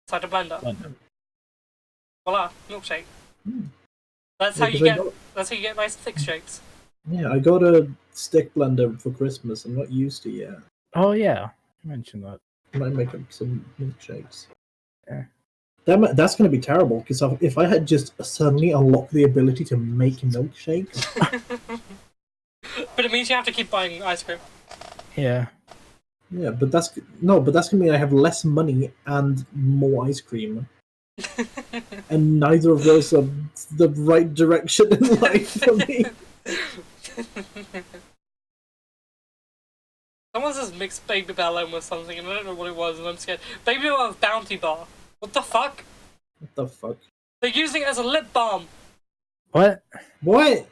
blender. Voila, milkshake. That's how you get. That's how you get nice thick shakes. Yeah, I got a stick blender for Christmas. I'm not used to it yet. Oh yeah, I mentioned that. I might make up some milkshakes. Yeah. That's going to be terrible because if I had just suddenly unlocked the ability to make milkshakes. But it means you have to keep buying ice cream. Yeah. Yeah, but that's going to mean I have less money and more ice cream. And neither of those are the right direction in life for me. Someone says mixed Baby Bell in with something, and I don't know what it was, and I'm scared. Baby Bell with Bounty Bar. What the fuck? What the fuck? They're using it as a lip balm. What? What?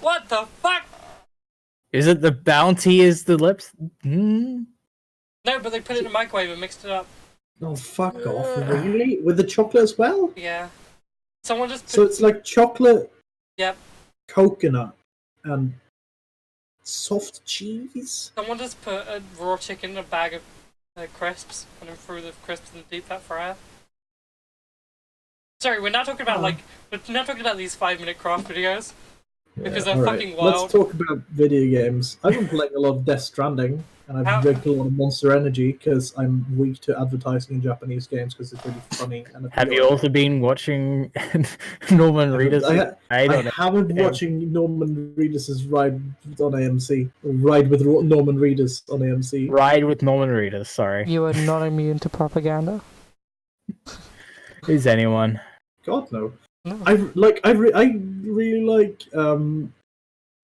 What the fuck? Is it the bounty is the lips? No, but they put it in the microwave and mixed it up. Oh, fuck off. Really? With the chocolate as well? Yeah. Someone just put... So it's like chocolate, Yep. coconut, and soft cheese? Someone just put a raw chicken in a bag of crisps and then threw the crisps in the deep fat fryer. Sorry, we're not talking about we're not talking about these 5-minute craft videos because they're alright. fucking wild. Let's talk about video games. I've been playing a lot of Death Stranding, and I've been playing a lot of Monster Energy because I'm weak to advertising in Japanese games because it's really funny. And Have you also been watching Norman Reedus? I haven't been watching Norman Reedus' Ride on AMC. Ride with Norman Reedus on AMC. Ride with Norman Reedus, sorry. You are not immune to propaganda. Is anyone? God no. No. I really like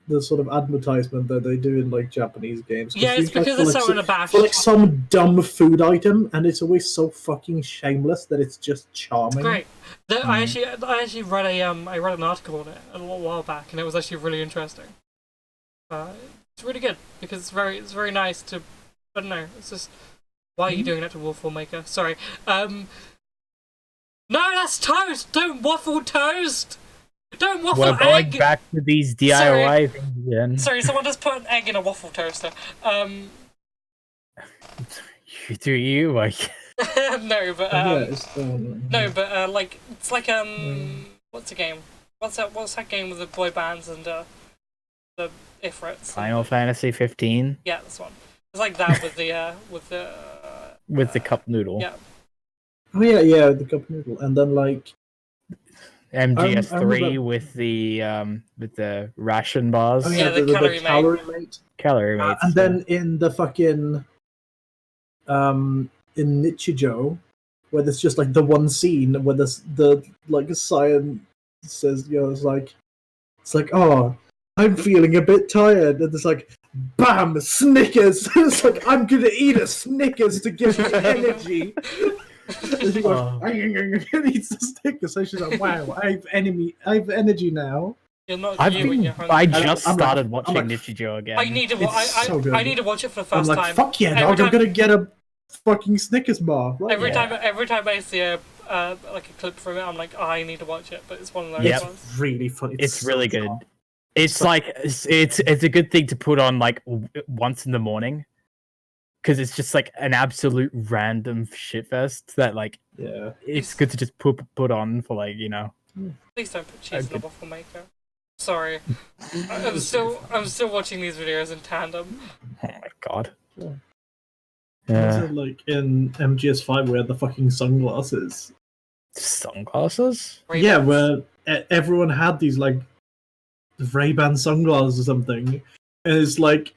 the sort of advertisement that they do in like Japanese games. Yeah, it's because it's so unabashed. For like some dumb food item, and it's always so fucking shameless that it's just charming. Great. I actually read I read an article on it a little while back, and it was actually really interesting. It's really good because it's very nice to. I don't know. It's just why are you doing that to Waffle Maker? Sorry. No, that's toast. Don't waffle toast. Don't waffle We're going egg. back to these DIY things again. Sorry, someone just put an egg in a waffle toaster. You do you, like. No, but Yeah, it's the one. no, but like it's like what's the game? What's that game with the boy bands and the Ifrits? Final Fantasy 15 Yeah, this one. It's like that with with the cup noodle. yeah. Oh yeah, the cup noodle, and then like MGS3 remember- with the ration bars. oh Yeah, yeah, the calorie mate. calorie mate. Calorie mates. And then in the fucking in Nichijou, where there's just like the one scene where the like Cyan says, it's like, oh, I'm feeling a bit tired, and it's like, bam, Snickers. It's like, I'm gonna eat a Snickers to give me energy. And she goes, and eats the Snickers. So she's like, wow, I have energy now. You're not I you when you're hungry. just I'm like- started I'm watching like- Nichijou again. I need to. It's so good. I need to watch it for the I'm first like, time. fuck yeah, Every dog, I'm time- gonna get a fucking Snickers bar. Right Every now. time I see a like a clip from it, I'm like, oh, I need to watch it. But it's one of those Yep. ones. It's really funny. It's so really good. sharp. It's like it's a good thing to put on like once in the morning, because it's just like an absolute random shitfest that like Yeah. it's good to just put on for like Please don't put cheese in a Okay. waffle maker. Sorry, I'm still watching these videos in tandem. Oh my god. Yeah. Yeah. Also, like in MGS5 where the fucking sunglasses. Sunglasses? Yeah, Ray-Bans. where everyone had these like Ray-Ban sunglasses or something, and it's like,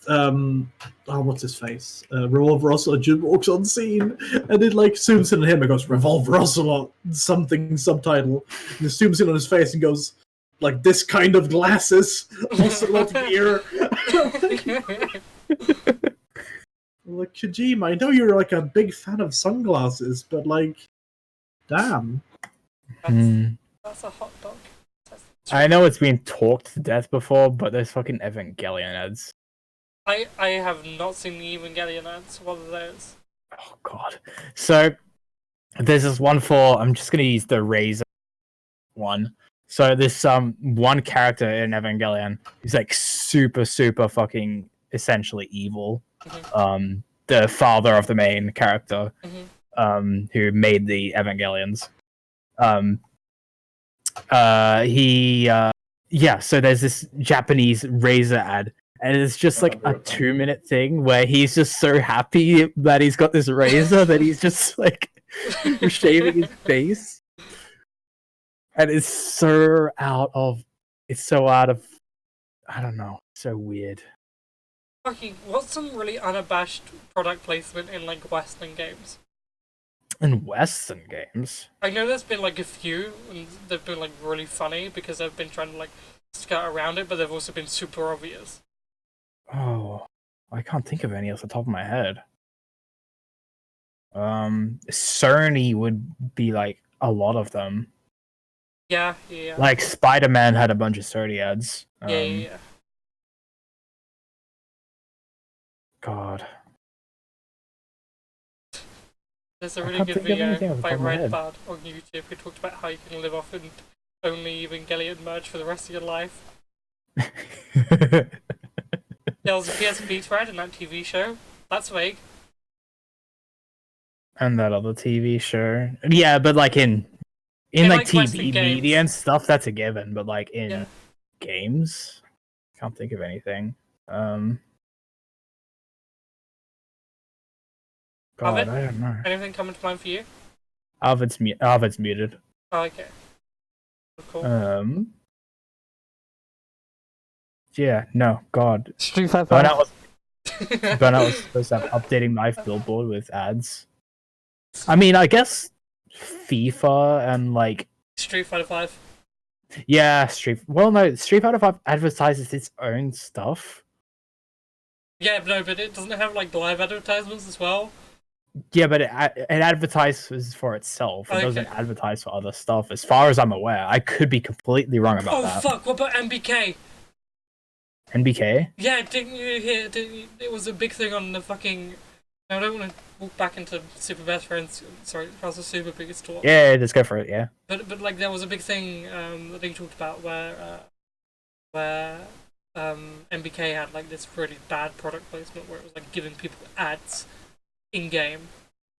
what's his face? Revolver Ocelot just walks on scene, and it like zooms in on him and goes Revolver Ocelot something subtitle, and it zooms in on his face and goes like this kind of glasses, Ocelot gear. Like Kojima, I know you're like a big fan of sunglasses, but like, damn. Hmm. That's a hot dog. I know it's been talked to death before, but there's fucking Evangelion ads. I have not seen the Evangelion ads. What are those? Oh god. So there's this one for I'm just gonna use the Razor one. So this one character in Evangelion who's like super fucking essentially evil. The father of the main character, who made the Evangelions. So there's this Japanese Razor ad, and it's just like a 2-minute thing where he's just so happy that he's got this razor that he's just like shaving his face, and it's so out of I don't know, so weird. Fucking, what's some really unabashed product placement in like Western games? In Western games, I know there's been like a few, and they've been like really funny because they've been trying to like skirt around it, but they've also been super obvious. oh, I can't think of any off the top of my head. Cerny would be like a lot of them. Yeah. Like Spider-Man had a bunch of Cerny ads. Yeah. God. There's I a really can't good think of anything video off the by top of my head. Redbud on YouTube who talked about how you can live off and only Evangelion merch for the rest of your life. There was a PS Vita ad in that TV show. That's vague. And that other TV show. Yeah, but like in In, like like, TV Western media games. and stuff, that's a given. But like in Yeah. games, can't think of anything. God, Arvid? I don't know. Anything coming to mind for you? Arvid's muted. Oh, okay. Cool. Yeah, no, God. Street Fighter. Burnout was supposed to have updating life billboard with ads. I mean, I guess FIFA and like Street Fighter 5. yeah, Street Fighter 5 advertises its own stuff. Yeah, but it doesn't have like live advertisements as well. Yeah, but it advertises for itself. It Okay. doesn't advertise for other stuff, as far as I'm aware. I could be completely wrong about Oh that. fuck! What about MBK? NBK? Yeah, didn't you hear? It was a big thing on the fucking. I don't want to walk back into Super Best Friends. Sorry, House of Super Biggest Talk. Yeah, let's go for it. Yeah. But like there was a big thing that they talked about where MBK had like this really bad product placement where it was like giving people ads in game,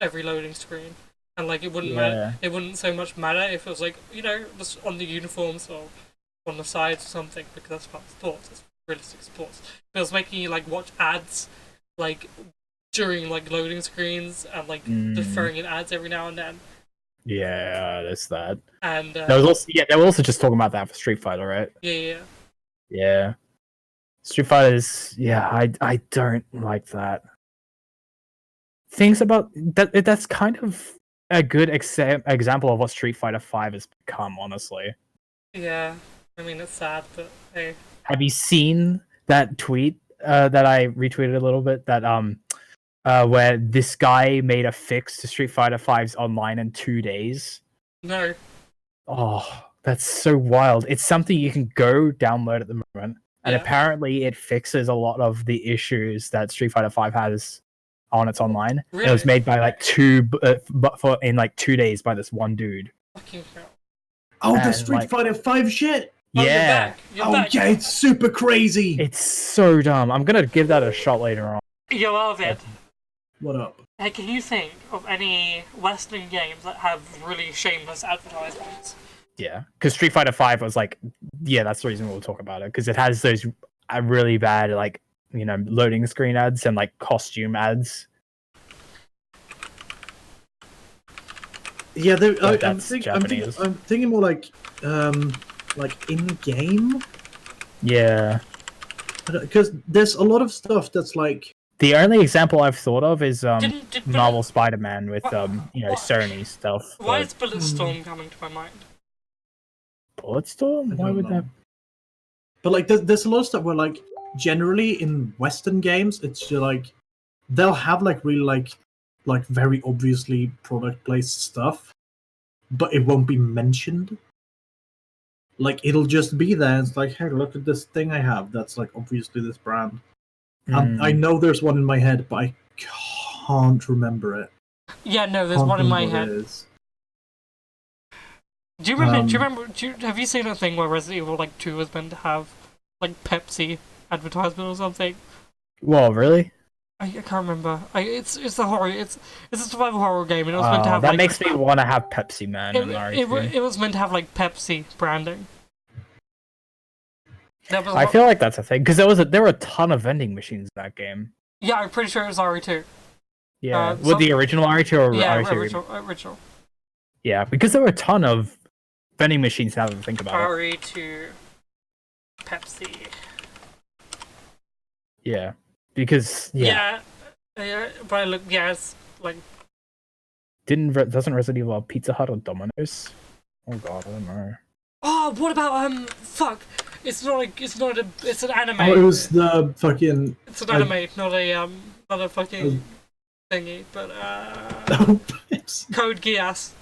every loading screen, and like it wouldn't Yeah. matter. It wouldn't so much matter if it was like just on the uniforms or on the sides or something, because that's part of sports. It's realistic sports. If it was making you like watch ads like during like loading screens and like just throwing in ads every now and then. Yeah, there's that. And There was also they were also just talking about that for Street Fighter, right? yeah. Yeah. Street Fighter is I don't like that. Things about that's kind of a good example of what Street Fighter 5 has become, honestly. Yeah, I mean it's sad, but hey. Have you seen that tweet that I retweeted a little bit that where this guy made a fix to Street Fighter 5's online in 2 days? No. Oh, that's so wild. It's something you can go download at the moment, and apparently it fixes a lot of the issues that Street Fighter 5 has on its online. Really? It was made by like in like 2 days by this one dude. Fucking hell. Oh, the And, Street like- Fighter 5 shit! Oh, Yeah, You're back. You're Oh, back. yeah, it's super crazy! it's so dumb. I'm gonna give that a shot later on. Yo, Arvid, What up? hey, can you think of any Western games that have really shameless advertisements? Yeah, because Street Fighter 5 was like, yeah, that's the reason we'll talk about it, because it has those really bad like loading screen ads and like costume ads. Yeah, I'm that's Japanese. I'm thinking more like in game, Yeah. because there's a lot of stuff that's like The only example I've thought of is Did Marvel Spider-Man with What? Sony stuff. Why but is Bulletstorm coming to my mind? Bulletstorm? I Why don't would know. that? But like, there's a lot of stuff where like generally in Western games, it's just like they'll have like really like very obviously product placed stuff, but it won't be mentioned. Like it'll just be there. And it's like, hey, look at this thing I have. That's like obviously this brand. I know there's one in my head, but I can't remember it. Yeah, no, there's Can't one in my remember what head. it is. Do you remember? Have you seen a thing where Resident Evil like 2 was meant to have like Pepsi advertisement or something? Well, really? I can't remember. It's a horror. It's a survival horror game, and it was meant to have That like, makes me want to have Pepsi Man in Mario it 2. was meant to have like Pepsi branding. There was I feel like that's a thing because there were a ton of vending machines in that game. yeah, I'm pretty sure it was RE2. Yeah, with the original RE2 or Yeah, RE2? original. Yeah, because there were a ton of vending machines. Now that I think about it. RE2 Pepsi. Yeah, because Yeah, but look, it's like doesn't Resident Evil have Pizza Hut or Domino's? Oh god, I don't know. oh, what about fuck? It's not it's an anime. Oh, it was the fucking. It's an anime, not a fucking thingy, but Code Geass.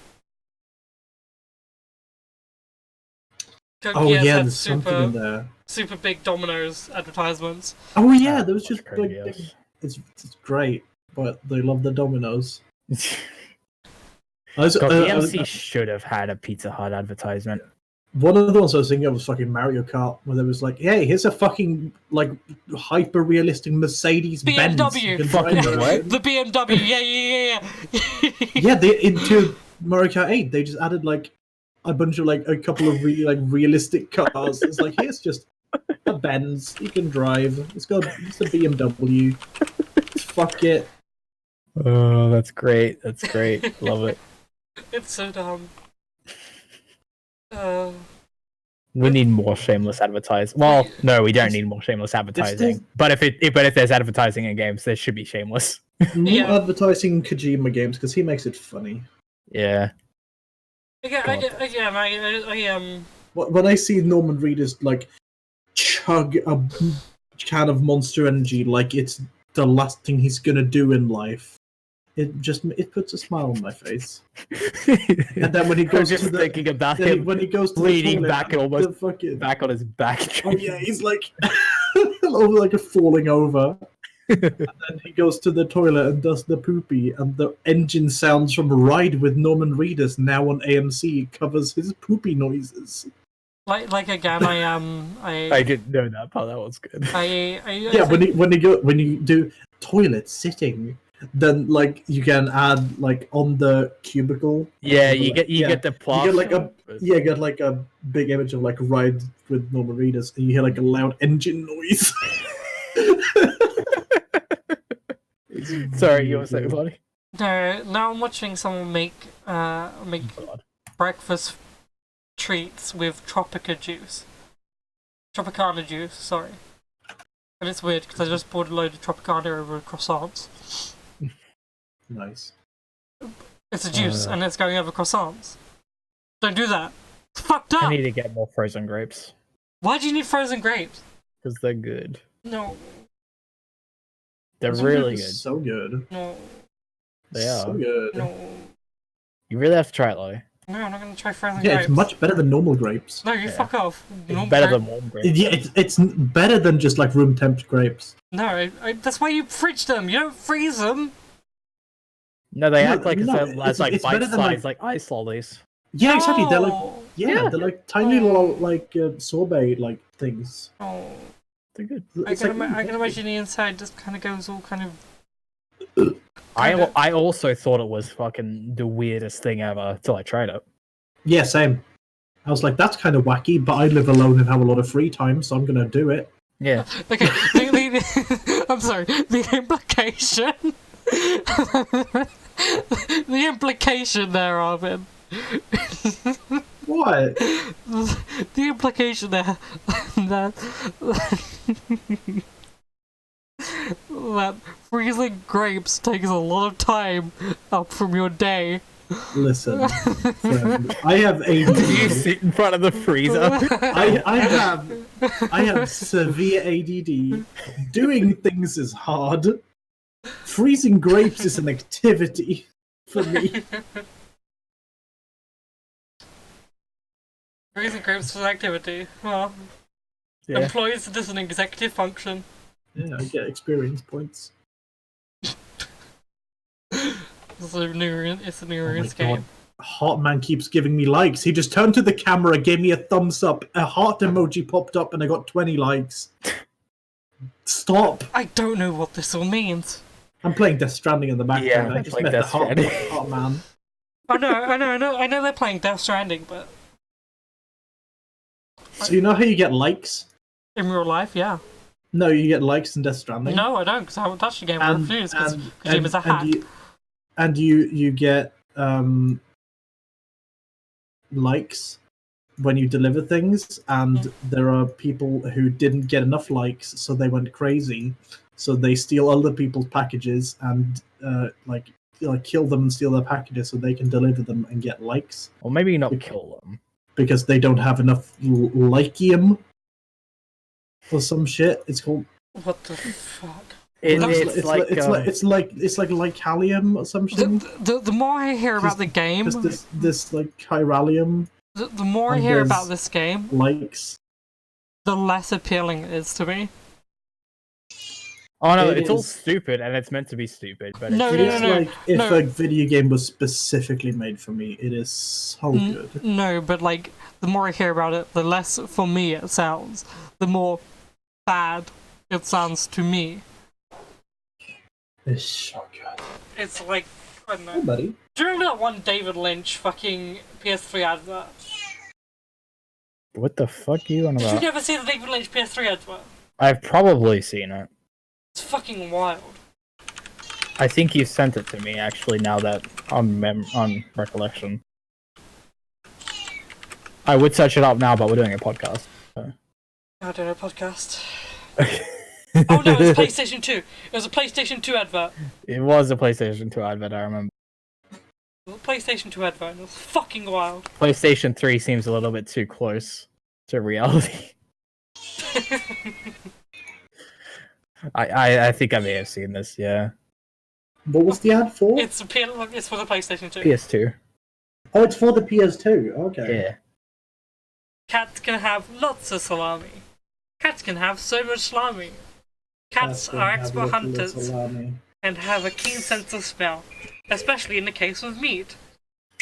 Code Oh Geass yeah, had there's something in there. super big Domino's advertisements. Oh yeah, there was just Code like Geass. it's great, but they love the Dominoes. God, the MC should have had a Pizza Hut advertisement. One of the ones I was thinking of was fucking Mario Kart, where there was like, "Hey, here's a fucking like hyper realistic Mercedes Benz." BMW. Fucking what? The BMW, yeah. Yeah, they into Mario Kart 8, they just added like a bunch of like a couple of really like realistic cars. It's like here's just a Benz you can drive. It's a BMW. Fuck it. Oh, that's great. That's great. Love it. It's so dumb. We need more shameless advertising. Well, no, we don't need more shameless advertising. But if there's advertising in games, there should be shameless. More Yeah. advertising Kojima games because he makes it funny. Yeah. When I see Norman Reedus like chug a can of Monster Energy like it's the last thing he's gonna do in life, it puts a smile on my face. And then when he goes just to the thinking about then him when he goes to bleeding the toilet, back and almost the fucking, back on his back. oh yeah, he's like over like a falling over. And then he goes to the toilet and does the poopy, and the engine sounds from Ride with Norman Reedus now on AMC covers his poopy noises. like again, I didn't know that part. That was good. Yeah, when you do toilet sitting, then like you can add like on the cubicle. Yeah, you get yeah. the You plaster. get like you get like a big image of like ride with normal readers, and you hear like a loud engine noise. Sorry, you were saying, buddy? No, now I'm watching someone make God. breakfast treats with Tropicana juice, sorry. And it's weird because I just bought a load of Tropicana over croissants. Nice. It's a juice and it's going over croissants. Don't do that. It's fucked up. I need to get more frozen grapes Why do you need frozen grapes? because they're good. No, They're This really is good. So good. no, They are. So good. no. You really have to try it, Lottie. No, I'm not gonna try frozen Yeah, grapes. it's much better than normal grapes. No, you fuck off. It's better than warm grapes. Yeah, it's better than just like room temp grapes. No, that's why you fridge them. You don't freeze them. No, they No, act like no, it's like it's better bite than, size, like ice lollies. Yeah, exactly. They're like No. they're like tiny little like sorbet like things. Oh, They're good. I It's can, like- I can imagine the inside just kind of goes all kind of. I also thought it was fucking the weirdest thing ever till I tried it. Yeah, same. I was like, that's kind of wacky, but I live alone and have a lot of free time, so I'm gonna do it. Yeah. Okay, I'm sorry. The implication. The implication there, Arvin. What? The implication there that that freezing grapes takes a lot of time up from your day. Listen, friend, I have You ADD. sit in front of the freezer. I have severe ADD. Doing things is hard. Freezing grapes is an activity for me. Freezing grapes is an activity. Well, Yeah. employees it as an executive function. Yeah, I get experience points. It's a new Oh my game. God. Heartman keeps giving me likes. He just turned to the camera, gave me a thumbs up, a heart emoji popped up, and I got 20 likes. Stop! I don't know what this all means. I'm playing Death Stranding in the background. Yeah, I I'm just playing met the Death Stranding. Heartman. I know they're playing Death Stranding, but So you know how you get likes? in real life, yeah. No, you get likes in Death Stranding. No, I don't, because I haven't touched the game. I refuse, because Kojima's a hack. you get likes when you deliver things, and there are people who didn't get enough likes, so they went crazy. So they steal other people's packages and like kill them and steal their packages so they can deliver them and get likes Or maybe not kill them. because they don't have enough likeum or some shit. It's called. What the fuck? It's like Lycalium or something. The more I hear about the game, Just this like chiralium the more I and hear there's- about this game, likes. the less appealing it is to me. Oh no, It it's all is- stupid and it's meant to be stupid, but No, it's It no, is no, no. like if no. a video game was specifically made for me. It is so good. No, but like, the more I hear about it, the less for me it sounds. The more bad it sounds to me. It's so good. It's like, I don't Hey, know. buddy. Do you remember that one David Lynch fucking PS3 advert? what the fuck are you on Did you about? never see the David Lynch PS3 advert? I've probably seen it. It's fucking wild. I think you sent it to me actually. Now that on recollection, I would search it up now, but we're doing a podcast. So. I don't know, podcast. Oh no, it was PlayStation 2. It was a PlayStation 2 advert. It was a PlayStation 2 advert. I remember. It was a PlayStation 2 advert, and it was fucking wild. PlayStation 3 seems a little bit too close to reality. I think I may have seen this. Yeah, What was the ad for? It's for the PlayStation 2. PS2. Oh, it's for the PS2. Okay. Yeah. Cats can have lots of salami. Cats can have so much salami. Cats That's are gonna have expert little hunters salami. and have a keen sense of smell, especially in the case of meat.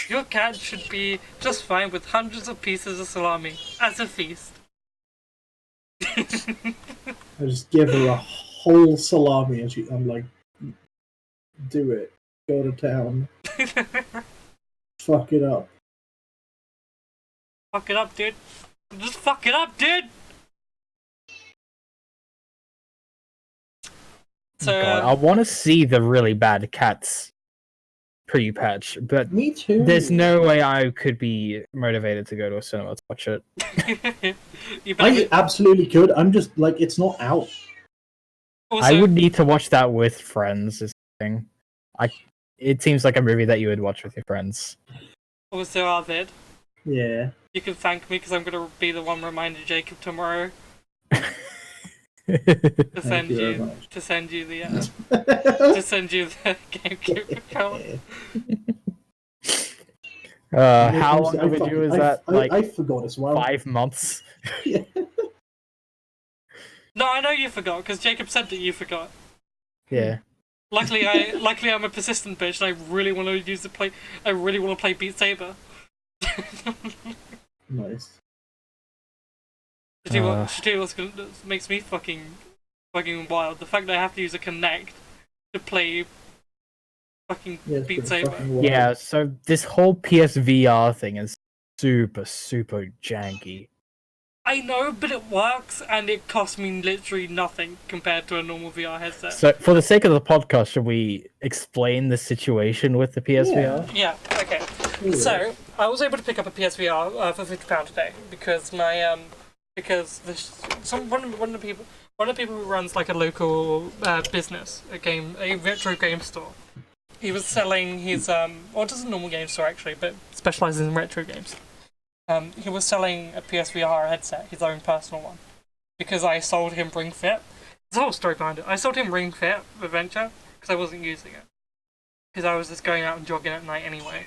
Your cat should be just fine with hundreds of pieces of salami as a feast. I just give her a whole salami, and I'm like, Do it. Go to town. Fuck it up. Fuck it up, dude. Just fuck it up, dude. So God, I want to see the really bad cats pre-patch, but Me too. there's no way I could be motivated to go to a cinema to watch it. you better I absolutely could. I'm just like, it's not out. also, I would need to watch that with friends. Is the thing. It seems like a movie that you would watch with your friends. also, Arvid, Yeah. you can thank me because I'm gonna be the one reminding Jacob tomorrow to send you very you much. to send you the to send you the GameCube controller. How long overdue is that? Like I forgot as well. 5 months. Yeah. No, I know you forgot because Jacob said that you forgot. Yeah. Luckily, I'm a persistent bitch, and I really want to use the play. I really want to play Beat Saber. Nice. To do what's gonna makes me fucking wild. The fact that I have to use a Kinect to play fucking Yeah, it's Beat pretty Saber. fucking wild. Yeah, so this whole PSVR thing is super janky. I know, but it works, and it costs me literally nothing compared to a normal VR headset. So, for the sake of the podcast, should we explain the situation with the PSVR? Yeah. Okay. So I was able to pick up a PSVR for £50 today because my because one of the people who runs like a local business, a retro game store. He was selling his or just a normal game store actually, but specializes in retro games. He was selling a PSVR headset, his own personal one, because I sold him Ring Fit. There's a whole story behind it. I sold him Ring Fit Adventure because I wasn't using it because I was just going out and jogging at night anyway.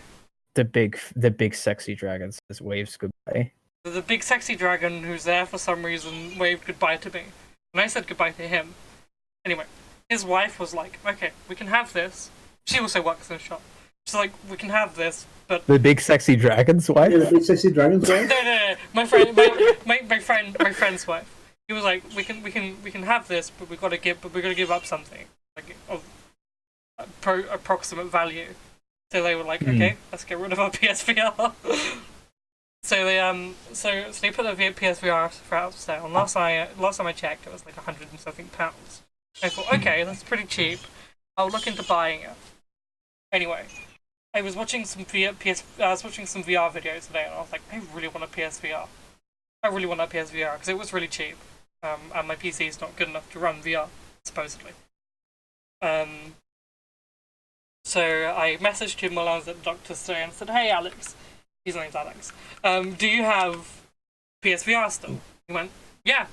The big sexy dragon says waves goodbye. The big sexy dragon who's there for some reason waved goodbye to me. And I said goodbye to him. Anyway, his wife was like, okay, we can have this. She also works in a shop. She's like, we can have this, but... The big sexy dragon's wife? Yeah, the big sexy dragon's wife. No. My friend's wife. He was like, we can have this, but we gotta give up something. Like, of approximate value. So they were like, okay, let's get rid of our PSVR. So they put the PSVR for out sale. And last time I checked, it was like £100 and something. I thought, okay, that's pretty cheap. I'll look into buying it. Anyway, I was watching some VR videos today, and I was like, I really want a PSVR. I really want a PSVR because it was really cheap, and my PC is not good enough to run VR supposedly. So I messaged him while I was at the doctor's today and said, hey Alex, his name's Alex, do you have PSVR still? He went, yeah,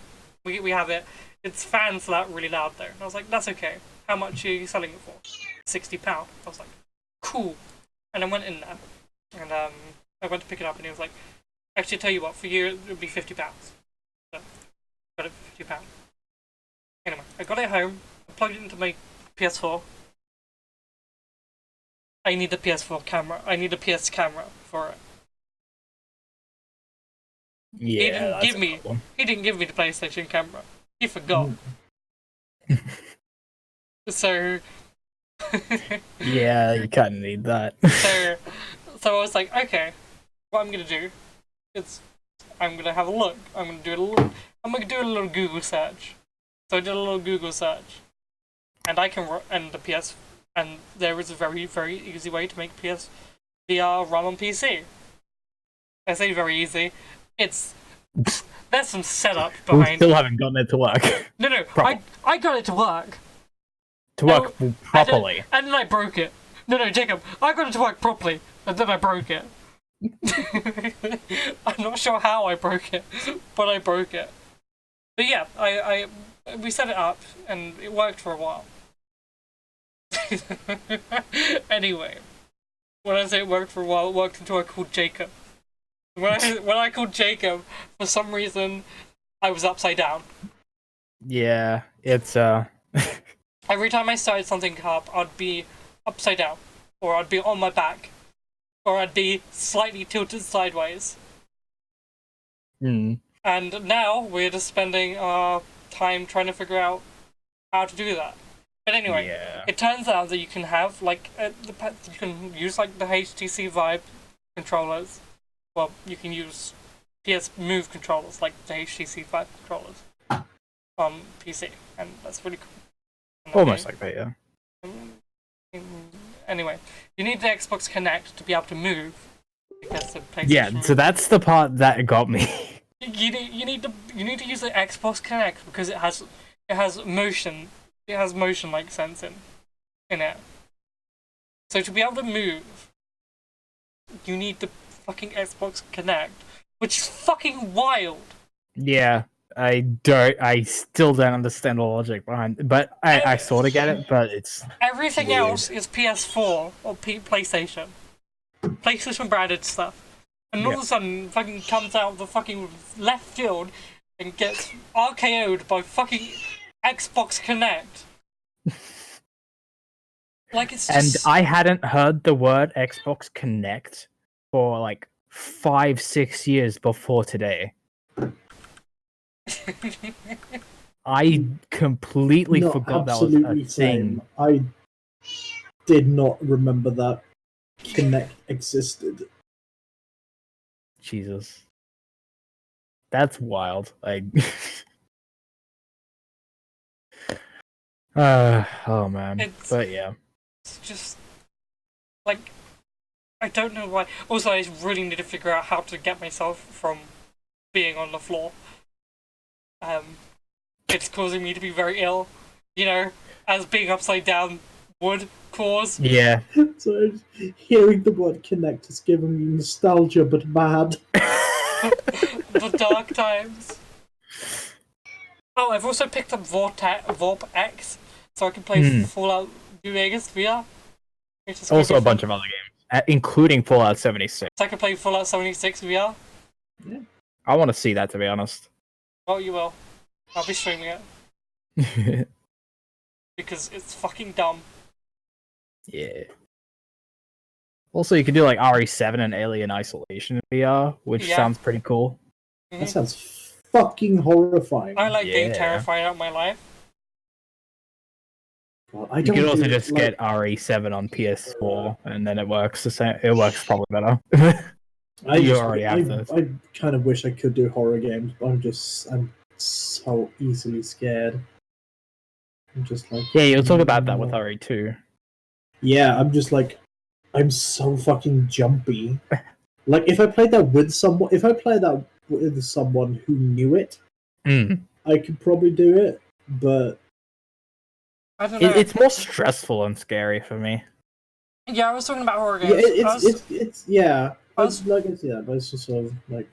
we have it. Its fans really loud though. And I was like, that's okay. How much are you selling it for? £60. I was like, cool. And I went in there, and I went to pick it up, and he was like, actually, tell you what, for you it would be £50. So, got it for £50. Anyway, I got it home, I plugged it into my PS4. I need the PS4 camera. I need a PS camera for it. Yeah, He didn't give me the PlayStation camera. He forgot. So yeah, you kind of need that. so I was like, okay, what I'm gonna do is I'm gonna have a look. I'm gonna do a little Google search. So I did a little Google search, and and there is a very, very easy way to make PSVR run on PC. I say very easy. There's some setup We behind. still haven't gotten it to work. No, I got it to work. To work properly. And then I broke it. No, Jacob, I got it to work properly, and then I broke it. I'm not sure how I broke it, but I broke it. But yeah, we set it up, and it worked for a while. Anyway, when I say it worked for a while, it worked until I called Jacob. When I called Jacob, for some reason, I was upside down. Yeah, it's Every time I started something up, I'd be upside down, or I'd be on my back, or I'd be slightly tilted sideways. And now we're just spending our time trying to figure out how to do that. But anyway, Yeah. it turns out that you can have like you can use like the HTC Vive controllers. Well, you can use PS Move controllers like the HTC Vive controllers on PC, and that's really cool. And Almost like that, yeah. Anyway, you need the Xbox Connect to be able to move because the PlayStation. Yeah, so Move. that's the part that got me. You need to use the Xbox Connect because it has motion. It has motion like sensing in it. So to be able to move, you need the fucking Xbox Connect, which is fucking wild. Yeah, I still don't understand the logic behind it, but I sort of get it, but it's Everything weird. else is PS4 or PlayStation. PlayStation branded stuff. And all of a sudden, fucking comes out of the fucking left field and gets RKO'd by fucking Xbox Connect. Like, it's And just... I hadn't heard the word Xbox Connect for like 5-6 years before today. I completely No, forgot that was absolutely a thing. same. I did not remember that Kinect existed. Jesus. That's wild. Like oh man. It's- But yeah. It's just... Like, I don't know why. Also, I really need to figure out how to get myself from being on the floor. It's causing me to be very ill. You know, as being upside down would cause. Yeah. So hearing the word Kinect is giving me nostalgia, but bad. The dark times. Oh, I've also picked up Vorp X, so I can play Fallout New Vegas VR. which is Also gonna a be bunch fun. of other games, including Fallout 76. So I can play Fallout 76 VR. I want to see that, to be honest. Well, you will. I'll be streaming it because it's fucking dumb. Yeah. Also, you can do like RE7 and Alien Isolation in VR, which Yeah. sounds pretty cool. Mhm. That sounds fucking horrifying. I like being Yeah. terrified out of my life. God, I You don't can also do- just like, get RE7 on PS4, and then it works the same. It works probably better. you already have this. I kind of wish I could do horror games, but I'm so easily scared. I'm just like, Yeah, you'll talk about that with RE2. yeah, I'm just like, I'm so fucking jumpy. Like if I played that with someone who knew it, Mm. I could probably do it. But I don't know. It's more stressful and scary for me. Yeah, I was talking about horror yeah, games. it's yeah. I was- Like it's yeah, but it's just sort of like,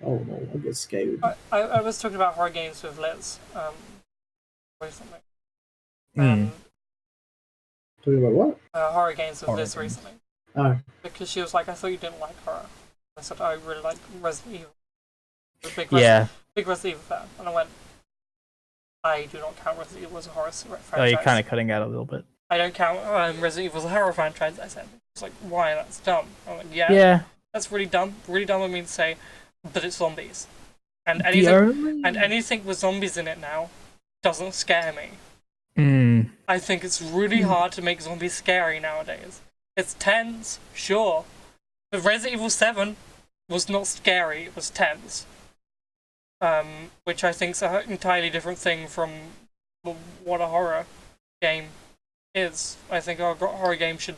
oh no, I get scared. I was talking about horror games with Liz recently. Mm. Talking about what? Horror games with Horror Liz games. recently. Oh, Because she was like, I thought you didn't like horror. I said, I really like Resident Evil. I'm a big Yeah. big Resident Evil fan. And I went, I do not count Resident Evil as a horror franchise. Oh, you're kind of cutting out a little bit. I don't count Resident Evil as a horror franchise, I said. It's like, why? That's dumb. I went, Yeah. that's really dumb. Really dumb of me to say, but it's zombies. And The anything, only- and anything with zombies in it now doesn't scare me. Mm. I think it's really hard to make zombies scary nowadays. It's tense, sure. But Resident Evil 7 was not scary, it was tense. Which I think is an entirely different thing from what a horror game is. I think a horror game should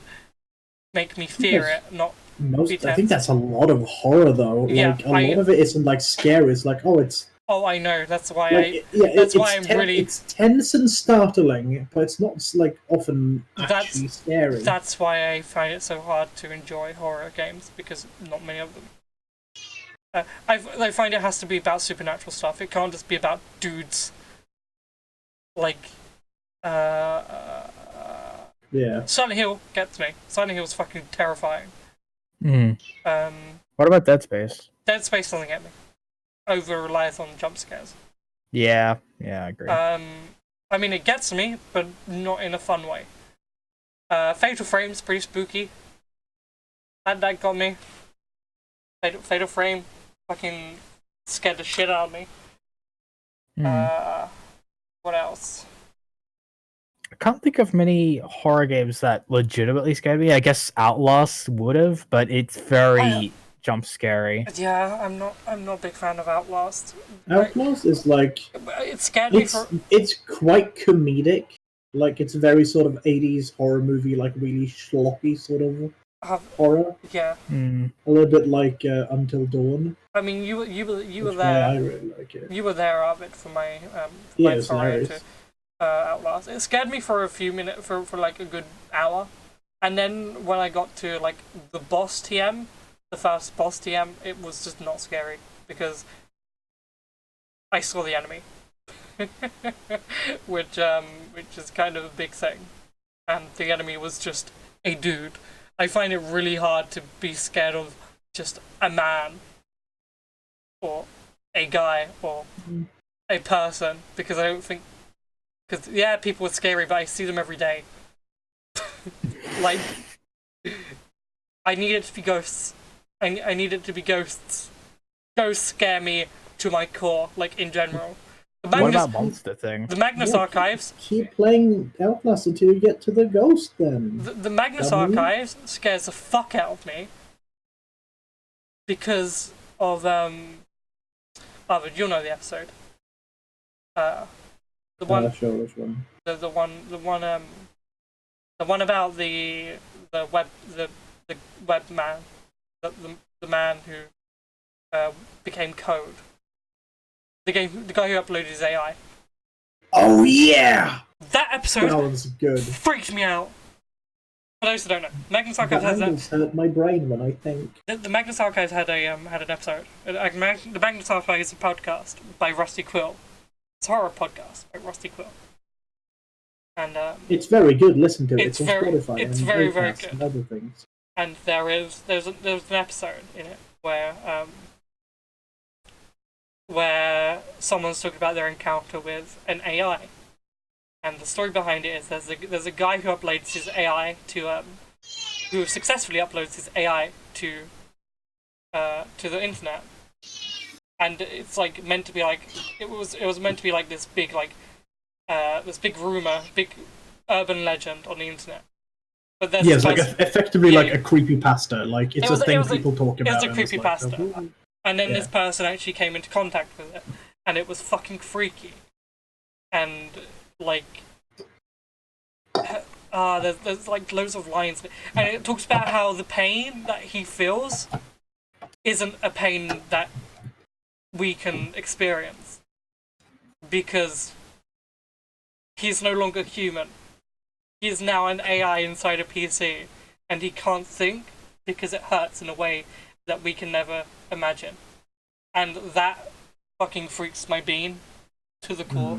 make me fear it, not... I think that's a lot of horror though. Like Yeah, a lot of it isn't like scary. It's like, oh, it's Oh, I know, that's why like, that's why I'm really- it's tense and startling, but it's not like often That's- actually scary. That's why I find it so hard to enjoy horror games, because not many of them. I find it has to be about supernatural stuff. It can't just be about dudes. Like, Yeah. Silent Hill gets me. Silent Hill's fucking terrifying. Mm. Um, What about Dead Space? Dead Space doesn't get me. Over relies on jump scares. Yeah, I agree. I mean, it gets me, but not in a fun way. Fatal Frame's pretty spooky. That got me. Fatal Frame fucking scared the shit out of me. Mm. What else? I can't think of many horror games that legitimately scared me. I guess Outlast would have, but it's very jump scary. Yeah, I'm not a big fan of Outlast. Outlast is like It scared me for. it's quite comedic. Like it's very sort of 80s horror movie, like really schlocky sort of horror. Yeah. Mm. A little bit like Until Dawn. I mean, you were That's there. why I really like it. You were there of it for my Yeah, my it's foray hilarious. into Outlast. It scared me for a few minutes, for like a good hour, and then when I got to like the boss TM, the first boss TM, it was just not scary because I saw the enemy, which is kind of a big thing, and the enemy was just a dude. I find it really hard to be scared of just a man, or a guy, or a person, because I don't think. Because, yeah, people are scary, but I see them every day. Like, I need it to be ghosts. I need it to be ghosts. Ghosts scare me to my core, like, in general. What about Monster Thing? The Magnus Yeah, Archives. Keep playing Outlast until you get to the ghost then. The Magnus W? Archives scares the fuck out of me. Because of, you'll know the episode. The one, Sure, which one? the one about the web man, the man who became Code. The guy who uploaded his AI. Oh yeah! That episode That was good. freaked me out. For those who don't know, Magnus The Archives has angles hurt my brain when I think. the Magnus Archives had an episode. The Magnus Archives is a podcast by Rusty Quill. It's a horror podcast by Rusty Quill. And It's very good. Listen to it. It's It's on very- Spotify. it's and very, Acast very and good. other things. and there's an episode in it where someone's talking about their encounter with an AI, and the story behind it is there's a guy who uploads his AI to who successfully uploads his AI to the internet, and it's like meant to be like it was meant to be like this big rumor, big urban legend on the internet. But there's Yeah, it's like effectively Yeah, like yeah. a creepypasta. Like it's It was- a thing it was a- people talk about. it's a and like, creepypasta. And then Yeah. this person actually came into contact with it, and it was fucking freaky. And like, there's like loads of lines, and it talks about how the pain that he feels isn't a pain that we can experience because he's no longer human. He is now an AI inside a PC, and he can't think because it hurts in a way that we can never imagine. And that fucking freaks my bean to the core.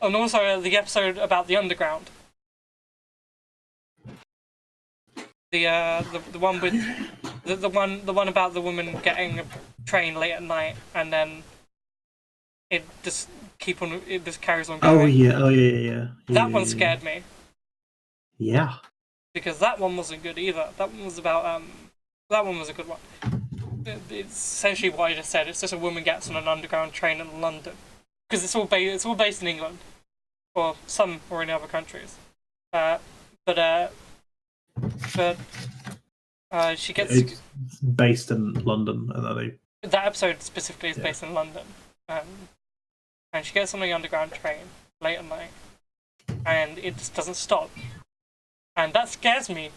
And also the episode about the underground. The one with the one about the woman getting a train late at night, and then it just carries on going. Oh yeah. That one scared me Yeah. because that one wasn't good either. That one was about that one was a good one. It's essentially what I just said. It's just a woman gets on an underground train in London because it's all based in England, or some or in other countries. But she gets It's based in London, and then that episode specifically is based in London, and she gets on the underground train late at night, and it just doesn't stop, and that scares me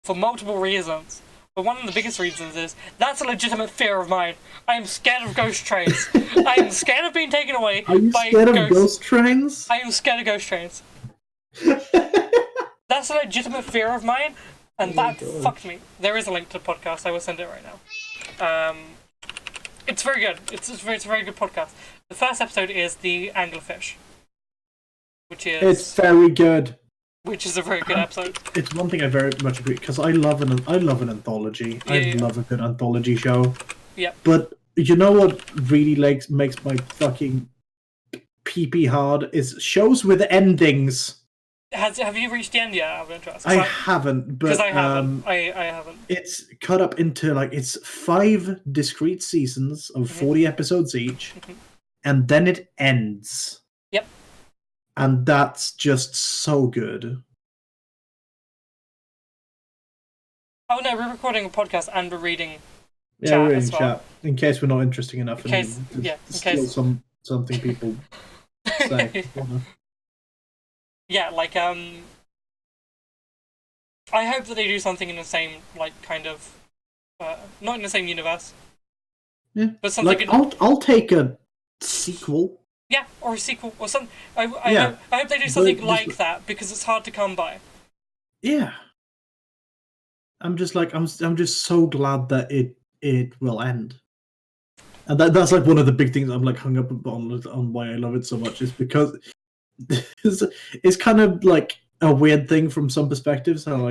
for multiple reasons. But one of the biggest reasons is that's a legitimate fear of mine. I am scared of ghost trains. I am scared of being taken away Are you by scared of ghosts. ghost trains? I am scared of ghost trains. That's a legitimate fear of mine, and that God. fucked me. There is a link to the podcast. I will send it right now. It's very good. It's a very good podcast. The first episode is the anglerfish, which It's very good. is a very good episode. It's one thing I very much agree because I love an anthology. I Yeah. love a good anthology show. Yep. But you know what really makes my fucking pee hard is shows with endings. Have you reached the end yet? Out of interest? I haven't, Because but I haven't. I haven't. it's cut up into like it's 5 discrete seasons of 40 episodes each, and then it ends. Yep. and that's just so good. Oh no, we're recording a podcast and we're reading. Yeah, Chat we're in as well. chat in case we're not interesting enough. In case- and yeah, in steal case- something people say. Yeah, like I hope that they do something in the same like kind of not in the same universe. Yeah, but something. like I'll take a sequel. Yeah, or a sequel or something. I Yeah, hope they do something but- like that because it's hard to come by. Yeah, I'm just so glad that it will end, and that's like one of the big things I'm like hung up on why I love it so much is because it's kind of like a weird thing from some perspectives. How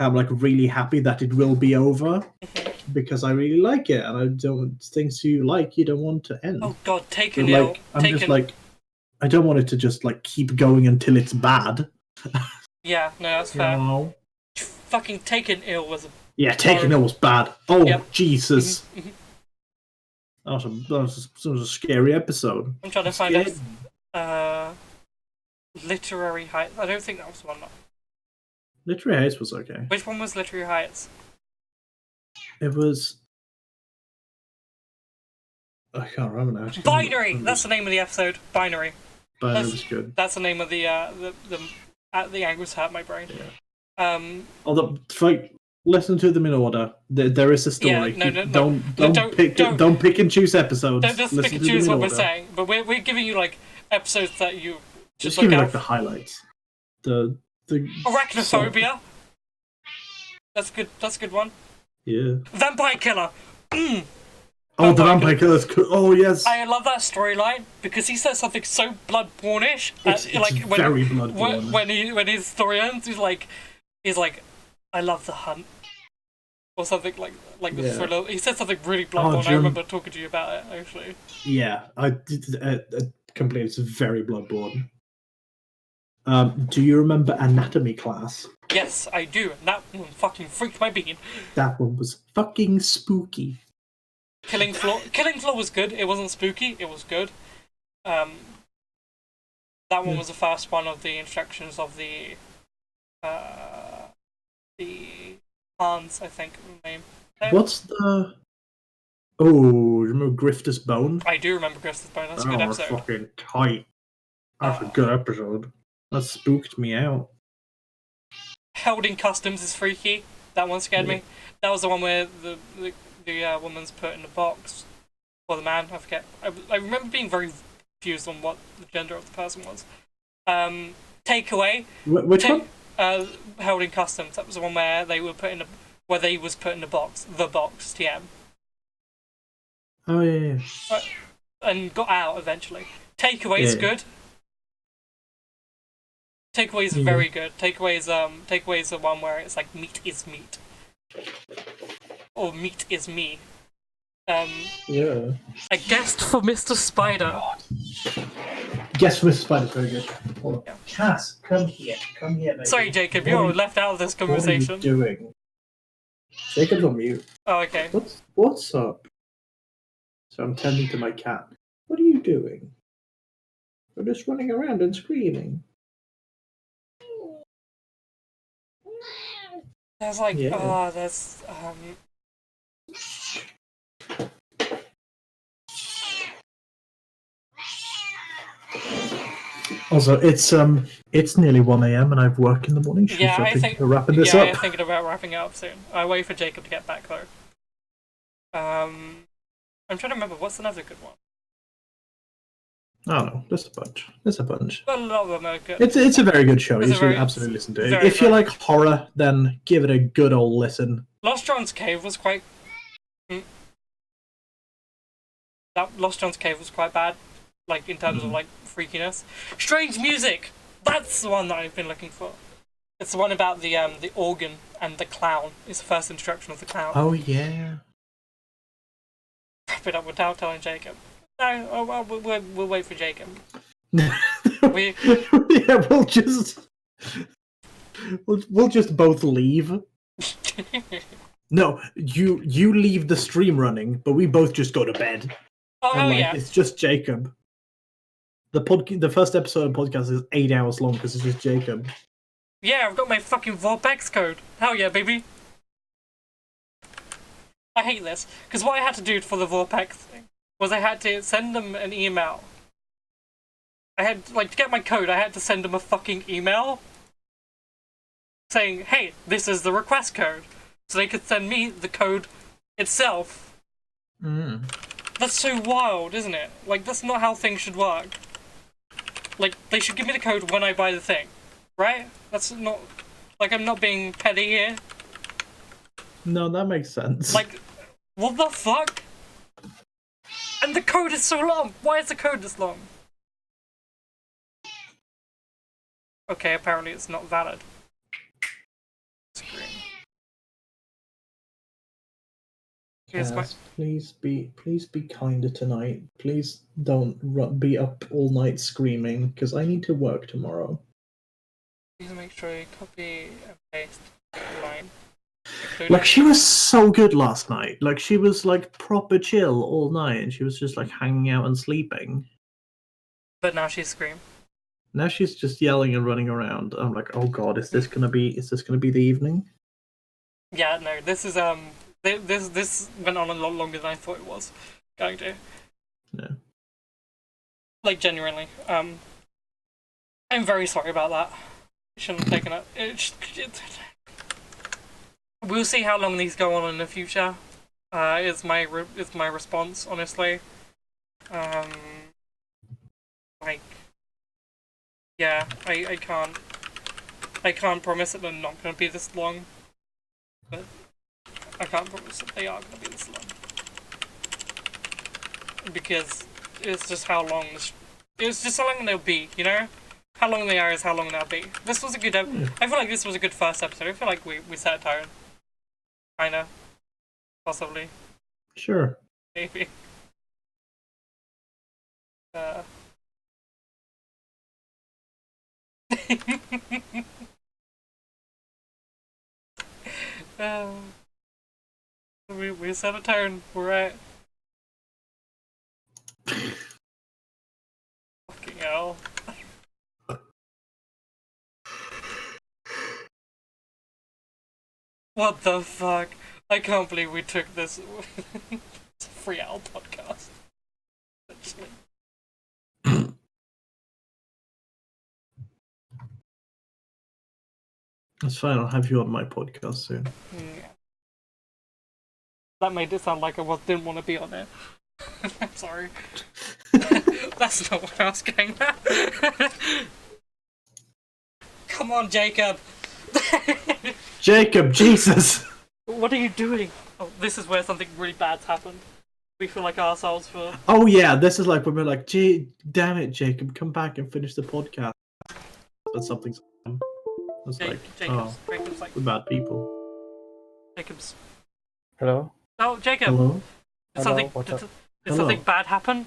I'm like really happy that it will be over because I really like it, and I don't things you like you don't want to end. Oh God, But, Taken Ill. like I'm Taken. just like I don't want it to just like keep going until it's bad. Yeah, no, that's You fair. know? Fucking Taken Ill was a. Yeah, Taken Ill was bad. Oh Yep. Jesus, Mhm. that was a scary episode. I'm trying to find it. Literary Heights. I don't think that was one. Literary Heights was okay. Which one was Literary Heights? It was. I can't remember now. Binary. That's the name of the episode. Binary. But it that's- was good. That's the name of the angles hurt my brain. Although, listen to them in order. There is a story. Yeah, no. Don't Don't- pick and choose episodes. Don't just Listen pick and to them choose in what we're order. saying, but we're giving you like episodes that you Just look give me out like the highlights. The Arachnophobia. That's good. That's a good one. Yeah. Vampire Killer. Oh, the Vampire Vampire Killer's cool. Oh yes. I love that storyline because he says something so bloodborne-ish. It's very bloodborne. When his story ends, he's like, I love the hunt, or something like the Yeah. thriller. He said something really bloodborne. I Jim. remember talking to you about it actually. Yeah, I did. Completely, it's very bloodborne. Do you remember Anatomy Class? Yes, I do. And that one fucking freaked my bean. That one was fucking spooky. Killing Floor was good. It wasn't spooky. It was good. That one was the first one of the instructions of the Hans, I think the name. What's the? Oh, remember Grifter's Bone? I do remember Griffith's Bone. That's a good That was episode. fucking tight. That's a good episode. That spooked me out. Held in Customs is freaky. That one scared me. That was the one where the woman's put in a box, or the man. I forget. I remember being very confused on what the gender of the person was. Takeaway. Which one? Held in Customs. That was the one where they were put in a box. The box. TM. Oh yeah. And got out eventually. Takeaway is Yeah. good. Takeaway is Yeah. very good. Takeaway is the one where it's like meat is meat, or meat is me. Yeah. A guest for Mr. Spider. Guess Mr. Spider's very good. Hold on. Yeah. Cass, come here. Come here, baby. Sorry, Jacob, What you're are you- left out of this What are you conversation. doing? Jacob's on mute. Oh, okay. What's up? So I'm tending to my cat. What are you doing? We're just running around and screaming. There's like, Yeah. there's Also, it's nearly 1 a.m. and I've work in the morning. Should we yeah, start I thinking think of wrapping this yeah, up? I'm thinking about wrapping it up soon. I wait for Jacob to get back though. I'm trying to remember what's another good one. I don't know. There's a bunch. There's a bunch. Well, a lot of them are good. It's a very good show. It's You a should very- absolutely listen to it. very, If you very- like horror, then give it a good old listen. Lost John's Cave was quite. That Lost John's Cave was quite bad, like in terms of like freakiness. Strange Music. That's the one that I've been looking for. It's the one about the organ and the clown. It's the first instruction of the clown. Oh yeah. Wrap it up without telling Jacob. No, well, we'll wait for Jacob. We Yeah, we'll just both leave. No, you leave the stream running, but we both just go to bed. oh And, yeah. it's just Jacob. The first episode of the podcast is 8 hours long because it's just Jacob. Yeah, I've got my fucking Vorpex code. Hell yeah, baby. I hate this, because what I had to do for the Vorpex thing was I had to send them an email. I had, like, to get my code, I had to send them a fucking email saying, hey, this is the request code. So they could send me the code itself. Mm. That's so wild, isn't it? Like, that's not how things should work. Like, they should give me the code when I buy the thing. Right? That's not... Like, I'm not being petty here. No, that makes sense. Like, what the fuck? And the code is so long! Why is the code this long? Okay, apparently it's not valid. Screen. Here's my... Yes, please be kinder tonight. Please don't be up all night screaming, because I need to work tomorrow. Please make sure you copy and paste the line. Like, she was so good last night. Like, she was, like, proper chill all night, and she was just, like, hanging out and sleeping. But now she's scream. Now she's just yelling and running around. I'm like, oh god, is this gonna be the evening? Yeah, no, this is, this went on a lot longer than I thought it was going to. Yeah. Like, genuinely. I'm very sorry about that. Shouldn't have taken it. We'll see how long these go on in the future. Is my response, honestly. Like, yeah, I can't promise that they're not gonna be this long, but I can't promise that they are gonna be this long because it's just how long. It's just how long they'll be, you know. How long they are is how long they'll be. This was a good episode. I feel like this was a good first episode. I feel like we set a tone. Kinda. Possibly. Sure. Maybe. We set a tone. We're at... Fucking hell. What the fuck? I can't believe we took this. It's a 3-hour podcast. Actually. That's fine, I'll have you on my podcast soon. Yeah. That made it sound like I didn't want to be on it. I'm sorry. That's not what I was getting at. Come on, Jacob! Jacob, Jesus! What are you doing? Oh, this is where something really bad's happened. We feel like ourselves for... Oh yeah, this is like when we're like, damn it, Jacob, come back and finish the podcast. But something's... It's like, Jacob's like... the bad people. Jacob's... Hello? Oh, Jacob! Hello? Did something bad happen?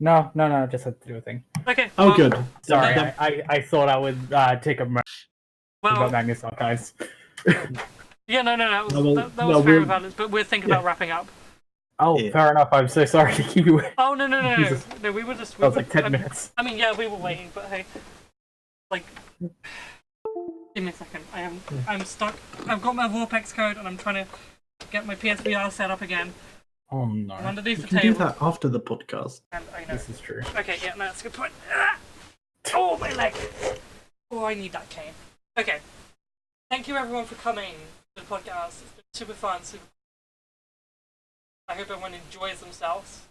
No, just had to do a thing. Okay. Oh, well, good. Sorry, I thought I would take a about Well, Magnus Archives. yeah, no. That was No, very we're- valid, but we're thinking about wrapping up. Oh, Yeah. fair enough. I'm so sorry to keep you waiting. Oh, no. Jesus. No, we were just... That was like 10 minutes. I mean, yeah, we were waiting, but hey. Like... Give me a second. I'm stuck. I've got my Vorpex code and I'm trying to get my PSVR set up again. Oh I'm no. underneath You the can do table. that after the podcast. And I know. This is true. Okay, yeah, no, that's a good point. Ah! Oh, my leg! Oh, I need that cane. Okay. Thank you everyone for coming to the podcast. It's been super fun. I hope everyone enjoys themselves.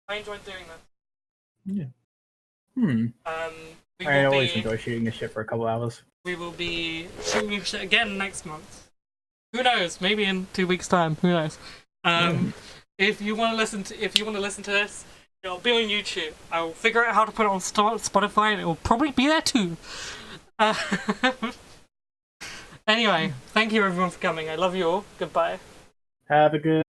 I enjoyed doing this. Yeah. We I will always be, enjoy shooting this shit for a couple hours. we will be shooting shit again next month. Who knows? Maybe in 2 weeks' time. Who knows? If you want to listen to this, it'll be on YouTube. I will figure out how to put it on Spotify, and it will probably be there too. Anyway, thank you everyone for coming. I love you all. Goodbye. Have a good